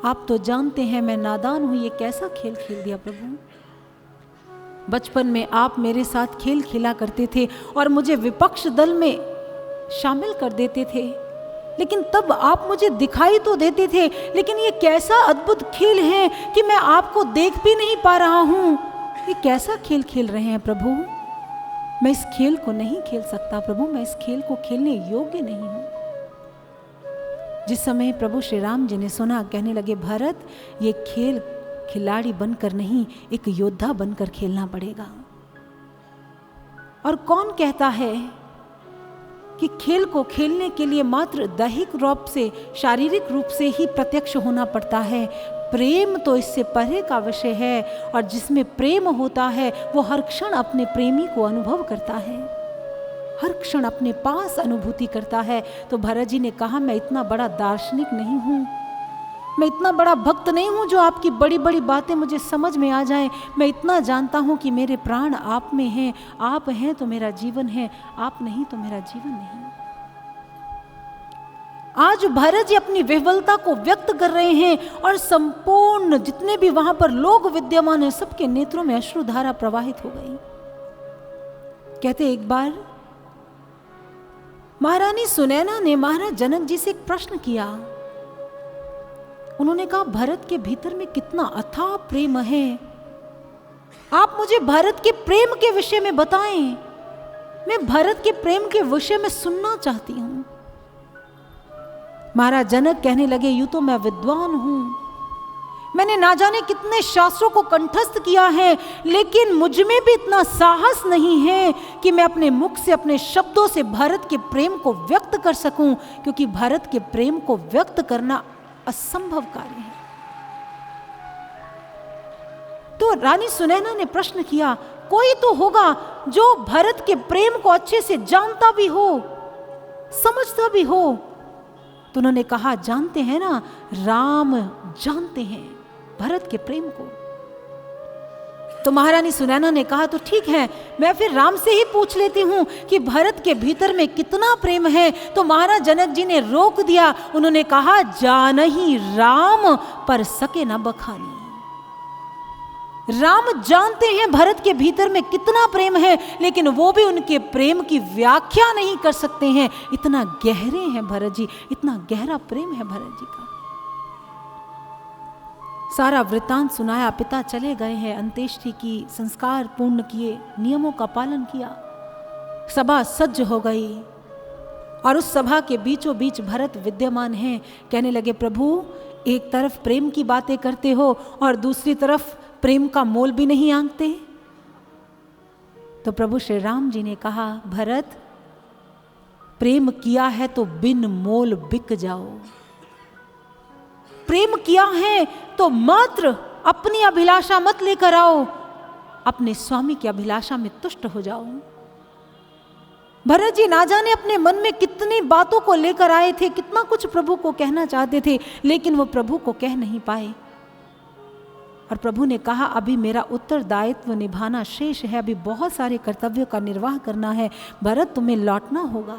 [SPEAKER 3] आप तो जानते हैं मैं नादान हूं, ये कैसा खेल खेल दिया प्रभु। बचपन में आप मेरे साथ खेल खेला करते थे और मुझे विपक्ष दल में शामिल कर देते थे, लेकिन तब आप मुझे दिखाई तो देते थे, लेकिन ये कैसा अद्भुत खेल है कि मैं आपको देख भी नहीं पा रहा हूं। ये कैसा खेल खेल रहे हैं प्रभु? मैं इस खेल को नहीं खेल सकता प्रभु, मैं इस खेल को खेलने योग्य नहीं हूं। जिस समय प्रभु श्री राम जी ने सुना, कहने लगे, भरत ये खेल खिलाड़ी बनकर नहीं, एक योद्धा बनकर खेलना पड़ेगा। और कौन कहता है कि खेल को खेलने के लिए मात्र दैहिक रूप से, शारीरिक रूप से ही प्रत्यक्ष होना पड़ता है? प्रेम तो इससे परे का विषय है, और जिसमें प्रेम होता है वो हर क्षण अपने प्रेमी को अनुभव करता है, हर क्षण अपने पास अनुभूति करता है। तो भरत जी ने कहा, मैं इतना बड़ा दार्शनिक नहीं हूँ, मैं इतना बड़ा भक्त नहीं हूँ जो आपकी बड़ी बड़ी बातें मुझे समझ में आ जाएं। मैं इतना जानता हूँ कि मेरे प्राण आप में हैं, आप हैं तो मेरा जीवन है, आप नहीं तो मेरा जीवन नहीं। आज भरत जी अपनी विह्वलता को व्यक्त कर रहे हैं और संपूर्ण जितने भी वहां पर लोग विद्यमान हैं, सबके नेत्रों में अश्रुधारा प्रवाहित हो गई। कहते, एक बार महारानी सुनैना ने महाराज जनक जी से एक प्रश्न किया। उन्होंने कहा, भरत के भीतर में कितना अथाह प्रेम है, आप मुझे भरत के प्रेम के विषय में बताएं, मैं भरत के प्रेम के विषय में सुनना चाहती हूं। महाराज जनक कहने लगे, यूं तो मैं विद्वान हूं, मैंने ना जाने कितने शास्त्रों को कंठस्थ किया है, लेकिन मुझ में भी इतना साहस नहीं है कि मैं अपने मुख से, अपने शब्दों से भरत के प्रेम को व्यक्त कर सकूं, क्योंकि भरत के प्रेम को व्यक्त करना असंभव कार्य है। तो रानी सुनैना ने प्रश्न किया, कोई तो होगा जो भरत के प्रेम को अच्छे से जानता भी हो, समझता भी हो। तो उन्होंने कहा, जानते हैं ना, राम जानते हैं भरत के प्रेम को। तो महारानी सुनैना ने कहा, तो ठीक है, मैं फिर राम से ही पूछ लेती हूं कि भरत के भीतर में कितना प्रेम है। तो महाराज जनक जी ने रोक दिया। उन्होंने कहा, जानहि राम पर सके न बखानी। राम जानते हैं भरत के भीतर में कितना प्रेम है, लेकिन वो भी उनके प्रेम की व्याख्या नहीं कर सकते हैं। इतना गहरे हैं भरत जी, इतना गहरा प्रेम है भरत जी का। सारा वृत्तांत सुनाया। पिता चले गए हैं, अंत्येष्टि की, संस्कार पूर्ण किए, नियमों का पालन किया, सभा सज्ज हो गई और उस सभा के बीचों बीच भरत विद्यमान हैं। कहने लगे, प्रभु एक तरफ प्रेम की बातें करते हो और दूसरी तरफ प्रेम का मोल भी नहीं आंकते। तो प्रभु श्री राम जी ने कहा, भरत प्रेम किया है तो बिन मोल बिक जाओ, प्रेम किया है तो मात्र अपनी अभिलाषा मत लेकर आओ, अपने स्वामी की अभिलाषा में तुष्ट हो जाओ। भरत जी ना जाने अपने मन में कितनी बातों को लेकर आए थे, कितना कुछ प्रभु को कहना चाहते थे, लेकिन वो प्रभु को कह नहीं पाए। और प्रभु ने कहा अभी मेरा उत्तरदायित्व निभाना शेष है, अभी बहुत सारे कर्तव्यों का निर्वाह करना है। भरत तुम्हें लौटना होगा।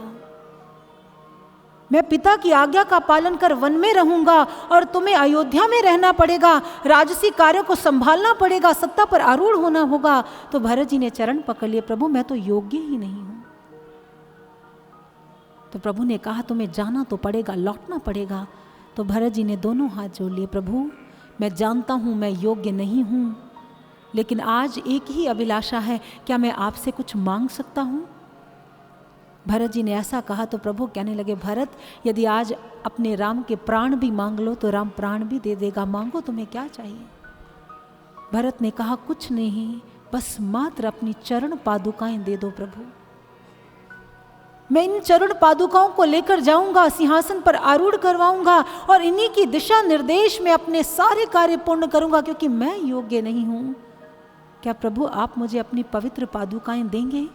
[SPEAKER 3] मैं पिता की आज्ञा का पालन कर वन में रहूंगा और तुम्हें अयोध्या में रहना पड़ेगा, राजसी कार्यों को संभालना पड़ेगा, सत्ता पर आरूढ़ होना होगा। तो भरत जी ने चरण पकड़ लिए, प्रभु मैं तो योग्य ही नहीं हूं। तो प्रभु ने कहा तुम्हें जाना तो पड़ेगा, लौटना पड़ेगा। तो भरत जी ने दोनों हाथ जोड़ लिए, प्रभु मैं जानता हूं मैं योग्य नहीं हूं, लेकिन आज एक ही अभिलाषा है, क्या मैं आपसे कुछ मांग सकता हूं? भरत जी ने ऐसा कहा तो प्रभु कहने लगे, भरत यदि आज अपने राम के प्राण भी मांग लो तो राम प्राण भी दे देगा, मांगो तुम्हें क्या चाहिए? भरत ने कहा कुछ नहीं, बस मात्र अपनी चरण पादुकाएं दे दो प्रभु। मैं इन चरण पादुकाओं को लेकर जाऊंगा, सिंहासन पर आरूढ़ करवाऊंगा और इन्हीं की दिशा निर्देश में अपने सारे कार्य पूर्ण करूंगा, क्योंकि मैं योग्य नहीं हूं। क्या प्रभु आप मुझे अपनी पवित्र पादुकाएं देंगे?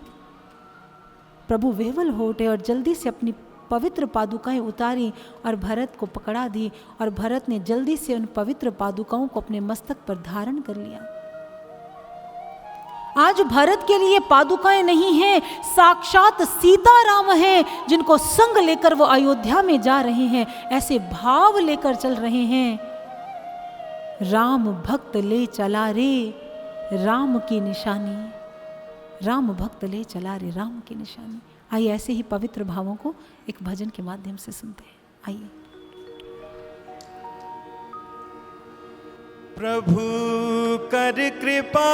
[SPEAKER 3] प्रभु विह्वल हो उठे और जल्दी से अपनी पवित्र पादुकाएं उतारी और भरत को पकड़ा दी, और भरत ने जल्दी से उन पवित्र पादुकाओं को अपने मस्तक पर धारण कर लिया। आज भरत के लिए पादुकाएं नहीं हैं, साक्षात सीताराम हैं, जिनको संग लेकर वो अयोध्या में जा रहे हैं, ऐसे भाव लेकर चल रहे हैं। राम भक्त ले चला रे राम की निशानी, राम भक्त ले चला रे राम की निशानी। आइए ऐसे ही पवित्र भावों को एक भजन के माध्यम से सुनते हैं। आइए।
[SPEAKER 5] प्रभु कर कृपा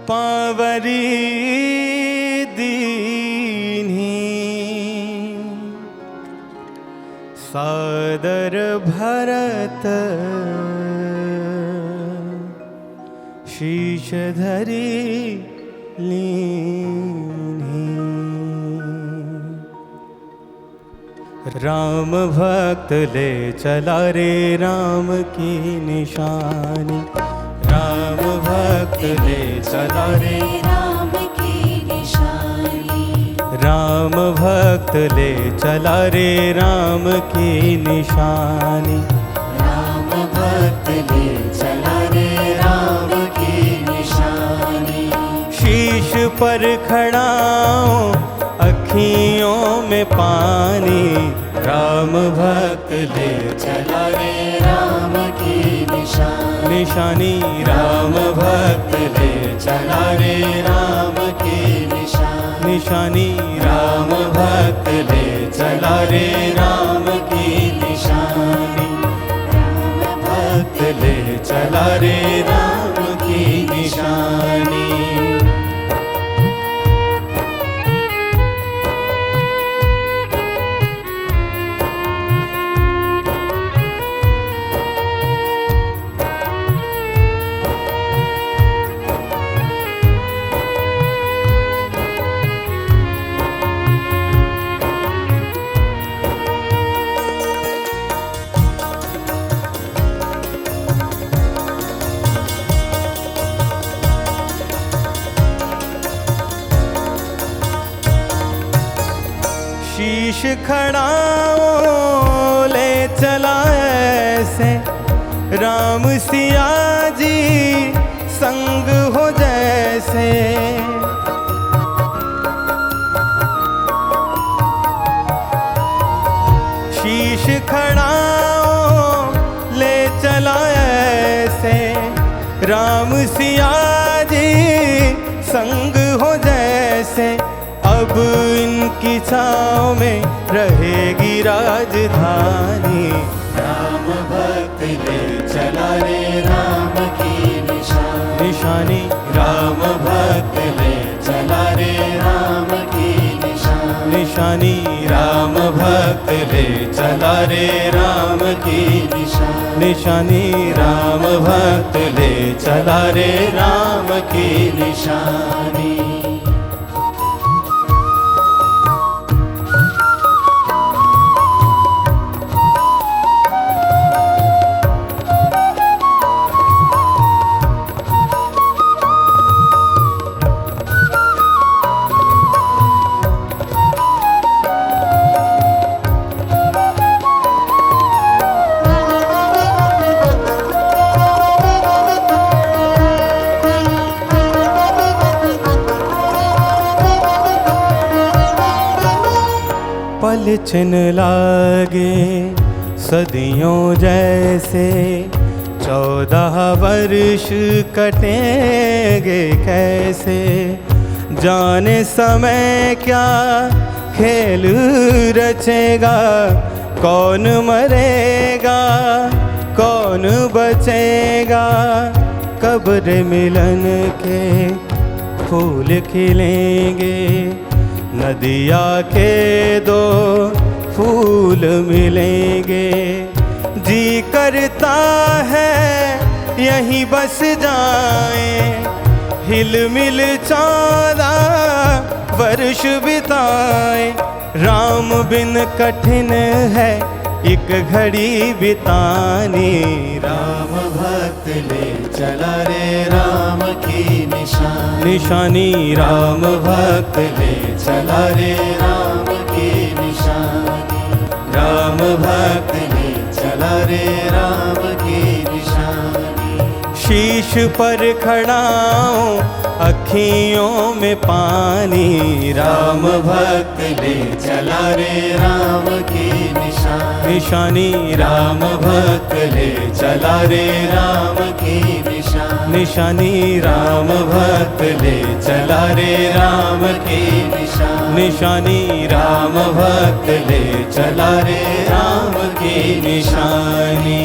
[SPEAKER 5] पावरी दीन्ही, सादर भरत शीश धरी लीन्ही। राम भक्त ले चला रे राम की निशानी, राम भक्त ले चला रे राम की निशानी, राम भक्त ले चला रे राम की निशानी, राम भक्त ले चला रे राम की निशानी। शीश पर खड़ाओ अखियों में पानी, राम भक्त ले चला रे राम की निशानी, राम भक्त ले चला रे राम की निशानी, राम भक्त ले चला रे राम की निशानी, राम भक्त ले चला रे राम की निशानी। शीश खड़ाओ ले चला ऐसे, राम सिया जी संग हो जैसे। शीश खड़ाओ ले चला ऐसे, राम सिया जी संग हो जैसे। अब इनकी छाँव में रहेगी राजधानी, राम भक्त ले चला रे राम की निशानी, राम भक्त ले चला रे राम की निशानी, राम भक्त ले चला रे राम की निशानी, राम भक्त ले चला रे राम की निशानी। पल छिन लागे सदियों जैसे, 14 वर्ष कटेंगे कैसे, जाने समय क्या खेल रचेगा, कौन मरेगा कौन बचेगा, कब्र मिलन के फूल खिलेंगे, नदिया के 2 फूल मिलेंगे, जी करता है यहीं बस जाएं, हिल मिल 14 वर्ष बिताएं, राम बिन कठिन है एक घड़ी बितानी,
[SPEAKER 7] राम भक्त ले चला रे राम की
[SPEAKER 5] निशानी,
[SPEAKER 7] राम भक्त ले चला रे राम की निशानी, राम भक्त ले चला रे राम की निशानी,
[SPEAKER 5] शीश पर खड़ाऊं अखियों में पानी,
[SPEAKER 7] राम भक्त ले चला रे राम की निशानी, राम भक्त ले चला रे राम की निशानी, राम भक्त ले चला रे राम की निशानी, राम भक्त ले चला रे राम की निशानी।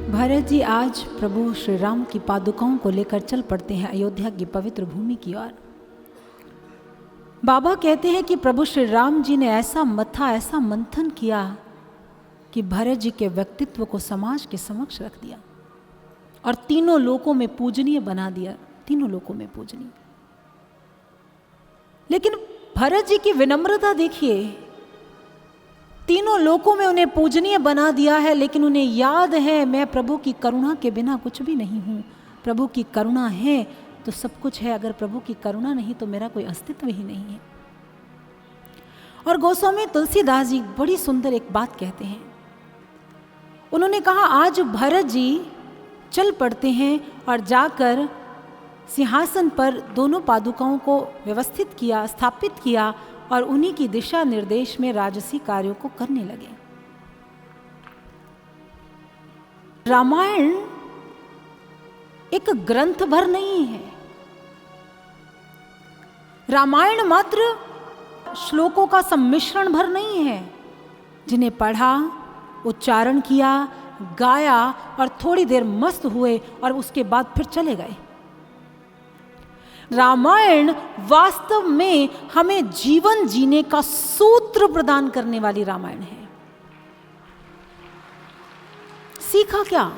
[SPEAKER 3] भरत जी आज प्रभु श्री राम की पादुकाओं को लेकर चल पड़ते हैं अयोध्या की पवित्र भूमि की ओर। बाबा कहते हैं कि प्रभु श्री राम जी ने ऐसा मथा, ऐसा मंथन किया कि भरत जी के व्यक्तित्व को समाज के समक्ष रख दिया और तीनों लोकों में पूजनीय बना दिया, तीनों लोकों में पूजनीय। लेकिन भरत जी की विनम्रता देखिए, तीनों लोकों में उन्हें पूजनीय बना दिया है, लेकिन उन्हें याद है मैं प्रभु की करुणा के बिना कुछ भी नहीं हूँ। प्रभु की करुणा है तो सब कुछ है, अगर प्रभु की करुणा नहीं तो मेरा कोई अस्तित्व ही नहीं है। और गोस्वामी तुलसीदास जी बड़ी सुंदर एक बात कहते हैं। उन्होंने कहा आज भरत जी चल पड़ते हैं और जाकर सिंहासन पर दोनों पादुकाओं को व्यवस्थित किया, स्थापित किया और उन्हीं की दिशा निर्देश में राजसी कार्यों को करने लगे। रामायण एक ग्रंथ भर नहीं है, रामायण मात्र श्लोकों का सम्मिश्रण भर नहीं है जिन्हें पढ़ा, उच्चारण किया, गाया और थोड़ी देर मस्त हुए और उसके बाद फिर चले गए। रामायण वास्तव में हमें जीवन जीने का सूत्र प्रदान करने वाली रामायण है। सीखा क्या?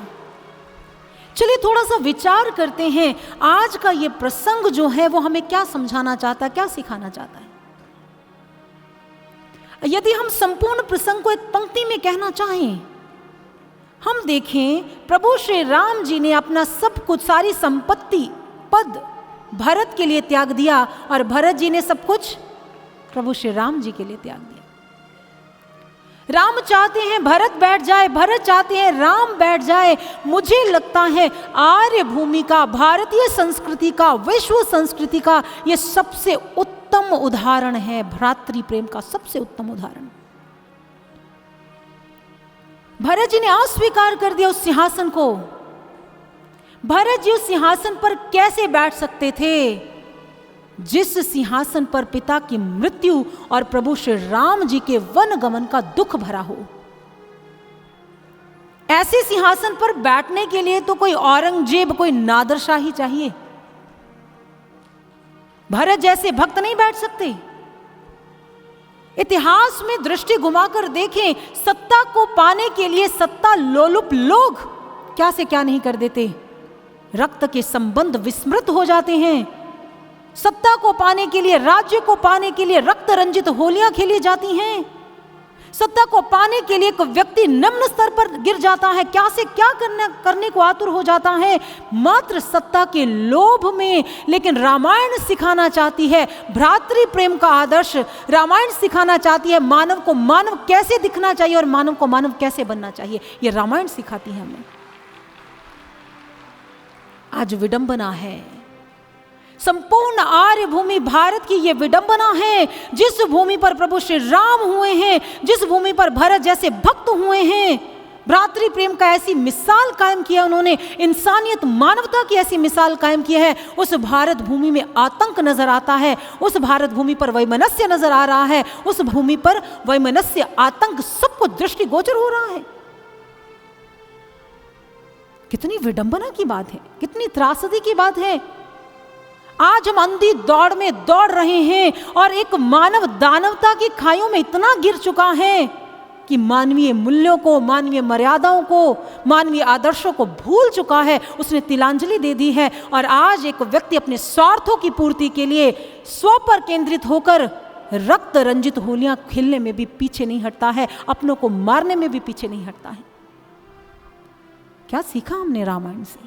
[SPEAKER 3] चलिए थोड़ा सा विचार करते हैं, आज का ये प्रसंग जो है वो हमें क्या समझाना चाहता है, क्या सिखाना चाहता है। यदि हम संपूर्ण प्रसंग को एक पंक्ति में कहना चाहें, हम देखें प्रभु श्री राम जी ने अपना सब कुछ, सारी संपत्ति, पद भरत के लिए त्याग दिया और भरत जी ने सब कुछ प्रभु श्री राम जी के लिए त्याग दिया। राम चाहते हैं भरत बैठ जाए, भरत चाहते हैं राम बैठ जाए। मुझे लगता है आर्य भूमि का, भारतीय संस्कृति का, विश्व संस्कृति का यह सबसे उत्तम उदाहरण है, भ्रातृ प्रेम का सबसे उत्तम उदाहरण। भरत जी ने अस्वीकार कर दिया उस सिंहासन को। भरत जी उस सिंहासन पर कैसे बैठ सकते थे जिस सिंहासन पर पिता की मृत्यु और प्रभु श्री राम जी के वन गमन का दुख भरा हो। ऐसे सिंहासन पर बैठने के लिए तो कोई औरंगजेब, कोई नादरशाही चाहिए। भरत जैसे भक्त नहीं बैठ सकते। इतिहास में दृष्टि घुमाकर देखें, सत्ता को पाने के लिए सत्ता लोलुप लोग क्या से क्या नहीं कर देते। रक्त के संबंध विस्मृत हो जाते हैं। सत्ता को पाने के लिए, राज्य को पाने के लिए रक्त रंजित होलियां खेली जाती हैं। सत्ता को पाने के लिए एक व्यक्ति निम्न स्तर पर गिर जाता है, क्या से क्या करने को आतुर हो जाता है मात्र सत्ता के लोभ में। लेकिन रामायण सिखाना चाहती है भ्रातृ प्रेम का आदर्श। रामायण सिखाना चाहती है मानव को मानव कैसे दिखना चाहिए और मानव को मानव कैसे बनना चाहिए। यह रामायण सिखाती है हमें। आज विडंबना है, संपूर्ण आर्य भूमि भारत की ये विडंबना है। जिस भूमि पर प्रभु श्री राम हुए हैं, जिस भूमि पर भरत जैसे भक्त हुए हैं, भ्रातृ प्रेम का ऐसी मिसाल कायम किया उन्होंने, इंसानियत मानवता की ऐसी मिसाल कायम की है, उस भारत भूमि में आतंक नजर आता है, उस भारत भूमि पर वैमनस्य नजर आ रहा है, उस भूमि पर वैमनस्य, आतंक सब कुछ दृष्टिगोचर हो रहा है। कितनी विडंबना की बात है, कितनी त्रासदी की बात है। आज हम अंधी दौड़ में दौड़ रहे हैं और एक मानव दानवता की खाइयों में इतना गिर चुका है कि मानवीय मूल्यों को, मानवीय मर्यादाओं को, मानवीय आदर्शों को भूल चुका है। उसने तिलांजलि दे दी है और आज एक व्यक्ति अपने स्वार्थों की पूर्ति के लिए स्व पर केंद्रित होकर रक्त रंजित होलियां खेलने में भी पीछे नहीं हटता है, अपनों को मारने में भी पीछे नहीं हटता है। क्या सीखा हमने रामायण से?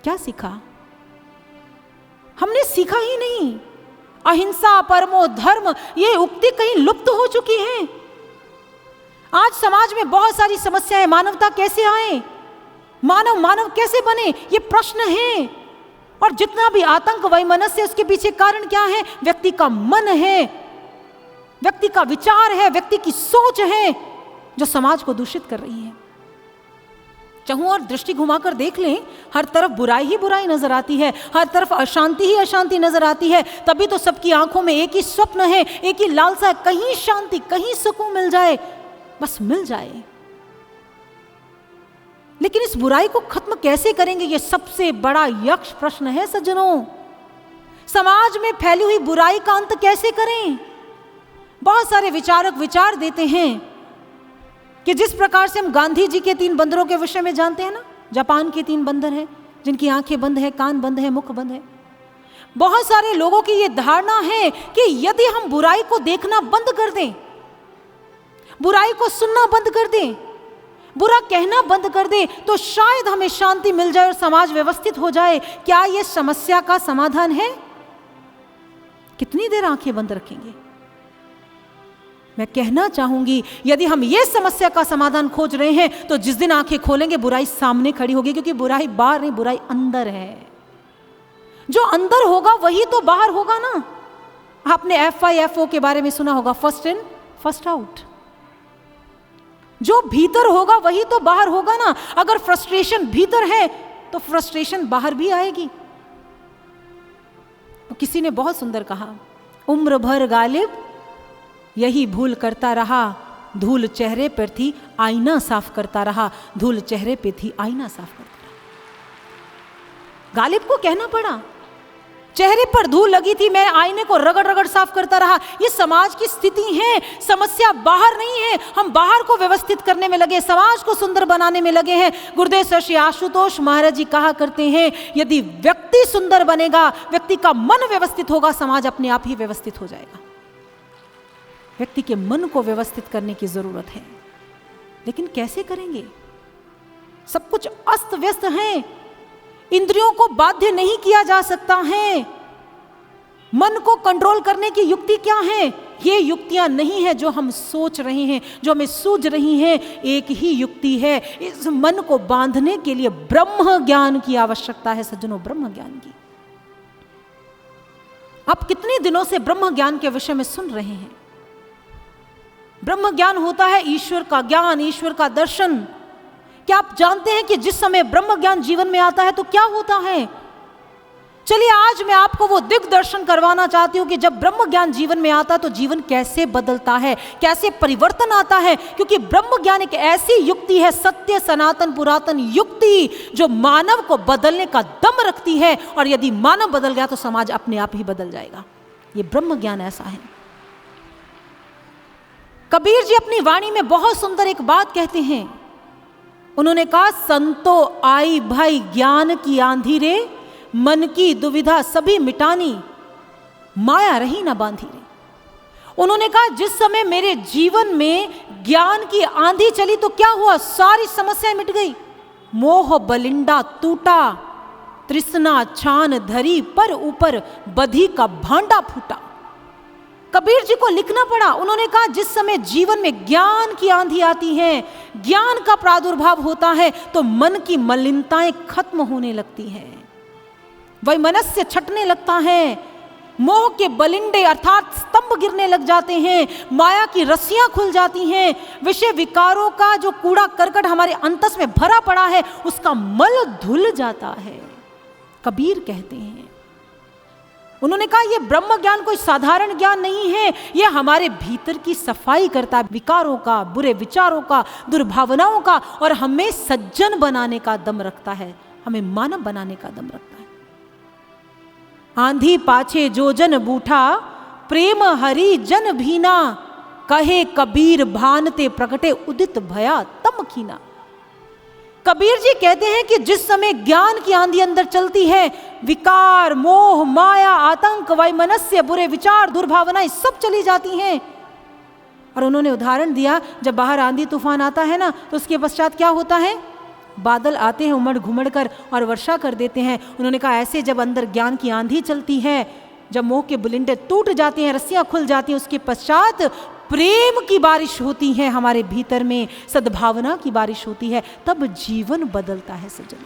[SPEAKER 3] क्या सीखा? हमने सीखा ही नहीं। अहिंसा परमो धर्म, ये उक्ति कहीं लुप्त हो चुकी है। आज समाज में बहुत सारी समस्याएं, मानवता कैसे आए, मानव कैसे बने, ये प्रश्न है। और जितना भी आतंक वैमनस्य, उसके पीछे कारण क्या है? व्यक्ति का मन है, व्यक्ति का विचार है, व्यक्ति की सोच है, जो समाज को दूषित कर रही है। चाहूं और दृष्टि घुमाकर देख लें, हर तरफ बुराई ही बुराई नजर आती है, हर तरफ अशांति ही अशांति नजर आती है। तभी तो सबकी आंखों में एक ही स्वप्न है, एक ही लालसा है, कहीं शांति, कहीं सुकून मिल जाए, बस मिल जाए। लेकिन इस बुराई को खत्म कैसे करेंगे, यह सबसे बड़ा यक्ष प्रश्न है सज्जनों। समाज में फैली हुई बुराई का अंत कैसे करें? बहुत सारे विचारक विचार देते हैं कि जिस प्रकार से हम गांधी जी के 3 बंदरों के विषय में जानते हैं ना, जापान के 3 बंदर हैं जिनकी आंखें बंद है, कान बंद है, मुख बंद है। बहुत सारे लोगों की यह धारणा है कि यदि हम बुराई को देखना बंद कर दें, बुराई को सुनना बंद कर दें, बुरा कहना बंद कर दें, तो शायद हमें शांति मिल जाए और समाज व्यवस्थित हो जाए। क्या यह समस्या का समाधान है? कितनी देर आंखें बंद रखेंगे? मैं कहना चाहूंगी, यदि हम ये समस्या का समाधान खोज रहे हैं तो जिस दिन आंखें खोलेंगे बुराई सामने खड़ी होगी, क्योंकि बुराई बाहर नहीं, बुराई अंदर है। जो अंदर होगा वही तो बाहर होगा ना। आपने FIFO के बारे में सुना होगा, फर्स्ट इन फर्स्ट आउट। जो भीतर होगा वही तो बाहर होगा ना। अगर फ्रस्ट्रेशन भीतर है तो फ्रस्ट्रेशन बाहर भी आएगी। किसी ने बहुत सुंदर कहा, उम्र भर गालिब यही भूल करता रहा, धूल चेहरे पर थी आईना साफ करता रहा, धूल चेहरे पे थी आईना साफ करता रहा। गालिब को कहना पड़ा, चेहरे पर धूल लगी थी, मैं आईने को रगड़ रगड़ साफ करता रहा। ये समाज की स्थिति है। समस्या बाहर नहीं है, हम बाहर को व्यवस्थित करने में लगे, समाज को सुंदर बनाने में लगे हैं। गुरुदेव सर श्री आशुतोष महाराज जी कहा करते हैं, यदि व्यक्ति सुंदर बनेगा, व्यक्ति का मन व्यवस्थित होगा, समाज अपने आप ही व्यवस्थित हो जाएगा। व्यक्ति के मन को व्यवस्थित करने की जरूरत है, लेकिन कैसे करेंगे? सब कुछ अस्त व्यस्त है, इंद्रियों को बाध्य नहीं किया जा सकता है। मन को कंट्रोल करने की युक्ति क्या है? ये युक्तियां नहीं है जो हम सोच रहे हैं, जो हमें सूझ रही हैं। एक ही युक्ति है, इस मन को बांधने के लिए ब्रह्म ज्ञान की आवश्यकता है सज्जनों, ब्रह्म ज्ञान की। आप कितने दिनों से ब्रह्म ज्ञान के विषय में सुन रहे हैं? ब्रह्म ज्ञान होता है ईश्वर का ज्ञान, ईश्वर का दर्शन। क्या आप जानते हैं कि जिस समय ब्रह्म ज्ञान जीवन में आता है तो क्या होता है? चलिए आज मैं आपको वो दिग्दर्शन करवाना चाहती हूं कि जब ब्रह्म ज्ञान जीवन में आता है तो जीवन कैसे बदलता है, कैसे परिवर्तन आता है। क्योंकि ब्रह्म ज्ञान एक ऐसी युक्ति है, सत्य सनातन पुरातन युक्ति, जो मानव को बदलने का दम रखती है। और यदि मानव बदल गया तो समाज अपने आप ही बदल जाएगा। ये ब्रह्म ज्ञान ऐसा है। कबीर जी अपनी वाणी में बहुत सुंदर एक बात कहते हैं। उन्होंने कहा, संतो आई भाई ज्ञान की आंधी रे, मन की दुविधा सभी मिटानी, माया रही ना बांधी रे। उन्होंने कहा, जिस समय मेरे जीवन में ज्ञान की आंधी चली तो क्या हुआ? सारी समस्याएं मिट गई। मोह बलिंडा टूटा, तृष्णा छान धरी, पर ऊपर बधी का भांडा फूटा। कबीर जी को लिखना पड़ा। उन्होंने कहा, जिस समय जीवन में ज्ञान की आंधी आती है, ज्ञान का प्रादुर्भाव होता है, तो मन की मलिनताएं खत्म होने लगती हैं। वैमनस्य छटने लगता है, मोह के बलिंडे अर्थात स्तंभ गिरने लग जाते हैं, माया की रस्सियां खुल जाती हैं, विषय विकारों का जो कूड़ा करकट हमारे अंतस में भरा पड़ा है उसका मल धुल जाता है। कबीर कहते हैं, उन्होंने कहा यह ब्रह्म ज्ञान कोई साधारण ज्ञान नहीं है, यह हमारे भीतर की सफाई करता है, विकारों का, बुरे विचारों का, दुर्भावनाओं का, और हमें सज्जन बनाने का दम रखता है, हमें मानव बनाने का दम रखता है। आंधी पाछे जो जन बूठा, प्रेम हरि जन भीना, कहे कबीर भानते प्रकटे उदित भया तम खीना। कबीर जी कहते हैं कि जिस समय ज्ञान की आंधी अंदर चलती है, विकार, मोह, माया, आतंक, वैमनस्य, बुरे विचार, दुर्भावनाएं सब चली जाती हैं। और उन्होंने उदाहरण दिया, जब बाहर आंधी तूफान आता है ना, तो उसके पश्चात क्या होता है? बादल आते हैं उमड़ घुमड़ कर और वर्षा कर देते हैं। उन्होंने कहा ऐसे जब अंदर ज्ञान की आंधी चलती है, जब मोह के बुलिंडे टूट जाते हैं, रस्सियां खुल जाती हैं, उसके पश्चात प्रेम की बारिश होती है हमारे भीतर में, सद्भावना की बारिश होती है, तब जीवन बदलता है सज्जन।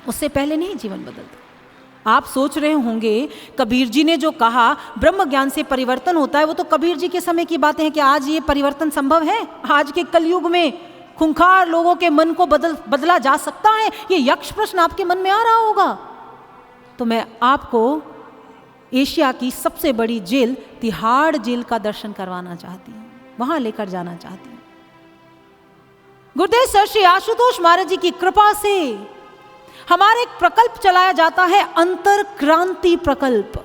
[SPEAKER 3] उससे पहले नहीं जीवन बदलता। आप सोच रहे होंगे कबीर जी ने जो कहा ब्रह्म ज्ञान से परिवर्तन होता है, वो तो कबीर जी के समय की बातें हैं कि आज ये परिवर्तन संभव है? आज के कलयुग में खूंखार लोगों के मन को बदला जा सकता है? ये यक्ष प्रश्न आपके मन में आ रहा होगा। तो मैं आपको एशिया की सबसे बड़ी जेल तिहाड़ जेल का दर्शन करवाना चाहती हूँ, वहां लेकर जाना चाहती हूँ। गुरुदेव सर श्री आशुतोष महाराज जी की कृपा से हमारा एक प्रकल्प चलाया जाता है, अंतर क्रांति प्रकल्प।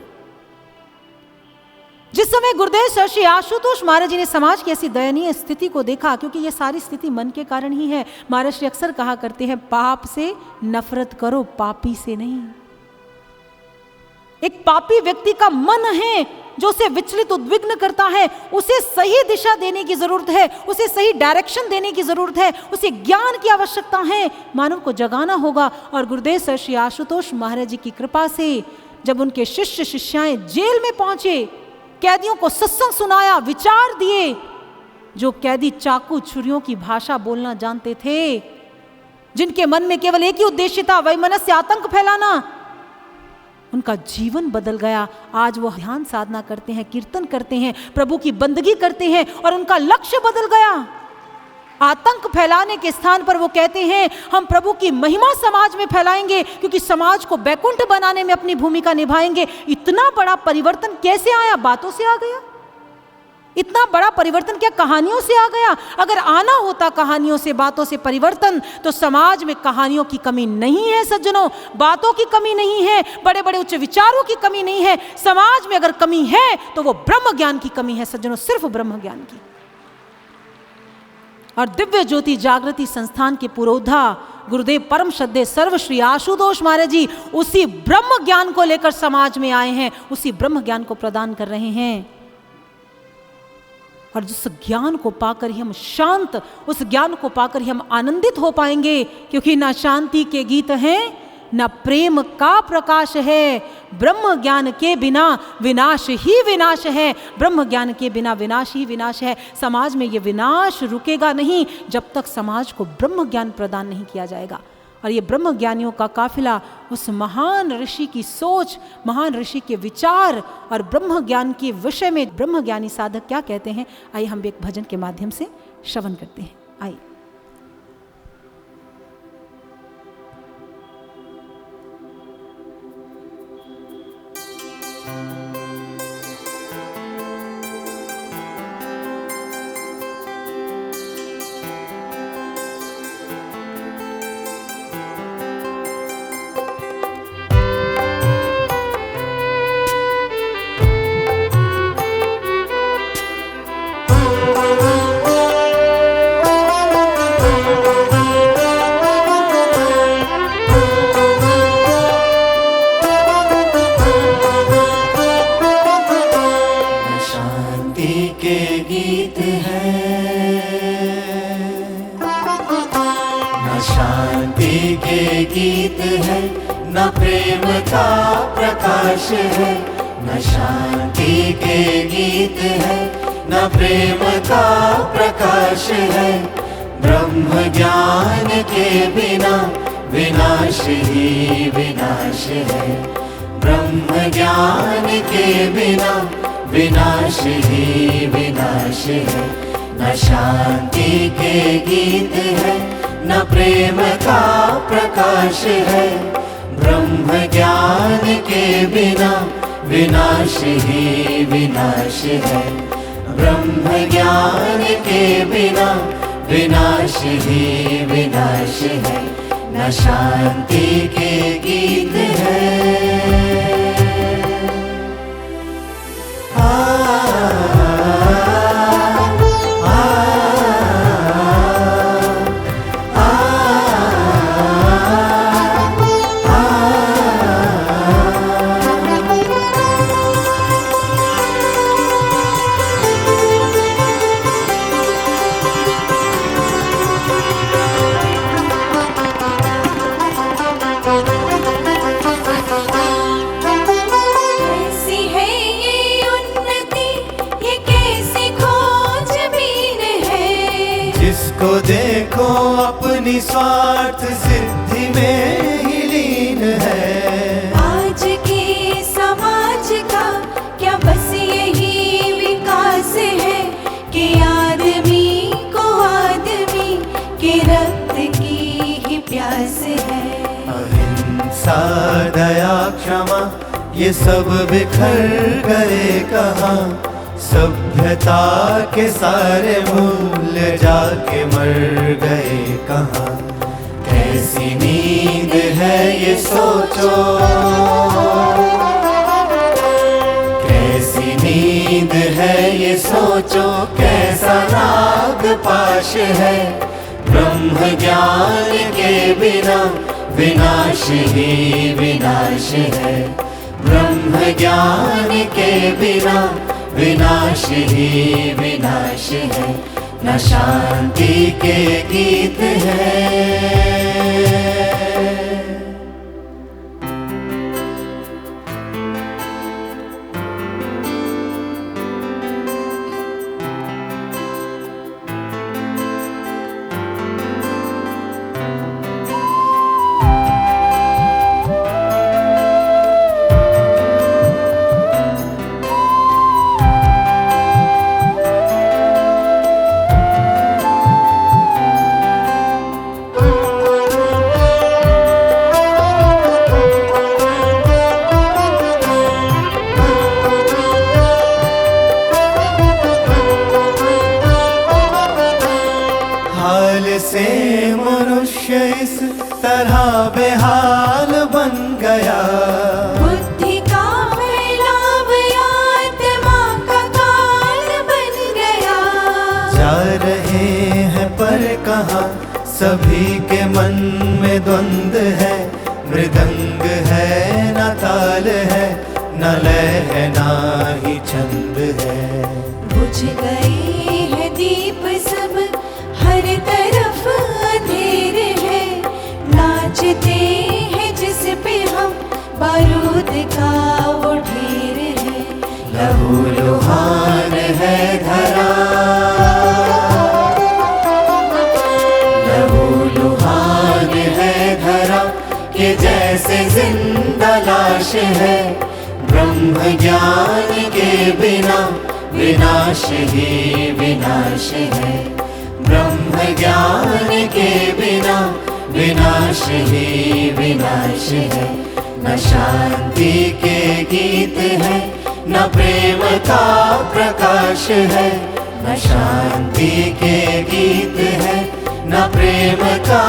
[SPEAKER 3] जिस समय गुरुदेव सर श्री आशुतोष महाराज जी ने समाज की ऐसी दयनीय स्थिति को देखा, क्योंकि ये सारी स्थिति मन के कारण ही है। महाराज श्री अक्सर कहा करते हैं, पाप से नफरत करो, पापी से नहीं। एक पापी व्यक्ति का मन है जो उसे विचलित उद्विग्न करता है, उसे सही दिशा देने की जरूरत है, उसे सही डायरेक्शन देने की जरूरत है, उसे ज्ञान की आवश्यकता है, मानव को जगाना होगा। और गुरुदेव सर श्री आशुतोष महाराज जी की कृपा से जब उनके शिष्य शिष्याएं जेल में पहुंचे, कैदियों को सत्संग सुनाया, विचार दिए, जो कैदी चाकू छुरियों की भाषा बोलना जानते थे, जिनके मन में केवल एक ही उद्देश्य था, वैमनस्य, आतंक फैलाना, उनका जीवन बदल गया। आज वो ध्यान साधना करते हैं, कीर्तन करते हैं, प्रभु की बंदगी करते हैं और उनका लक्ष्य बदल गया। आतंक फैलाने के स्थान पर वो कहते हैं हम प्रभु की महिमा समाज में फैलाएंगे, क्योंकि समाज को बैकुंठ बनाने में अपनी भूमिका निभाएंगे। इतना बड़ा परिवर्तन कैसे आया? बातों से आ गया। इतना बड़ा परिवर्तन क्या कहानियों से आ गया? अगर आना होता कहानियों से, बातों से परिवर्तन, तो समाज में कहानियों की कमी नहीं है सज्जनों, बातों की कमी नहीं है, बड़े बड़े उच्च विचारों की कमी नहीं है। समाज में अगर कमी है तो वो ब्रह्म ज्ञान की कमी है सज्जनों, सिर्फ ब्रह्म ज्ञान की। और दिव्य ज्योति जागृति संस्थान के पुरोधा गुरुदेव परम श्रद्धेय सर्व श्री आशुतोष महाराज जी उसी ब्रह्म ज्ञान को लेकर समाज में आए हैं, उसी ब्रह्म ज्ञान को प्रदान कर रहे हैं। और जिस ज्ञान को पाकर ही हम शांत, उस ज्ञान को पाकर ही हम आनंदित हो पाएंगे, क्योंकि ना शांति के गीत हैं, ना प्रेम का प्रकाश है। ब्रह्म ज्ञान के बिना विनाश ही विनाश है, ब्रह्म ज्ञान के बिना विनाश ही विनाश है। समाज में ये विनाश रुकेगा नहीं जब तक समाज को ब्रह्म ज्ञान प्रदान नहीं किया जाएगा। और ये ब्रह्म ज्ञानियों का काफिला उस महान ऋषि की सोच, महान ऋषि के विचार और ब्रह्म ज्ञान के विषय में ब्रह्म ज्ञानी साधक क्या कहते हैं, आइए हम एक भजन के माध्यम से श्रवण करते हैं। आइए।
[SPEAKER 5] गीत है न प्रेम का प्रकाश है, न शांति के गीत है न प्रेम का प्रकाश है। ब्रह्म ज्ञान के बिना विनाश ही विनाश है। ब्रह्म ज्ञान के बिना विनाश ही विनाश है। न शांति के गीत है, न प्रेम का प्रकाश है। ब्रह्म ज्ञान के बिना विनाश ही विनाश है। ब्रह्म ज्ञान के बिना विनाश ही विनाश है। न शांति के गीत है। जिसको देखो अपनी स्वार्थ सिद्धि में ही लीन है।
[SPEAKER 8] आज के समाज का क्या बस यही विकास है कि आदमी को आदमी के रक्त की ही प्यास है।
[SPEAKER 5] अहिंसा दया क्षमा ये सब बिखर गए कहाँ। सभ्यता के सारे मूल्य जाके मर गए कहाँ। कैसी नींद है ये सोचो, कैसी नींद है ये सोचो। कैसा नाग पाश है। ब्रह्म ज्ञान के बिना विनाश ही विनाश है। ब्रह्म ज्ञान के बिना विनाश ही विनाश है। न शांति के गीत है। से मनुष्य इस तरह बेहाल बन गया।
[SPEAKER 8] बुद्धि का फैलाव आत्मा का काल बन गया।
[SPEAKER 5] जा रहे हैं पर कहाँ, सभी के मन में द्वंद्व है। मृदंग है न ताल है, न लय है ना ही छंद है।
[SPEAKER 8] बुझ गए हैं दीप सब, हर तरफ अंधेर है। नाचते हैं जिस पे हम, बारूद का वो ढेर है।
[SPEAKER 5] लहू लुहान है धरा, लहू लुहान है धरा कि जैसे जिंदा लाश है। ब्रह्म ज्ञान के बिना विनाश ही विनाश है। ब्रह्म ज्ञान के बिना विनाश ही विनाश है। न शांति के गीत है, न प्रेम का प्रकाश है। न शांति के गीत है, न प्रेम का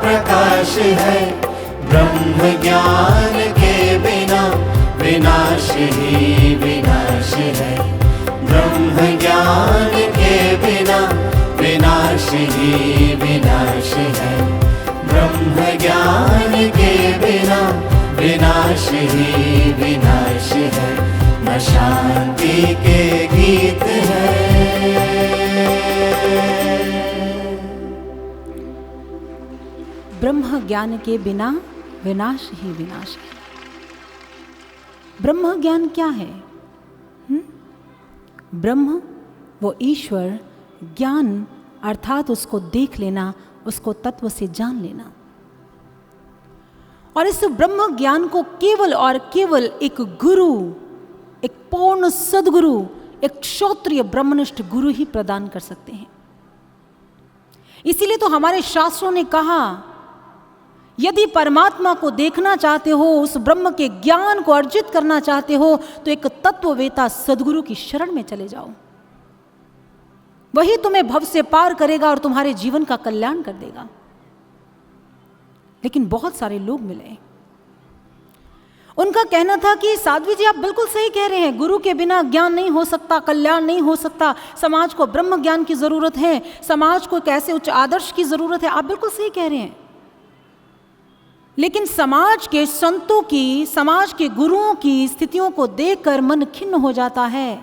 [SPEAKER 5] प्रकाश है। ब्रह्म ज्ञान के बिना विनाश ही विनाश है। ब्रह्म ज्ञान के बिना विनाश ही विनाश है। ब्रह्म ज्ञान के बिना विनाश ही विनाश है। न शांति के गीत है।
[SPEAKER 3] ब्रह्म ज्ञान के बिना विनाश ही विनाश है। ब्रह्म ज्ञान क्या है? ब्रह्म वो ईश्वर, ज्ञान अर्थात उसको देख लेना, उसको तत्व से जान लेना। और इस ब्रह्म ज्ञान को केवल और केवल एक गुरु, एक पूर्ण सदगुरु, एक क्षत्रिय ब्रह्मनिष्ठ गुरु ही प्रदान कर सकते हैं। इसीलिए तो हमारे शास्त्रों ने कहा, यदि परमात्मा को देखना चाहते हो, उस ब्रह्म के ज्ञान को अर्जित करना चाहते हो, तो एक तत्ववेता सदगुरु की शरण में चले जाओ। वही तुम्हें भव से पार करेगा और तुम्हारे जीवन का कल्याण कर देगा। लेकिन बहुत सारे लोग मिले, उनका कहना था कि साध्वी जी आप बिल्कुल सही कह रहे हैं, गुरु के बिना ज्ञान नहीं हो सकता, कल्याण नहीं हो सकता, समाज को ब्रह्म ज्ञान की जरूरत है, समाज को एक ऐसे उच्च आदर्श की जरूरत है। आप बिल्कुल सही कह रहे हैं, लेकिन समाज के संतों की, समाज के गुरुओं की स्थितियों को देखकर मन खिन्न हो जाता है।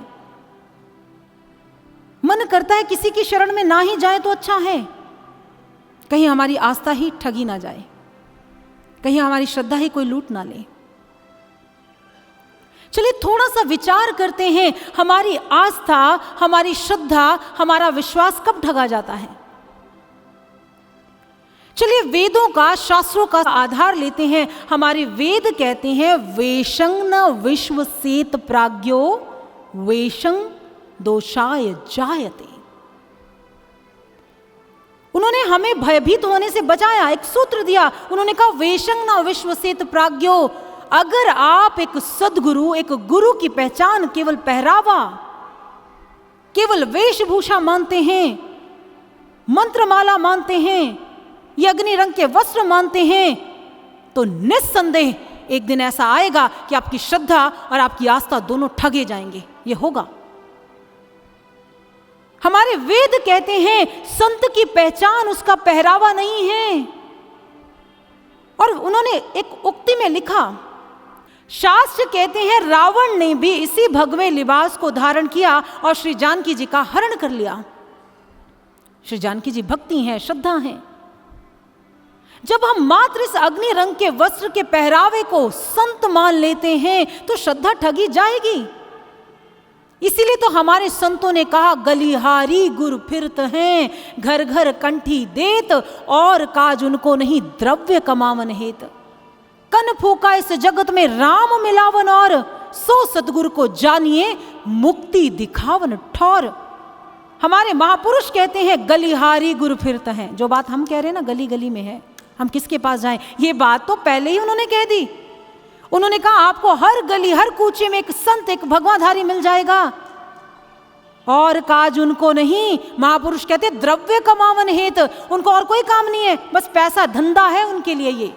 [SPEAKER 3] मन करता है किसी की शरण में ना ही जाए तो अच्छा है, कहीं हमारी आस्था ही ठगी ना जाए, कहीं हमारी श्रद्धा ही कोई लूट ना ले। चलिए थोड़ा सा विचार करते हैं, हमारी आस्था, हमारी श्रद्धा, हमारा विश्वास कब ठगा जाता है। चलिए वेदों का, शास्त्रों का आधार लेते हैं। हमारे वेद कहते हैं वेशं न विश्वसेत प्राज्ञो वेशं दोषाय जायते। उन्होंने हमें भयभीत होने से बचाया, एक सूत्र दिया। उन्होंने कहा वेशं न विश्वसेत प्राज्ञो। अगर आप एक सदगुरु, एक गुरु की पहचान केवल पहरावा, केवल वेशभूषा मानते हैं, मंत्रमाला मानते हैं, ये अग्नि रंग के वस्त्र मानते हैं, तो निस्संदेह एक दिन ऐसा आएगा कि आपकी श्रद्धा और आपकी आस्था दोनों ठगे जाएंगे। ये होगा। हमारे वेद कहते हैं संत की पहचान उसका पहरावा नहीं है। और उन्होंने एक उक्ति में लिखा, शास्त्र कहते हैं रावण ने भी इसी भगवे लिबास को धारण किया और श्री जानकी जी का हरण कर लिया। श्री जानकी जी भक्ति हैं, श्रद्धा हैं। जब हम मात्र इस अग्नि रंग के वस्त्र के पहरावे को संत मान लेते हैं तो श्रद्धा ठगी जाएगी। इसीलिए तो हमारे संतों ने कहा गलिहारी गुर फिरत हैं, घर घर कंठी देत और काज उनको नहीं द्रव्य कमावन हेत। कन फूका इस जगत में राम मिलावन और सो सतगुरु को जानिए मुक्ति दिखावन ठौर। हमारे महापुरुष कहते हैं गलिहारी गुर फिरत हैं। जो बात हम कह रहे हैं ना, गली गली में है, हम किसके पास जाएं, ये बात तो पहले ही उन्होंने कह दी। उन्होंने कहा आपको हर गली, हर कूचे में एक संत, एक भगवाधारी मिल जाएगा और काज उनको नहीं। महापुरुष कहते द्रव्य कमावन हेत, उनको और कोई काम नहीं है, बस पैसा धंधा है उनके लिए। ये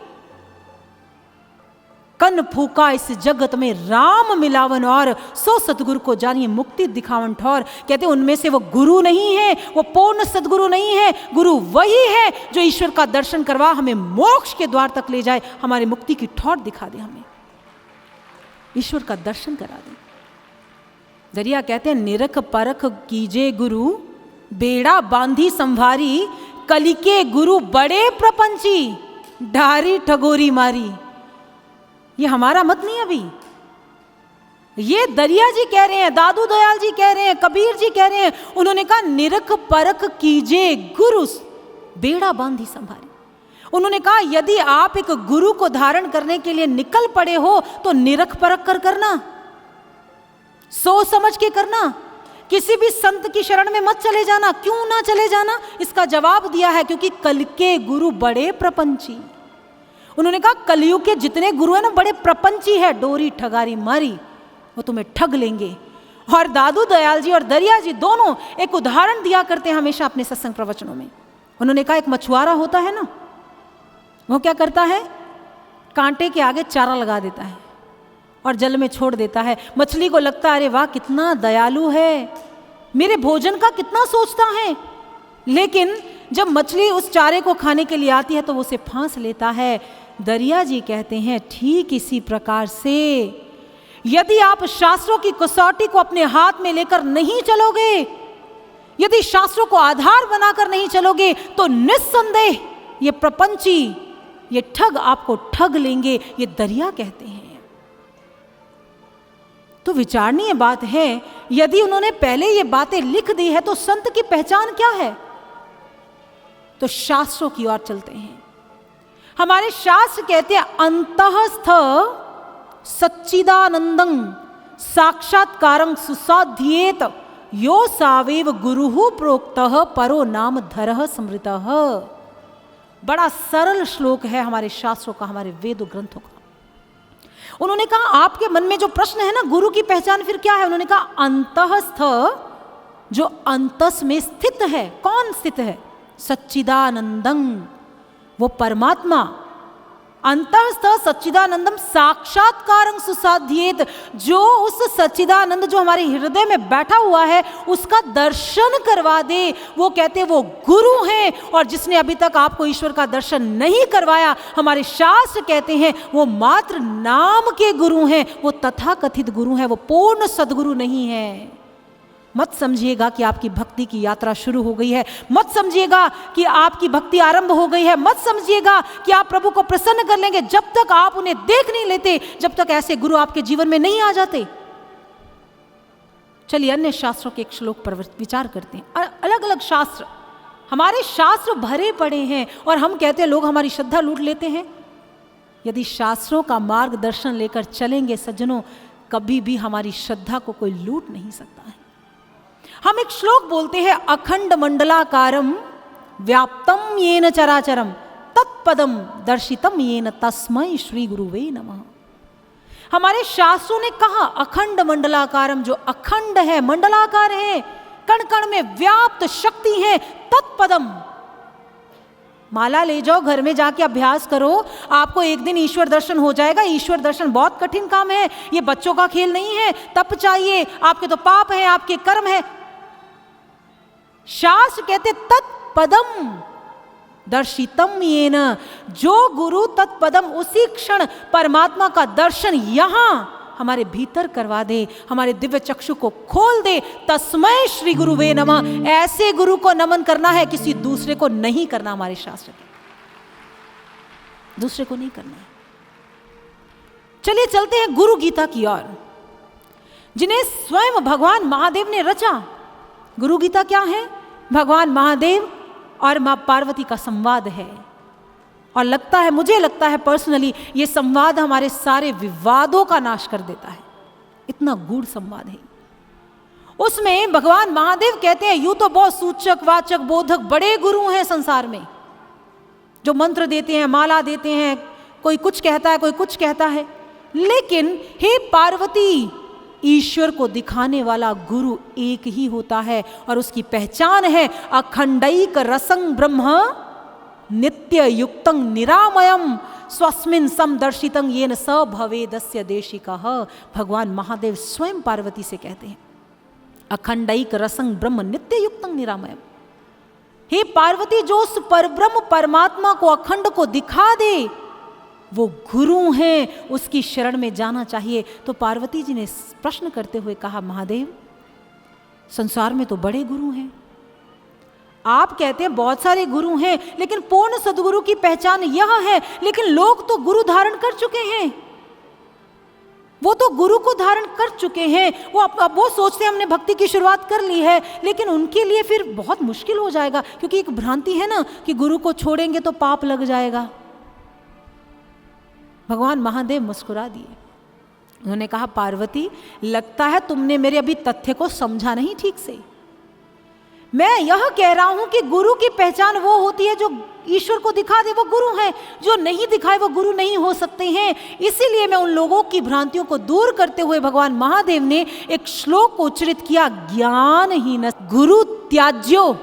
[SPEAKER 3] कन फूका इस जगत में राम मिलावन और सो सतगुरु को जानिए मुक्ति दिखावन ठौर। कहते उनमें से वो गुरु नहीं है, वो पूर्ण सदगुरु नहीं है। गुरु वही है जो ईश्वर का दर्शन करवा हमें मोक्ष के द्वार तक ले जाए, हमारी मुक्ति की ठौर दिखा दे, हमें ईश्वर का दर्शन करा दे। दरिया कहते हैं निरख परख कीजे गुरु बेड़ा बांधी संभारी, कलिके गुरु बड़े प्रपंची ढारी ठगोरी मारी। ये हमारा मत नहीं, अभी ये दरिया जी कह रहे हैं, दादू दयाल जी कह रहे हैं, कबीर जी कह रहे हैं। उन्होंने कहा निरख परख कीजे गुरु बेड़ा बांधी संभारी। उन्होंने कहा यदि आप एक गुरु को धारण करने के लिए निकल पड़े हो तो निरख परख कर करना, सोच समझ के करना। किसी भी संत की शरण में मत चले जाना। क्यों ना चले जाना? इसका जवाब दिया है क्योंकि कल के गुरु बड़े प्रपंची। उन्होंने कहा कलयुग के जितने गुरु हैं ना बड़े प्रपंची है, डोरी ठगारी मारी, वो तुम्हें ठग लेंगे। और दादू दयाल जी और दरिया जी दोनों एक उदाहरण दिया करते हैं हमेशा अपने सत्संग प्रवचनों में। उन्होंने कहा एक मछुआरा होता है ना, वो क्या करता है, कांटे के आगे चारा लगा देता है और जल में छोड़ देता है। मछली को लगता है अरे वाह कितना दयालु है, मेरे भोजन का कितना सोचता है। लेकिन जब मछली उस चारे को खाने के लिए आती है तो वो उसे फांस लेता है। दरिया जी कहते हैं ठीक इसी प्रकार से यदि आप शास्त्रों की कसौटी को अपने हाथ में लेकर नहीं चलोगे, यदि शास्त्रों को आधार बनाकर नहीं चलोगे, तो निस्संदेह ये प्रपंची, ये ठग आपको ठग लेंगे। ये दरिया कहते हैं। तो विचारणीय बात है, यदि उन्होंने पहले ये बातें लिख दी है तो संत की पहचान क्या है? तो शास्त्रों की ओर चलते हैं। हमारे शास्त्र कहते हैं अंतःस्थ सच्चिदानंदं साक्षात्कारं सुसाध्येत यो सावेव गुरुः प्रोक्तः परो नाम धरः स्मृतः। बड़ा सरल श्लोक है हमारे शास्त्रों का, हमारे वेद ग्रंथों का। उन्होंने कहा आपके मन में जो प्रश्न है ना, गुरु की पहचान फिर क्या है? उन्होंने कहा अंतःस्थ, जो अंतस में स्थित है। कौन स्थित है? सच्चिदानंदं, वो परमात्मा। अंतःस्थ सच्चिदानंदम साक्षात्कारं सुसाध्येत, जो उस सच्चिदानंद जो हमारे हृदय में बैठा हुआ है उसका दर्शन करवा दे, वो कहते वो गुरु हैं। और जिसने अभी तक आपको ईश्वर का दर्शन नहीं करवाया, हमारे शास्त्र कहते हैं वो मात्र नाम के गुरु हैं, वो तथाकथित गुरु हैं, वो पूर्ण सद्गुरु नहीं है। मत समझिएगा कि आपकी भक्ति की यात्रा शुरू हो गई है, मत समझिएगा कि आपकी भक्ति आरंभ हो गई है, मत समझिएगा कि आप प्रभु को प्रसन्न कर लेंगे जब तक आप उन्हें देख नहीं लेते, जब तक ऐसे गुरु आपके जीवन में नहीं आ जाते। चलिए अन्य शास्त्रों के एक श्लोक पर विचार करते हैं। अलग अलग शास्त्र, हमारे शास्त्र भरे पड़े हैं और हम कहते हैं लोग हमारी श्रद्धा लूट लेते हैं। यदि शास्त्रों का मार्गदर्शन लेकर चलेंगे सज्जनों, कभी भी हमारी श्रद्धा को कोई लूट नहीं सकता है। हम एक श्लोक बोलते हैं, अखंड मंडलाकारम व्याप्तम येन चराचरम तत्पदम दर्शितम येन तस्मै श्री गुरुवे नमः। हमारे शास्त्रों ने कहा अखंड मंडलाकारम, जो अखंड है, मंडलाकार है, कण कण में व्याप्त शक्ति है, तत्पदम। माला ले जाओ, घर में जाके अभ्यास करो, आपको एक दिन ईश्वर दर्शन हो जाएगा। ईश्वर दर्शन बहुत कठिन काम है, ये बच्चों का खेल नहीं है। तप चाहिए, आपके तो पाप है, आपके कर्म है। शास्त्र कहते तत्पदम दर्शितम येन, जो गुरु तत्पदम, उसी क्षण परमात्मा का दर्शन यहां हमारे भीतर करवा दे, हमारे दिव्य चक्षु को खोल दे। तस्मै श्री गुरुवे नमः। ऐसे गुरु को नमन करना है, किसी दूसरे को नहीं करना। हमारे शास्त्र के दूसरे को नहीं करना है। चलिए चलते हैं गुरु गीता की ओर, जिन्हें स्वयं भगवान महादेव ने रचा। गुरु गीता क्या है? भगवान महादेव और मां पार्वती का संवाद है। और लगता है, मुझे लगता है पर्सनली, ये संवाद हमारे सारे विवादों का नाश कर देता है। इतना गूढ़ संवाद है उसमें। भगवान महादेव कहते हैं, यूं तो बहुत सूचक वाचक बोधक बड़े गुरु हैं संसार में, जो मंत्र देते हैं, माला देते हैं, कोई कुछ कहता है, कोई कुछ कहता है। लेकिन हे पार्वती, ईश्वर को दिखाने वाला गुरु एक ही होता है और उसकी पहचान है अखंडैक रसं ब्रह्म नित्य युक्तं निरामयम स्वस्मिन् समदर्शितं येन स भवेदस्य देशिकः। भगवान महादेव स्वयं पार्वती से कहते हैं, अखंडैक रसं ब्रह्म नित्य युक्तं निरामयम। हे पार्वती, जो उस परब्रह्म परमात्मा को, अखंड को दिखा दे, वो गुरु हैं, उसकी शरण में जाना चाहिए। तो पार्वती जी ने प्रश्न करते हुए कहा, महादेव, संसार में तो बड़े गुरु हैं, आप कहते हैं बहुत सारे गुरु हैं, लेकिन पूर्ण सद्गुरु की पहचान यह है। लेकिन लोग तो गुरु धारण कर चुके हैं, वो तो गुरु को धारण कर चुके हैं। अब वो सोचते हैं हमने भक्ति की शुरुआत कर ली है, लेकिन उनके लिए फिर बहुत मुश्किल हो जाएगा, क्योंकि एक भ्रांति है ना कि गुरु को छोड़ेंगे तो पाप लग जाएगा। भगवान महादेव मुस्कुरा दिए। उन्होंने कहा, पार्वती, लगता है तुमने मेरे अभी तथ्य को समझा नहीं ठीक से। मैं यह कह रहा हूं कि गुरु की पहचान वो होती है जो ईश्वर को दिखा दे, वो गुरु है। जो नहीं दिखाए वो गुरु नहीं हो सकते हैं। इसीलिए मैं उन लोगों की भ्रांतियों को दूर करते हुए भगवान महादेव ने एक श्लोक को उच्चरित किया, ज्ञानहीन गुरु त्याज्यो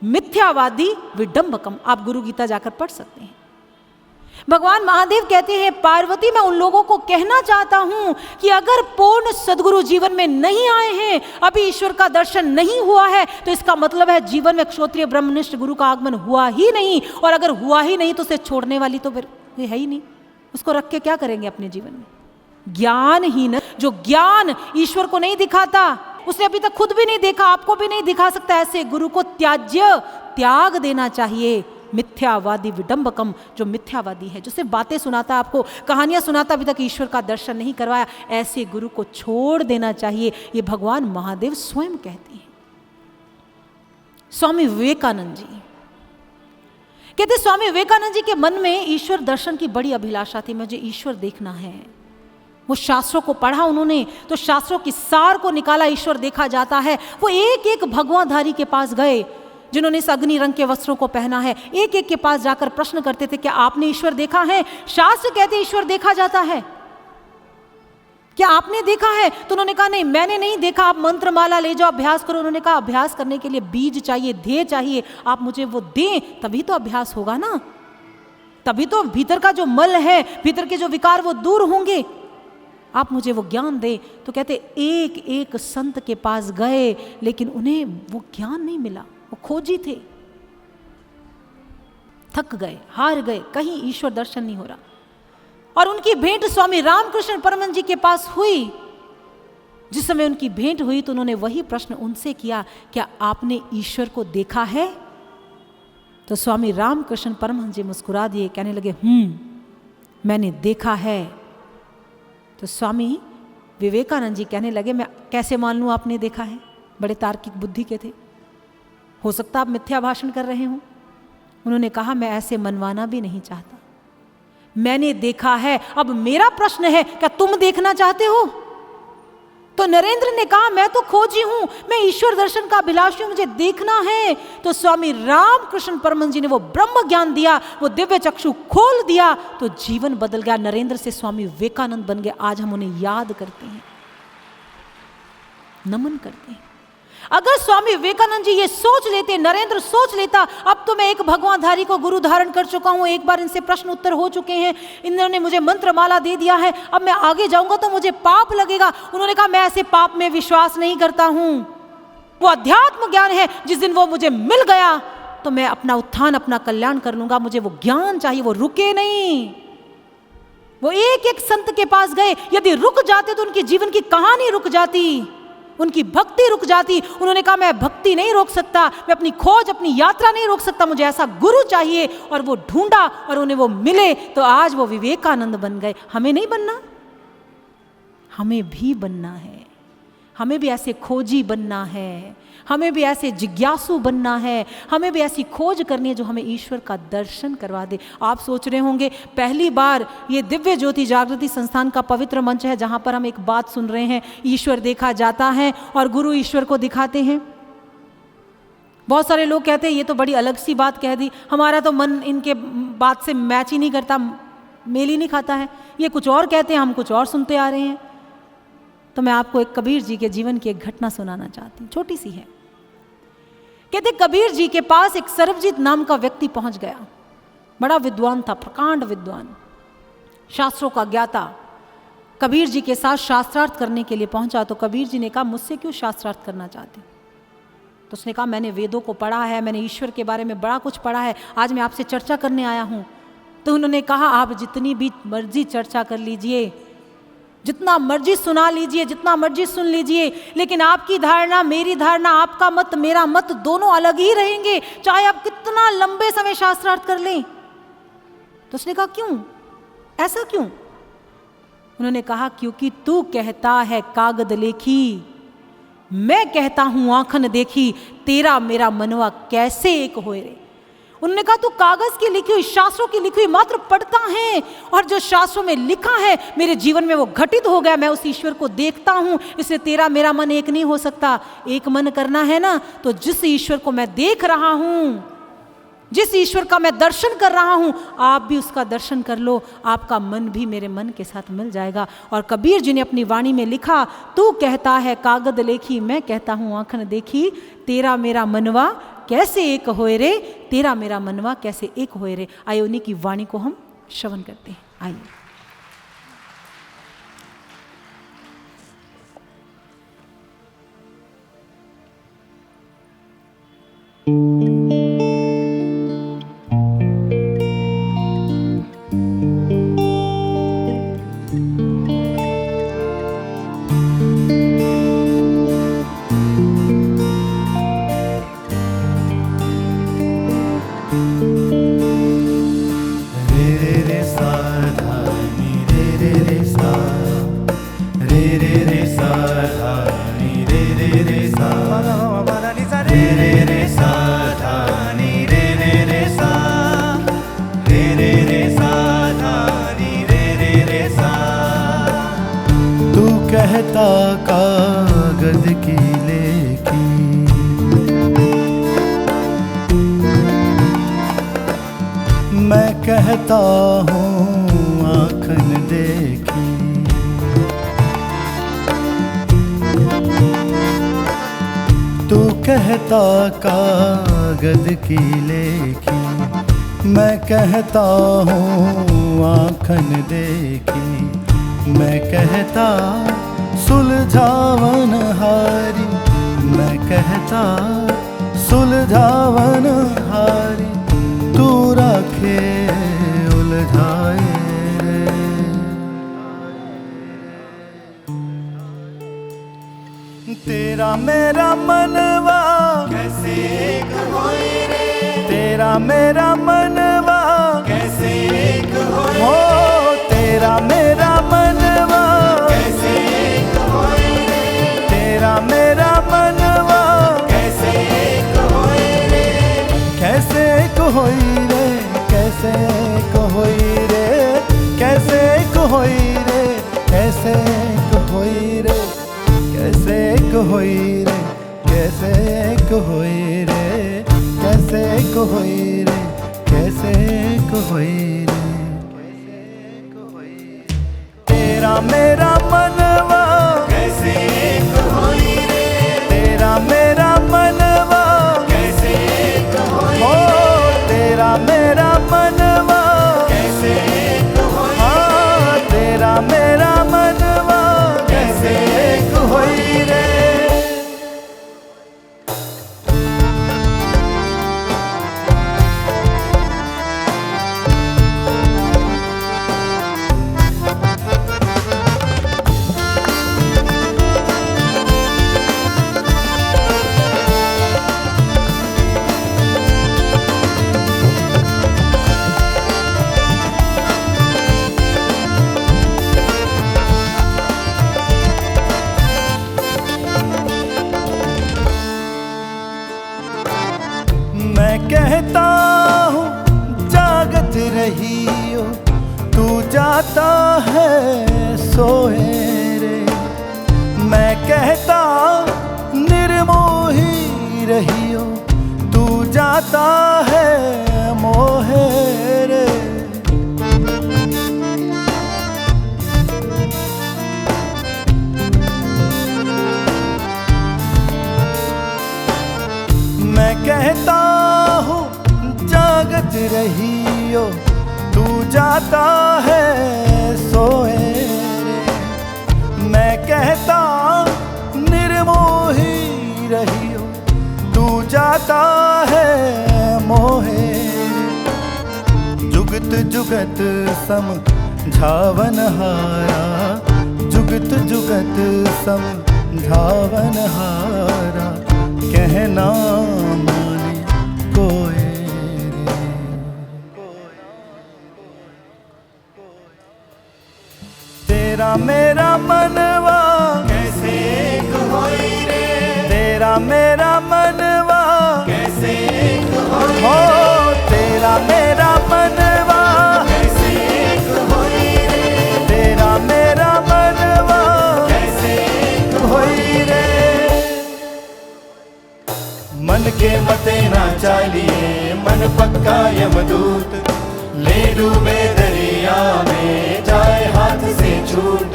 [SPEAKER 3] मिथ्यावादी विडंबकम। आप गुरु गीता जाकर पढ़ सकते हैं। भगवान महादेव कहते हैं, पार्वती, मैं उन लोगों को कहना चाहता हूं कि अगर पूर्ण सद्गुरु जीवन में नहीं आए हैं, अभी ईश्वर का दर्शन नहीं हुआ है, तो इसका मतलब है जीवन में क्षत्रिय ब्रह्मनिष्ठ गुरु का आगमन हुआ ही नहीं। और अगर हुआ ही नहीं तो उसे छोड़ने वाली तो फिर है ही नहीं, उसको रख के क्या करेंगे अपने जीवन में। ज्ञानहीन, जो ज्ञान ईश्वर को नहीं दिखाता, उसने अभी तक खुद भी नहीं देखा, आपको भी नहीं दिखा सकता, ऐसे गुरु को त्याग देना चाहिए। मिथ्यावादी विडंबकम, जो मिथ्यावादी है, जो सिर्फ बातें सुनाता, आपको कहानियां सुनाता, अभी तक ईश्वर का दर्शन नहीं करवाया, ऐसे गुरु को छोड़ देना चाहिए। ये भगवान महादेव स्वयं कहते हैं। स्वामी विवेकानंद जी, कहते स्वामी विवेकानंद जी के मन में ईश्वर दर्शन की बड़ी अभिलाषा थी, मुझे ईश्वर देखना है। वो शास्त्रों को पढ़ा उन्होंने तो शास्त्रों की सार को निकाला, ईश्वर देखा जाता है। वो एक एक भगवाधारी के पास गए जिन्होंने इस अग्नि रंग के वस्त्रों को पहना है, एक एक के पास जाकर प्रश्न करते थे, क्या आपने ईश्वर देखा है? शास्त्र कहते ईश्वर देखा जाता है, क्या आपने देखा है? तो उन्होंने कहा नहीं, मैंने नहीं देखा, आप मंत्रमाला ले जाओ, अभ्यास करो। उन्होंने कहा अभ्यास करने के लिए बीज चाहिए, ध्येय चाहिए, आप मुझे वो दें तभी तो अभ्यास होगा ना, तभी तो भीतर का जो मल है, भीतर के जो विकार वो दूर होंगे, आप मुझे वो ज्ञान दें। तो कहते एक एक संत के पास गए लेकिन उन्हें वो ज्ञान नहीं मिला, वो खोजी थे, थक गए, हार गए, कहीं ईश्वर दर्शन नहीं हो रहा। और उनकी भेंट स्वामी रामकृष्ण परमहंस जी के पास हुई। जिस समय उनकी भेंट हुई तो उन्होंने वही प्रश्न उनसे किया, क्या आपने ईश्वर को देखा है? तो स्वामी रामकृष्ण परमहंस जी मुस्कुरा दिए, कहने लगे मैंने देखा है। तो स्वामी विवेकानंद जी कहने लगे, मैं कैसे मान लूं आपने देखा है? बड़े तार्किक बुद्धि के थे, हो सकता आप मिथ्या भाषण कर रहे हो। उन्होंने कहा मैं ऐसे मनवाना भी नहीं चाहता, मैंने देखा है। अब मेरा प्रश्न है, क्या तुम देखना चाहते हो? तो नरेंद्र ने कहा मैं तो खोजी हूं, मैं ईश्वर दर्शन का अभिलाषी हूं, मुझे देखना है। तो स्वामी रामकृष्ण परमहंस जी ने वो ब्रह्म ज्ञान दिया, वो दिव्य चक्षु खोल दिया, तो जीवन बदल गया। नरेंद्र से स्वामी विवेकानंद बन गए। आज हम उन्हें याद करते हैं, नमन करते हैं। अगर स्वामी विवेकानंद जी ये सोच लेते, नरेंद्र सोच लेता, अब तो मैं एक भगवानधारी को गुरु धारण कर चुका हूं, एक बार इनसे प्रश्न उत्तर हो चुके हैं, इन्होंने मुझे मंत्रमाला दे दिया है, अब मैं आगे जाऊंगा तो मुझे पाप लगेगा। उन्होंने कहा मैं ऐसे पाप में विश्वास नहीं करता हूं, वो अध्यात्म ज्ञान है, जिस दिन वो मुझे मिल गया तो मैं अपना उत्थान, अपना कल्याण कर लूंगा। मुझे वो ज्ञान चाहिए, वो रुके नहीं। वो एक एक संत के पास गए, यदि रुक जाते तो उनके जीवन की कहानी रुक जाती, उनकी भक्ति रुक जाती। उन्होंने कहा मैं भक्ति नहीं रोक सकता, मैं अपनी खोज, अपनी यात्रा नहीं रोक सकता, मुझे ऐसा गुरु चाहिए। और वो ढूंढा और उन्हें वो मिले, तो आज वो विवेकानंद बन गए। हमें नहीं बनना, हमें भी बनना है, हमें भी ऐसे खोजी बनना है, हमें भी ऐसे जिज्ञासु बनना है, हमें भी ऐसी खोज करनी है जो हमें ईश्वर का दर्शन करवा दे। आप सोच रहे होंगे पहली बार ये दिव्य ज्योति जागृति संस्थान का पवित्र मंच है जहाँ पर हम एक बात सुन रहे हैं, ईश्वर देखा जाता है और गुरु ईश्वर को दिखाते हैं। बहुत सारे लोग कहते हैं ये तो बड़ी अलग सी बात कह दी, हमारा तो मन इनके बात से मैच ही नहीं करता, मेल ही नहीं खाता है, ये कुछ और कहते हैं, हम कुछ और सुनते आ रहे हैं। तो मैं आपको एक कबीर जी के जीवन की एक घटना सुनाना चाहती हूँ, छोटी सी है। कहते कबीर जी के पास एक सर्वजीत नाम का व्यक्ति पहुंच गया, बड़ा विद्वान था, प्रकांड विद्वान, शास्त्रों का ज्ञाता। कबीर जी के साथ शास्त्रार्थ करने के लिए पहुंचा। तो कबीर जी ने कहा मुझसे क्यों शास्त्रार्थ करना चाहते? तो उसने कहा मैंने वेदों को पढ़ा है, मैंने ईश्वर के बारे में बड़ा कुछ पढ़ा है, आज मैं आपसे चर्चा करने आया हूं। तो उन्होंने कहा आप जितनी भी मर्जी चर्चा कर लीजिए, जितना मर्जी सुना लीजिए, जितना मर्जी सुन लीजिए, लेकिन आपकी धारणा, मेरी धारणा, आपका मत, मेरा मत, दोनों अलग ही रहेंगे, चाहे आप कितना लंबे समय शास्त्रार्थ कर लें। तो उसने कहा क्यों, ऐसा क्यों? उन्होंने कहा क्योंकि तू कहता है कागद लेखी, मैं कहता हूं आंखन देखी, तेरा मेरा मनवा कैसे एक होए रे। उन्होंने कहा तू कागज की लिखी हुई, शास्त्रों की लिखी हुई मात्र पढ़ता है, और जो शास्त्रों में लिखा है मेरे जीवन में वो घटित हो गया, मैं उस ईश्वर को देखता हूं, इसलिए तेरा मेरा मन एक नहीं हो सकता। एक मन करना है ना, तो जिस ईश्वर को मैं देख रहा हूं, जिस ईश्वर का मैं दर्शन कर रहा हूं, आप भी उसका दर्शन कर लो, आपका मन भी मेरे मन के साथ मिल जाएगा। और कबीर जी ने अपनी वाणी में लिखा, तू कहता है कागद लेखी, मैं कहता हूं आंखन देखी, तेरा मेरा मनवा कैसे एक होए रे, तेरा मेरा मनवा कैसे एक होए रे। आइए उन्हीं की वाणी को हम श्रवण करते हैं। आइए।
[SPEAKER 5] कहता कागज की लेखी, मैं कहता हूँ आँखन देखी। तू कहता कागज की लेखी, मैं कहता हूँ आँखन देखी। मैं कहता सुलझावन हारी, मैं कहता सुलझावन हारी, तू राखे उलझाए रे। तेरा मेरा मनवा
[SPEAKER 7] कैसे एक होए रे,
[SPEAKER 5] तेरा मेरा मनवा
[SPEAKER 7] कैसे एक होए,
[SPEAKER 5] हो तेरा मेरा मनवा
[SPEAKER 7] कैसे एक होए रे,
[SPEAKER 5] तेरा मेरा मनवा
[SPEAKER 7] कैसे एक होए रे,
[SPEAKER 5] कैसे कोई रे, कैसे कोई रे, कैसे कोई रे, कैसे कोई रे, कैसे कोई रे, कैसे कोई रे, कैसे कोई रे, कैसे कोई रे। तेरा मेरा मनवा
[SPEAKER 7] कैसे एक होए रे,
[SPEAKER 5] तेरा मेरा मनवा
[SPEAKER 7] कैसे एक होए,
[SPEAKER 5] ओ तेरा मेरा मनवा
[SPEAKER 7] कैसे एक होए,
[SPEAKER 5] हाँ तेरा मेरा मनवा
[SPEAKER 7] कैसे एक
[SPEAKER 5] होई रे। मैं कहता हूँ जागत रही हो, तू जाता है सोए रे। मैं कहता निर्मोही रही हो, तू जाता है मोहे रे। मैं कहता हूँ जागत रही हो, तू जाता है सोए रे। मैं कहता निर्मोही रही हो, तू जाता है मोहे रे। जुगत जुगत समझावन हारा, जुगत जुगत समझावन हारा, कहना माने कोई रे। तेरा मेरा मनवा
[SPEAKER 7] कैसे एक होए रे,
[SPEAKER 5] तेरा मेरा मनवा
[SPEAKER 7] कैसे एक होए,
[SPEAKER 5] हो तेरा मेरा मनवा
[SPEAKER 7] कैसे एक होए रे,
[SPEAKER 5] तेरा मेरा मनवा
[SPEAKER 7] कैसे एक
[SPEAKER 5] होई रे।
[SPEAKER 7] मन के मते ना चालिए, मन पक्का यमदूत, ले डूबे दरिया में जाए हाथ से छूट।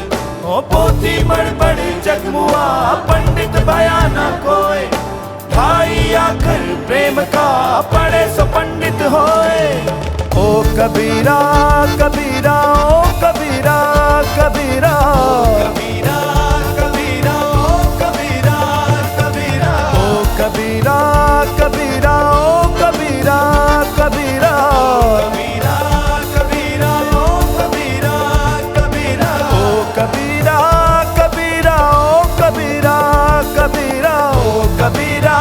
[SPEAKER 7] ओ पोथी पढ़ पढ़ जगमुआ, पंडित बयाना कोय, भाई आखिर प्रेम का पढ़े सो पंडित होए।
[SPEAKER 5] ओ कबीरा कबीरा, ओ कबीरा कबीरा,
[SPEAKER 7] कबीरा कबीरा ओ कबीरा कबीरा,
[SPEAKER 5] ओ कबीरा कबीरा, ओ कबीरा कबीरा,
[SPEAKER 7] कबीरा कबीरा ओ कबीरा कबीरा,
[SPEAKER 5] ओ कबीरा कबीरा, ओ कबीरा कबीरा, ओ कबीरा।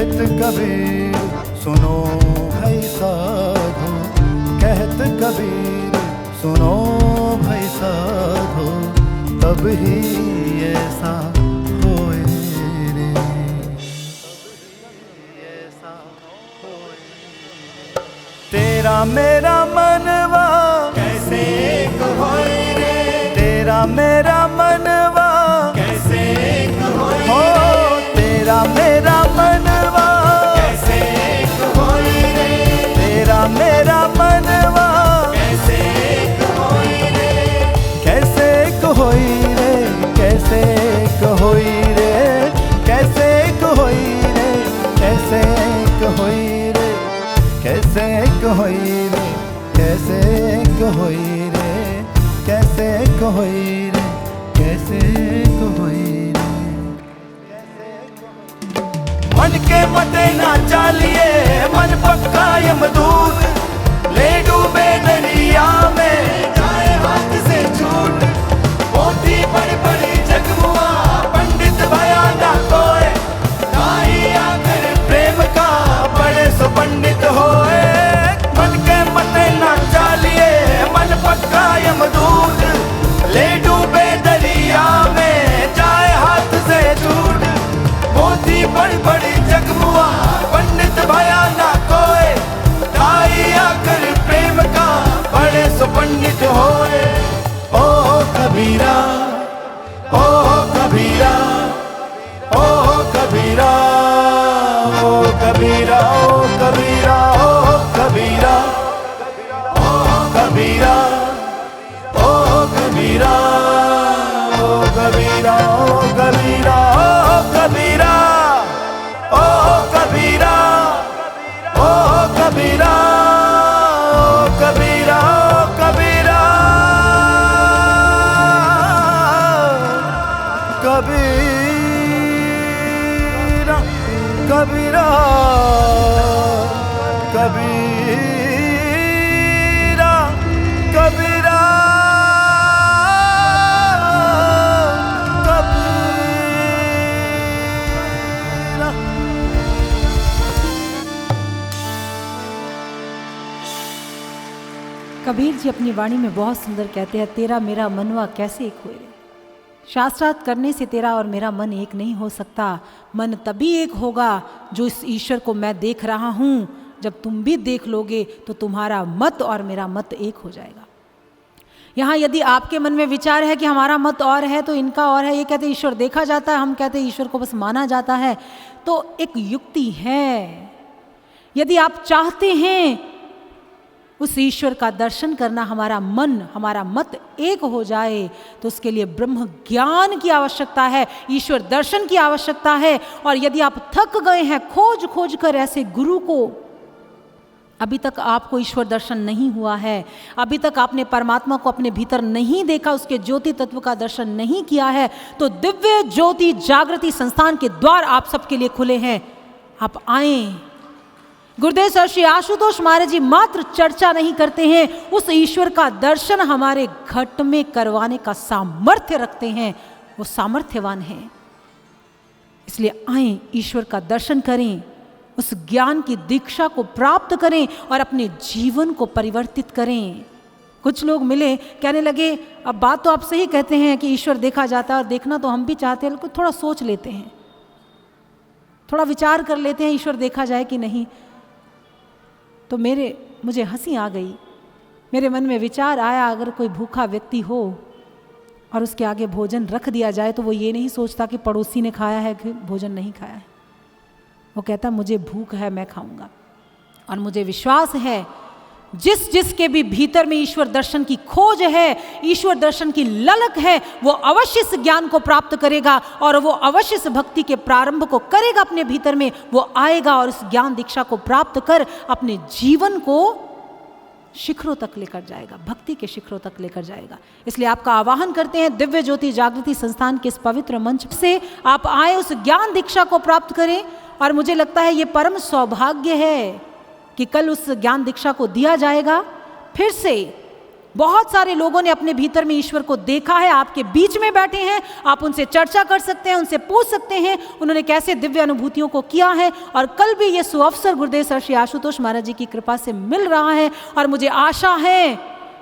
[SPEAKER 7] कहत कबीर सुनो भाई साधो, कहत कबीर सुनो भाई साधो, तब ही ऐसा होए रे, ऐसा होए। तेरा मेरा मनवा
[SPEAKER 5] कैसे एक होए रे,
[SPEAKER 7] तेरा मेरा मनवा
[SPEAKER 5] कैसे एक होए
[SPEAKER 7] हो,
[SPEAKER 5] रे,
[SPEAKER 7] तेरा मेरा मनवा
[SPEAKER 5] कैसे एक होए रे,
[SPEAKER 7] तेरा मेरा मनवा
[SPEAKER 5] कैसे एक होए रे,
[SPEAKER 7] कैसे एक होई रे, कैसे एक होई रे, कैसे एक होई रे, कैसे एक होई रे, कैसे एक होई रे, कैसे एक होई रे, कैसे एक होई रे, कैसे एक होई रे। मन के मते ना चालिए, मन पक्का यमदूत, ले डूबे दरिया में
[SPEAKER 5] जाए हाथ से छूट, पोथी पढ़ पढ़ी जगमुआ, पंडित भया ना कोई, दाई आकर
[SPEAKER 7] प्रेम का बड़े सो पंडित होए। मन के मते ना चालिए, मन पक्का यमदूत, ले डूबे दरिया में जाए हाथ से छूट, मोती बड़ी बड़ी जगमुआ, पंडित भया ना कोई, दाई आकर प्रेम का बड़े सो पंडित होए। ओ कबीरा, ओ कबीरा, ओ कबीरा, ओ कबीरा, ओ कबीरा, ओ कबीरा, ओ कबीरा, ओ कबीरा, ओ कबीरा, ओ कबीरा, ओ कबीरा, ओ कबीरा, ओ कबीरा, ओ कबीरा, ओ कबीरा, कबीरा, कबीरा, कबीरा, कबीरा, कबीरा।
[SPEAKER 3] कबीर जी अपनी वाणी में बहुत सुंदर कहते हैं, तेरा मेरा मनवा कैसे एक होए रे। शास्त्रार्थ करने से तेरा और मेरा मन एक नहीं हो सकता। मन तभी एक होगा जो इस ईश्वर को मैं देख रहा हूँ, जब तुम भी देख लोगे तो तुम्हारा मत और मेरा मत एक हो जाएगा। यहाँ यदि आपके मन में विचार है कि हमारा मत और है तो इनका और है, ये कहते ईश्वर देखा जाता है, हम कहते ईश्वर को बस माना जाता है, तो एक युक्ति है। यदि आप चाहते हैं उस ईश्वर का दर्शन करना, हमारा मन हमारा मत एक हो जाए, तो उसके लिए ब्रह्म ज्ञान की आवश्यकता है, ईश्वर दर्शन की आवश्यकता है। और यदि आप थक गए हैं खोज खोज कर ऐसे गुरु को, अभी तक आपको ईश्वर दर्शन नहीं हुआ है, अभी तक आपने परमात्मा को अपने भीतर नहीं देखा, उसके ज्योति तत्व का दर्शन नहीं किया है, तो दिव्य ज्योति जागृति संस्थान के द्वार आप सबके लिए खुले हैं। आप आएं। गुरुदेव सर श्री आशुतोष महाराज जी मात्र चर्चा नहीं करते हैं, उस ईश्वर का दर्शन हमारे घट में करवाने का सामर्थ्य रखते हैं, वो सामर्थ्यवान हैं। इसलिए आएं, ईश्वर का दर्शन करें, उस ज्ञान की दीक्षा को प्राप्त करें और अपने जीवन को परिवर्तित करें। कुछ लोग मिले, कहने लगे अब बात तो आप सही कहते हैं कि ईश्वर देखा जाता है और देखना तो हम भी चाहते हैं, लेकिन थोड़ा सोच लेते हैं, थोड़ा विचार कर लेते हैं ईश्वर देखा जाए कि नहीं। तो मुझे हंसी आ गई, मेरे मन में विचार आया, अगर कोई भूखा व्यक्ति हो और उसके आगे भोजन रख दिया जाए तो वो ये नहीं सोचता कि पड़ोसी ने खाया है कि भोजन नहीं खाया है, वो कहता मुझे भूख है मैं खाऊंगा। और मुझे विश्वास है जिसके भी भीतर में ईश्वर दर्शन की खोज है, ईश्वर दर्शन की ललक है, वो अवश्य इस ज्ञान को प्राप्त करेगा और वो अवश्य इस भक्ति के प्रारंभ को करेगा अपने भीतर में। वो आएगा और इस ज्ञान दीक्षा को प्राप्त कर अपने जीवन को शिखरों तक लेकर जाएगा, भक्ति के शिखरों तक लेकर जाएगा। इसलिए आपका आवाहन करते हैं दिव्य ज्योति जागृति संस्थान के इस पवित्र मंच से आप आए, उस ज्ञान दीक्षा को प्राप्त करें। और मुझे लगता है ये परम सौभाग्य है कि कल उस ज्ञान दीक्षा को दिया जाएगा। फिर से बहुत सारे लोगों ने अपने भीतर में ईश्वर को देखा है, आपके बीच में बैठे हैं, आप उनसे चर्चा कर सकते हैं, उनसे पूछ सकते हैं उन्होंने कैसे दिव्य अनुभूतियों को किया है। और कल भी ये सुअवसर गुरुदेव सर श्री आशुतोष महाराज जी की कृपा से मिल रहा है। और मुझे आशा है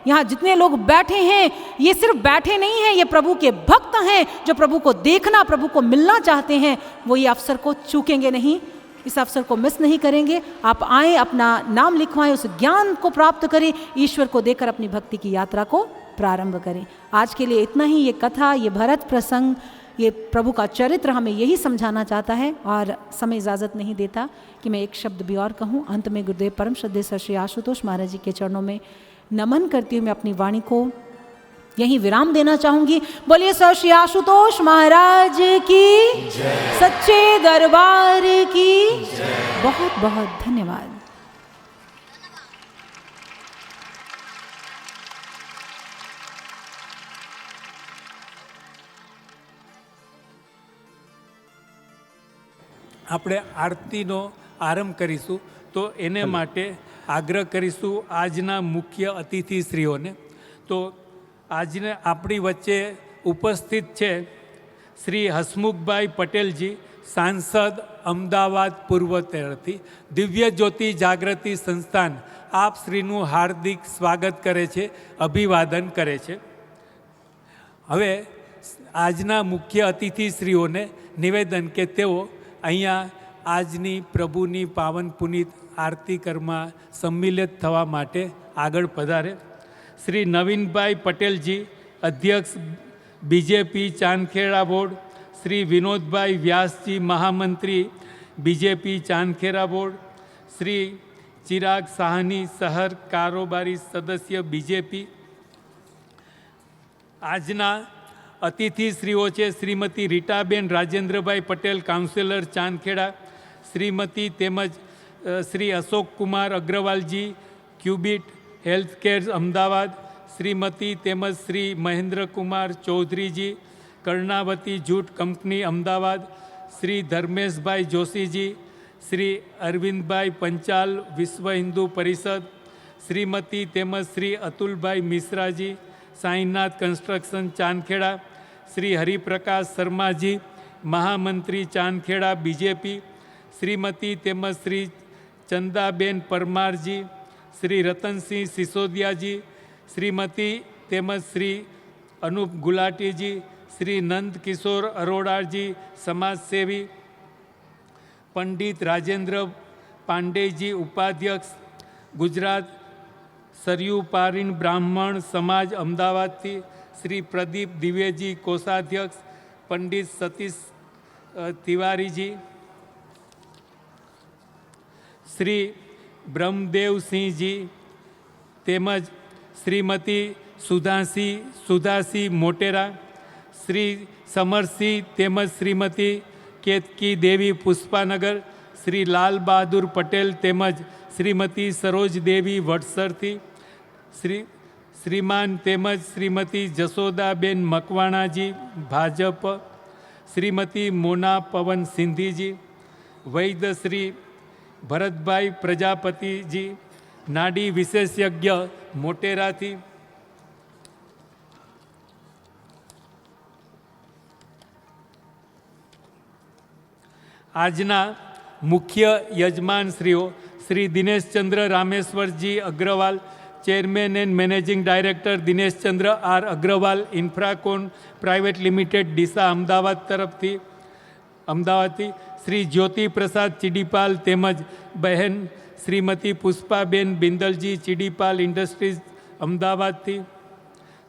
[SPEAKER 3] यहाँ जितने लोग बैठे हैं ये सिर्फ बैठे नहीं हैं, ये प्रभु के भक्त हैं जो प्रभु को देखना, प्रभु को मिलना चाहते हैं। वो ये अवसर को चूकेंगे नहीं, इस अवसर को मिस नहीं करेंगे। आप आएँ, अपना नाम लिखवाएं, उस ज्ञान को प्राप्त करें, ईश्वर को देखकर अपनी भक्ति की यात्रा को प्रारंभ करें। आज के लिए इतना ही। ये कथा, ये भरत प्रसंग, ये प्रभु का चरित्र हमें यही समझाना चाहता है। और समय इजाज़त नहीं देता कि मैं एक शब्द भी और कहूँ। अंत में गुरुदेव परम श्रद्धेय सर श्री आशुतोष महाराज जी के चरणों में नमन करती हुई मैं अपनी वाणी को यहीं विराम देना चाहूंगी। बोलिए सर श्री आशुतोष महाराज की, सच्चे दरबार की बहुत बहुत धन्यवाद।
[SPEAKER 6] આપણે આરતીનો આરંભ કરીશું તો એને માટે આગ્રહ કરીશું આજના મુખ્ય અતિથિશ્રીઓને। તો આજને આપણી વચ્ચે ઉપસ્થિત છે શ્રી હસમુખભાઈ પટેલજી, સાંસદ અમદાવાદ પૂર્વ તરફથી દિવ્ય જ્યોતિ જાગૃતિ સંસ્થાન આપ શ્રીનું હાર્દિક સ્વાગત કરે છે, અભિવાદન કરે છે। હવે આજના મુખ્ય અતિથિશ્રીઓને નિવેદન કે તેઓ અહીંયા આજની પ્રભુની પાવન પુનિત આરતી કરમાં સંમિલિત થવા માટે આગળ પધારે। શ્રી નવીનભાઈ પટેલજી, અધ્યક્ષ બીજેપી ચાંદખેડા બોર્ડ, શ્રી વિનોદભાઈ વ્યાસજી, મહામંત્રી બીજેપી ચાંદખેડા બોર્ડ, શ્રી ચિરાગ સાહની, શહેર કારોબારી સદસ્ય બીજેપી। આજના અતિથિશ્રીઓ છે શ્રીમતી રીટાબેન રાજેન્દ્રભાઈ પટેલ, કાઉન્સિલર ચાંદખેડા, શ્રીમતી તેમજ Shri Ashok Kumar Agrawalji, Cubit health care Ahmedabad, Shrimati તેમજ શ્રી મહેન્દ્ર કુમાર ચૌધરીજી, કર્ણાવતી જૂટ કંપની અમદાવાદ, શ્રી ધર્મેશભાઈ જોશીજી, શ્રી અરવિંદભાઈ પંચાલ, વિશ્વ હિન્દુ પરિષદ, શ્રીમતી તેમજ શ્રી અતુલભાઈ મિશ્રાજી, સાંઈનાથ કન્સ્ટ્રક્શન ચાંદખેડા, શ્રી હરિપ્રકાશ શર્માજી, મહામંત્રી ચાંદખેડા બીજેપી, શ્રીમતી તેમજ શ્રી ચંદાબેન પરમારજી, શ્રી રતનસિંહ સિસોદિયાજી, શ્રીમતી તેમજ શ્રી અનુપ ગુલાટીજી, શ્રી નંદ કિશોર અરોડાજી, સમાજસેવી, પંડિત રાજેન્દ્ર પાંડેજી, ઉપાધ્યક્ષ ગુજરાત સરયુ પારીણ બ્રાહ્મણ સમાજ અમદાવાદથી, શ્રી પ્રદીપ દિવેજી, કોષાધ્યક્ષ, પંડિત સતીશ તિવારીજી, શ્રી બ્રહ્મદેવસિંહજી તેમજ શ્રીમતી સુધાસી મોટેરા, શ્રી સમરસિંહ તેમજ શ્રીમતી કેતકી દેવી પુષ્પાનગર, શ્રી લાલ બહાદુર પટેલ તેમજ શ્રીમતી સરોજ દેવી વડસરથી, શ્રીમાન તેમજ શ્રીમતી જશોદાબેન મકવાણાજી ભાજપ, શ્રીમતી મોના પવન સિંધીજી, વૈદ્ય શ્રી ભરતભાઈ પ્રજાપતિજી, નાડી વિશેષજ્ઞ મોટેરાથી, આજના મુખ્ય યજમાનશ્રીઓ Shri Dineshchandra Rameshwarji Agrawal, chairman and managing director Dineshchandra R Agrawal, Infracon private limited Deesa અમદાવાદથી, શ્રી જ્યોતિ પ્રસાદ ચીડીપાલ તેમજ બહેન શ્રીમતી પુષ્પાબેન બિંદલજી, ચીડીપાલ ઇન્ડસ્ટ્રીઝ અમદાવાદથી,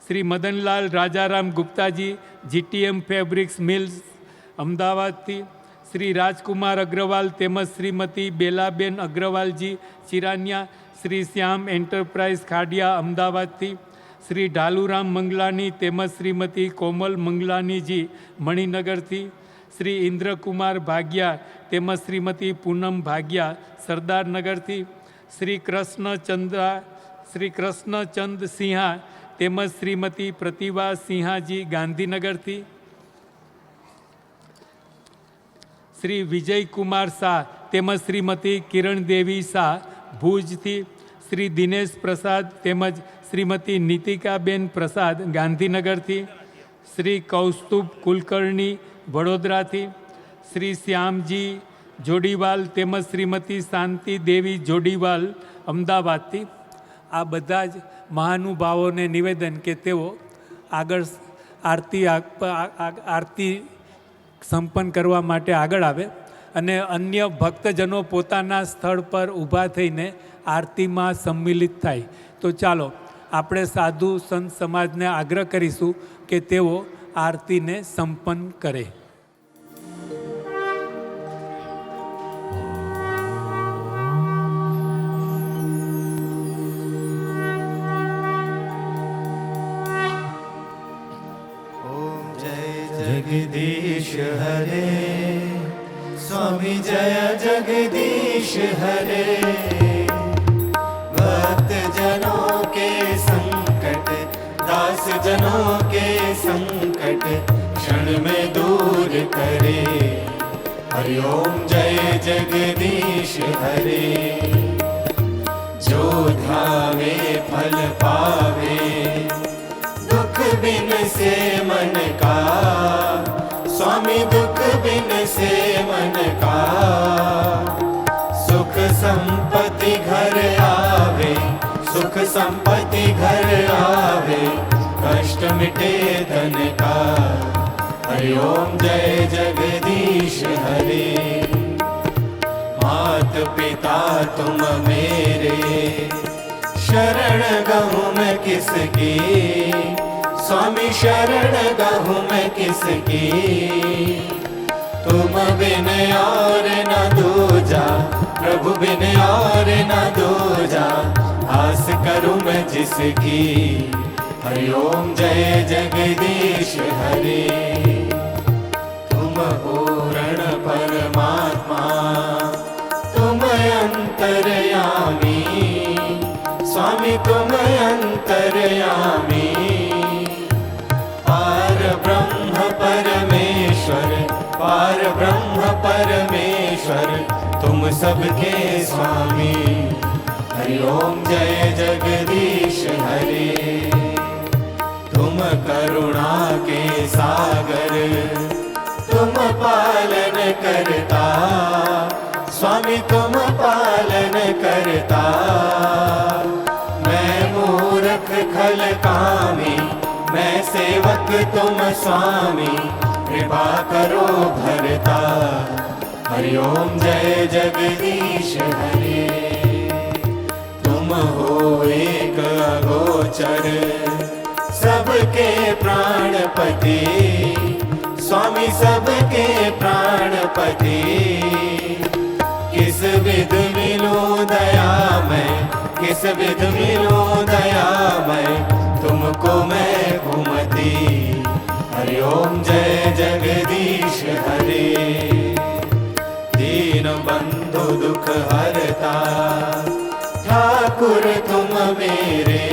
[SPEAKER 6] Shri Madanlal Rajaram Guptaji, GTM fabrics mills અમદાવાદથી, શ્રી રાજકુમાર અગ્રવાલ તેમજ શ્રીમતી બેલાબેન અગ્રવાલજી ચિરાનિયા, શ્રી શ્યામ એન્ટરપ્રાઇઝ ખાડિયા અમદાવાદથી, શ્રી ઢાલુરામ મંગલાની તેમજ શ્રીમતી કોમલ મંગલાનીજી મણિનગરથી, શ્રી ઇન્દ્રકુમાર ભાગ્યા તેમજ શ્રીમતી પૂનમ ભાગ્યા સરદારનગરથી, શ્રી કૃષ્ણચંદ સિંહા તેમજ શ્રીમતી પ્રતિભા સિંહાજી ગાંધીનગરથી, શ્રી વિજયકુમાર શાહ તેમજ શ્રીમતી કિરણદેવી શાહ ભુજથી, શ્રી દિનેશ પ્રસાદ તેમજ શ્રીમતી નીતિકાબેન પ્રસાદ ગાંધીનગરથી, શ્રી કૌસ્તુભ કુલકર્ણી વડોદરાથી, શ્રી શ્યામજી જોડીવાલ તેમજ શ્રીમતી શાંતિ દેવી જોડીવાલ અમદાવાદથી. આ બધા જ મહાનુભાવોને નિવેદન કે તેઓ આગળ આરતી સંપન્ન કરવા માટે આગળ આવે અને અન્ય ભક્તજનો પોતાના સ્થળ પર ઊભા થઈને આરતીમાં સંમિલિત થાય. તો ચાલો આપણે સાધુ સંત સમાજને આગ્રહ કરીશું કે તેઓ આરતીને સંપન્ન કરે.
[SPEAKER 5] जगदीश हरे स्वामी जय जगदीश हरे, भक्त जनों के संकट दास जनों के संकट क्षण में दूर करे. हरि ओम जय जगदीश हरे. जो ध्यावे फल पावे दुख बिन से मन का, स्वामी दुख बिन से मन का. सुख संपत्ति घर आवे, सुख संपत्ति घर आवे, कष्ट मिटे धन का. हरि ओम जय जगदीश हरे. मात पिता तुम मेरे, शरण गहूँ मैं किसकी, स्वामी शरण गहूँ मैं किसकी. तुम बिन और न दूजा, प्रभु बिन और न दूजा, आस करूँ मैं जिसकी. हरि ओम जय जगदीश हरे. तुम पूर्ण परमात्मा, तुम अंतर्यामी, स्वामी तुम अंतर्यामी. पार ब्रह्म परमेश्वर, पार ब्रह्म परमेश्वर, तुम सबके स्वामी. हरि ओम जय जगदीश हरे. तुम करुणा के सागर, तुम पालन करता, स्वामी तुम पालन करता. मैं मूर्ख खल कामी, मैं सेवक तुम स्वामी, कृपा करो भरता. हरि ओम जय जगदीश हरे. तुम हो एक अगोचर, सबके प्राणपति, स्वामी सबके प्राणपति. किस विध मिलो दया मैं, किस विध मिलो दया मैं, तुमको मैं घूमती. हरि ओम जय जगदीश हरे. दीन बंधु दुख हरता, ठाकुर तुम मेरे,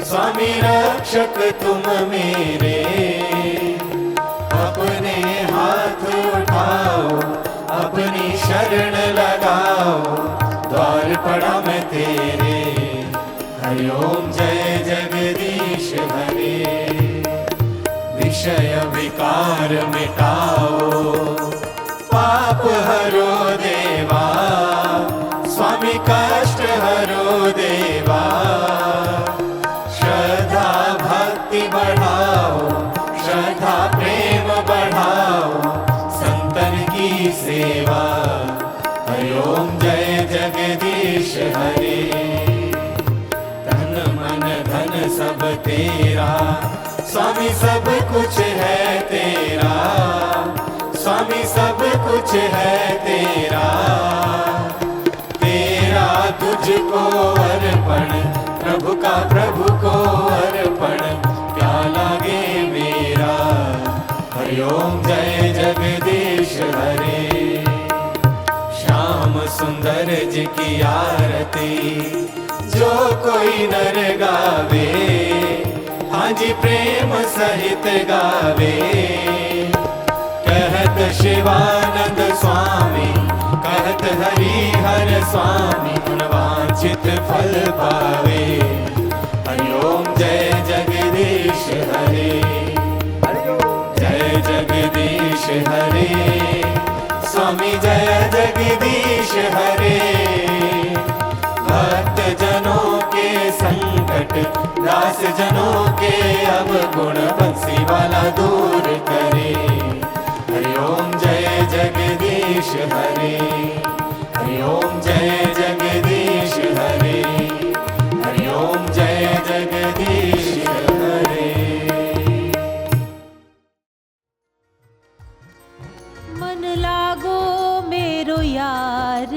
[SPEAKER 5] स्वामी रक्षक तुम मेरे. अपने हाथ उठाओ, अपनी शरण लगाओ, द्वार पड़ा मैं तेरे. हरि ओम जय जगदीश हरे. विषय विकार मिटाओ, पाप हरो देवा, स्वामी कष्ट हरो देवा. श्रद्धा भक्ति बढ़ाओ, श्रद्धा प्रेम बढ़ाओ, संतन की सेवा. हरि ओम जय जगदीश हरे. तन मन धन सब तेरा, स्वामी सब कुछ है तेरा, स्वामी सब कुछ है तेरा. तेरा तुझको अर्पण, प्रभु का प्रभु को अर्पण, क्या लागे मेरा. हरि ओम जय जगदीश हरे. श्याम सुंदर जी की आरती जो कोई नर गावे, हाँ जी प्रेम सहित गावे. कहत शिवानंद स्वामी, कहत हरि हर स्वामी, वांछित फल पावे.
[SPEAKER 7] हरे, स्वामी जय जगदीश हरे। भक्त जनों के संकट, दास जनों के अवगुण, बंसी वाला दूर करे। हरि ओम जय जगदीश हरे, हरि ओम जय जगदीश हरे, हरि ओम जय जगदीश हरे।
[SPEAKER 3] मन लागो मेरो यार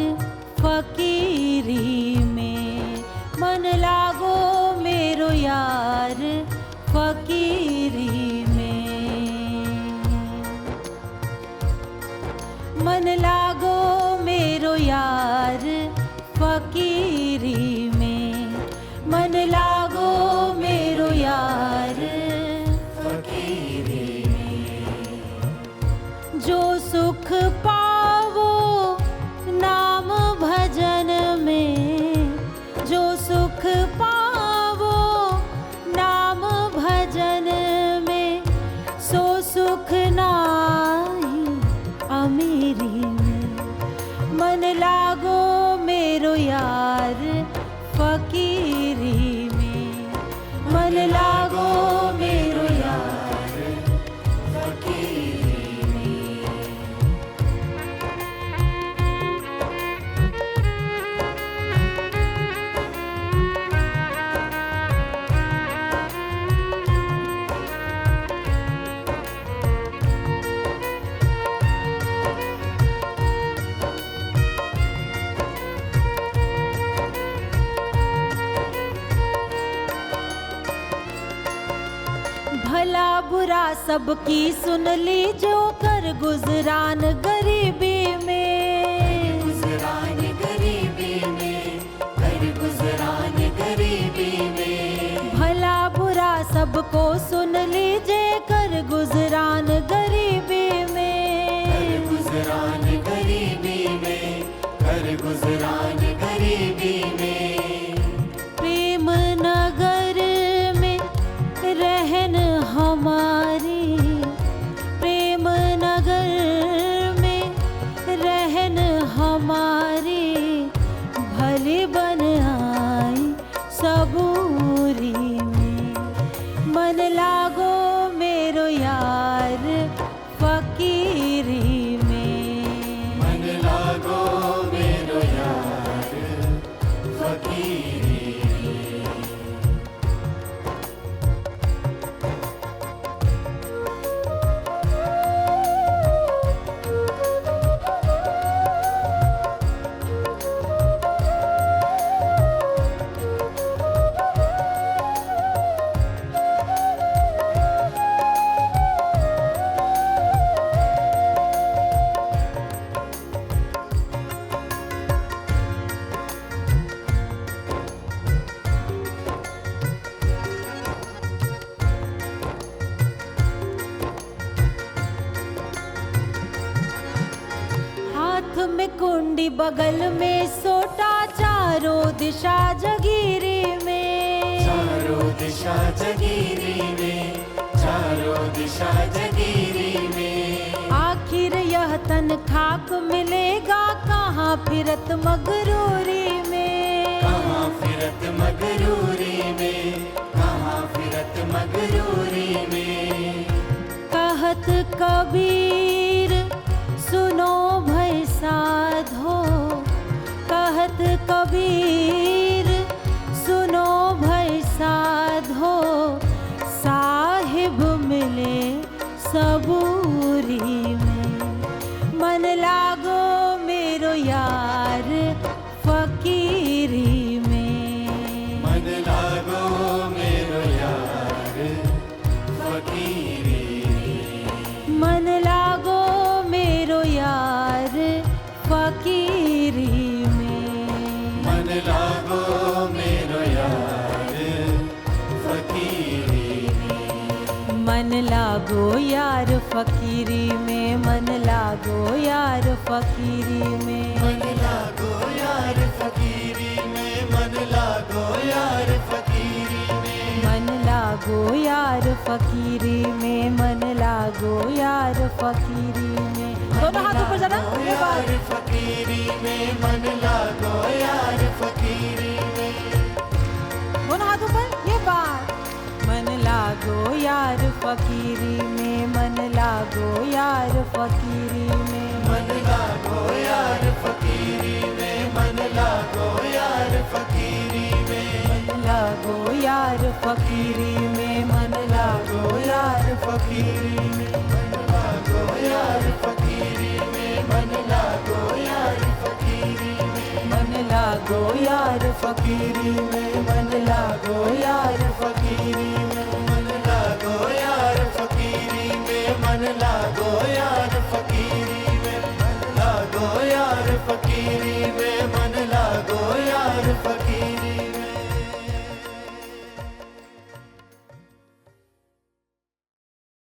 [SPEAKER 3] फकीरी में, मन लागो मेरो यार फकीरी में। मन लागो मेरो यार फकीरी में, मन लागो मेरो यार फकीरी में। जो सुख पावो नाम भजन में, जो सुख पावो नाम भजन में, सो सुख नाही अमीरी में। मन लागो मेरो यार फकीरी में, मन लागो मेरो यार फकीरी में। भला बुरा सबकी सुन लीजो, कर गुजरान गरीबी में, गुजरान गरीबी में, कर गुजरान गरीबी में। भला बुरा सबको सुन लीजे, कर गुजरान गरीबी में, कर गुजरान गरीबी में, कर गुजरान गरीबी में। प्रेम नगर में रहन हमारी, प्रेम नगर में रहन हमारी, भली बन आई सबूरी में। मन लागो मेरो यार फकीरी में, मन लागो मेरो यार फकीरी में। हाथ में कुंडी बगल में सोटा, चारों दिशा जगीरी में, चारों दिशा जगीरी में, चारों दिशा जगीरी में। आखिर यह तन खाक मिलेगा, कहाँ फिरत मगरूरी में, कहाँ फिरत मगरूरी में, कहाँ फिरत मगरूरी में। कहत कबीर सुनो भई साधो, कहत कबीर सुनो भई साधो, साहिब मिले सबूरी में। मन लागो मेरो यार फकीरी में, मन लागो मेरो यार फकीरी में। मन लागो मेरो यार फकीरी में, मन लागो मेरो यार फकीरी में। मन लागो यार फकीरी में, मन लागो यार फकीरी में,
[SPEAKER 7] मन लागो यार फकीरी में, मन लागो यार फकीरी में,
[SPEAKER 3] मन लागो यार फकीरी में, मन लागो लागो यार फकीरी में। दोनों हाथ ऊपर जरा, ये बात।
[SPEAKER 5] यार फकीरी में मन लागो यार फकीरी में।
[SPEAKER 3] दोनों हाथ ऊपर, ये बात। मन लागो यार फकीरी में, मन लागो यार फकीरी में।
[SPEAKER 5] मन लागो यार फकीरी में, मन लागो यार फकीरी में।
[SPEAKER 3] मन लागो यार फकीरी में, मन लागो यार फकीरी में।
[SPEAKER 5] मन लागो यार फकीरी में, मन लागो यार फकीरी में।
[SPEAKER 3] मन लागो यार फकीरी में, मन लागो यार फकीरी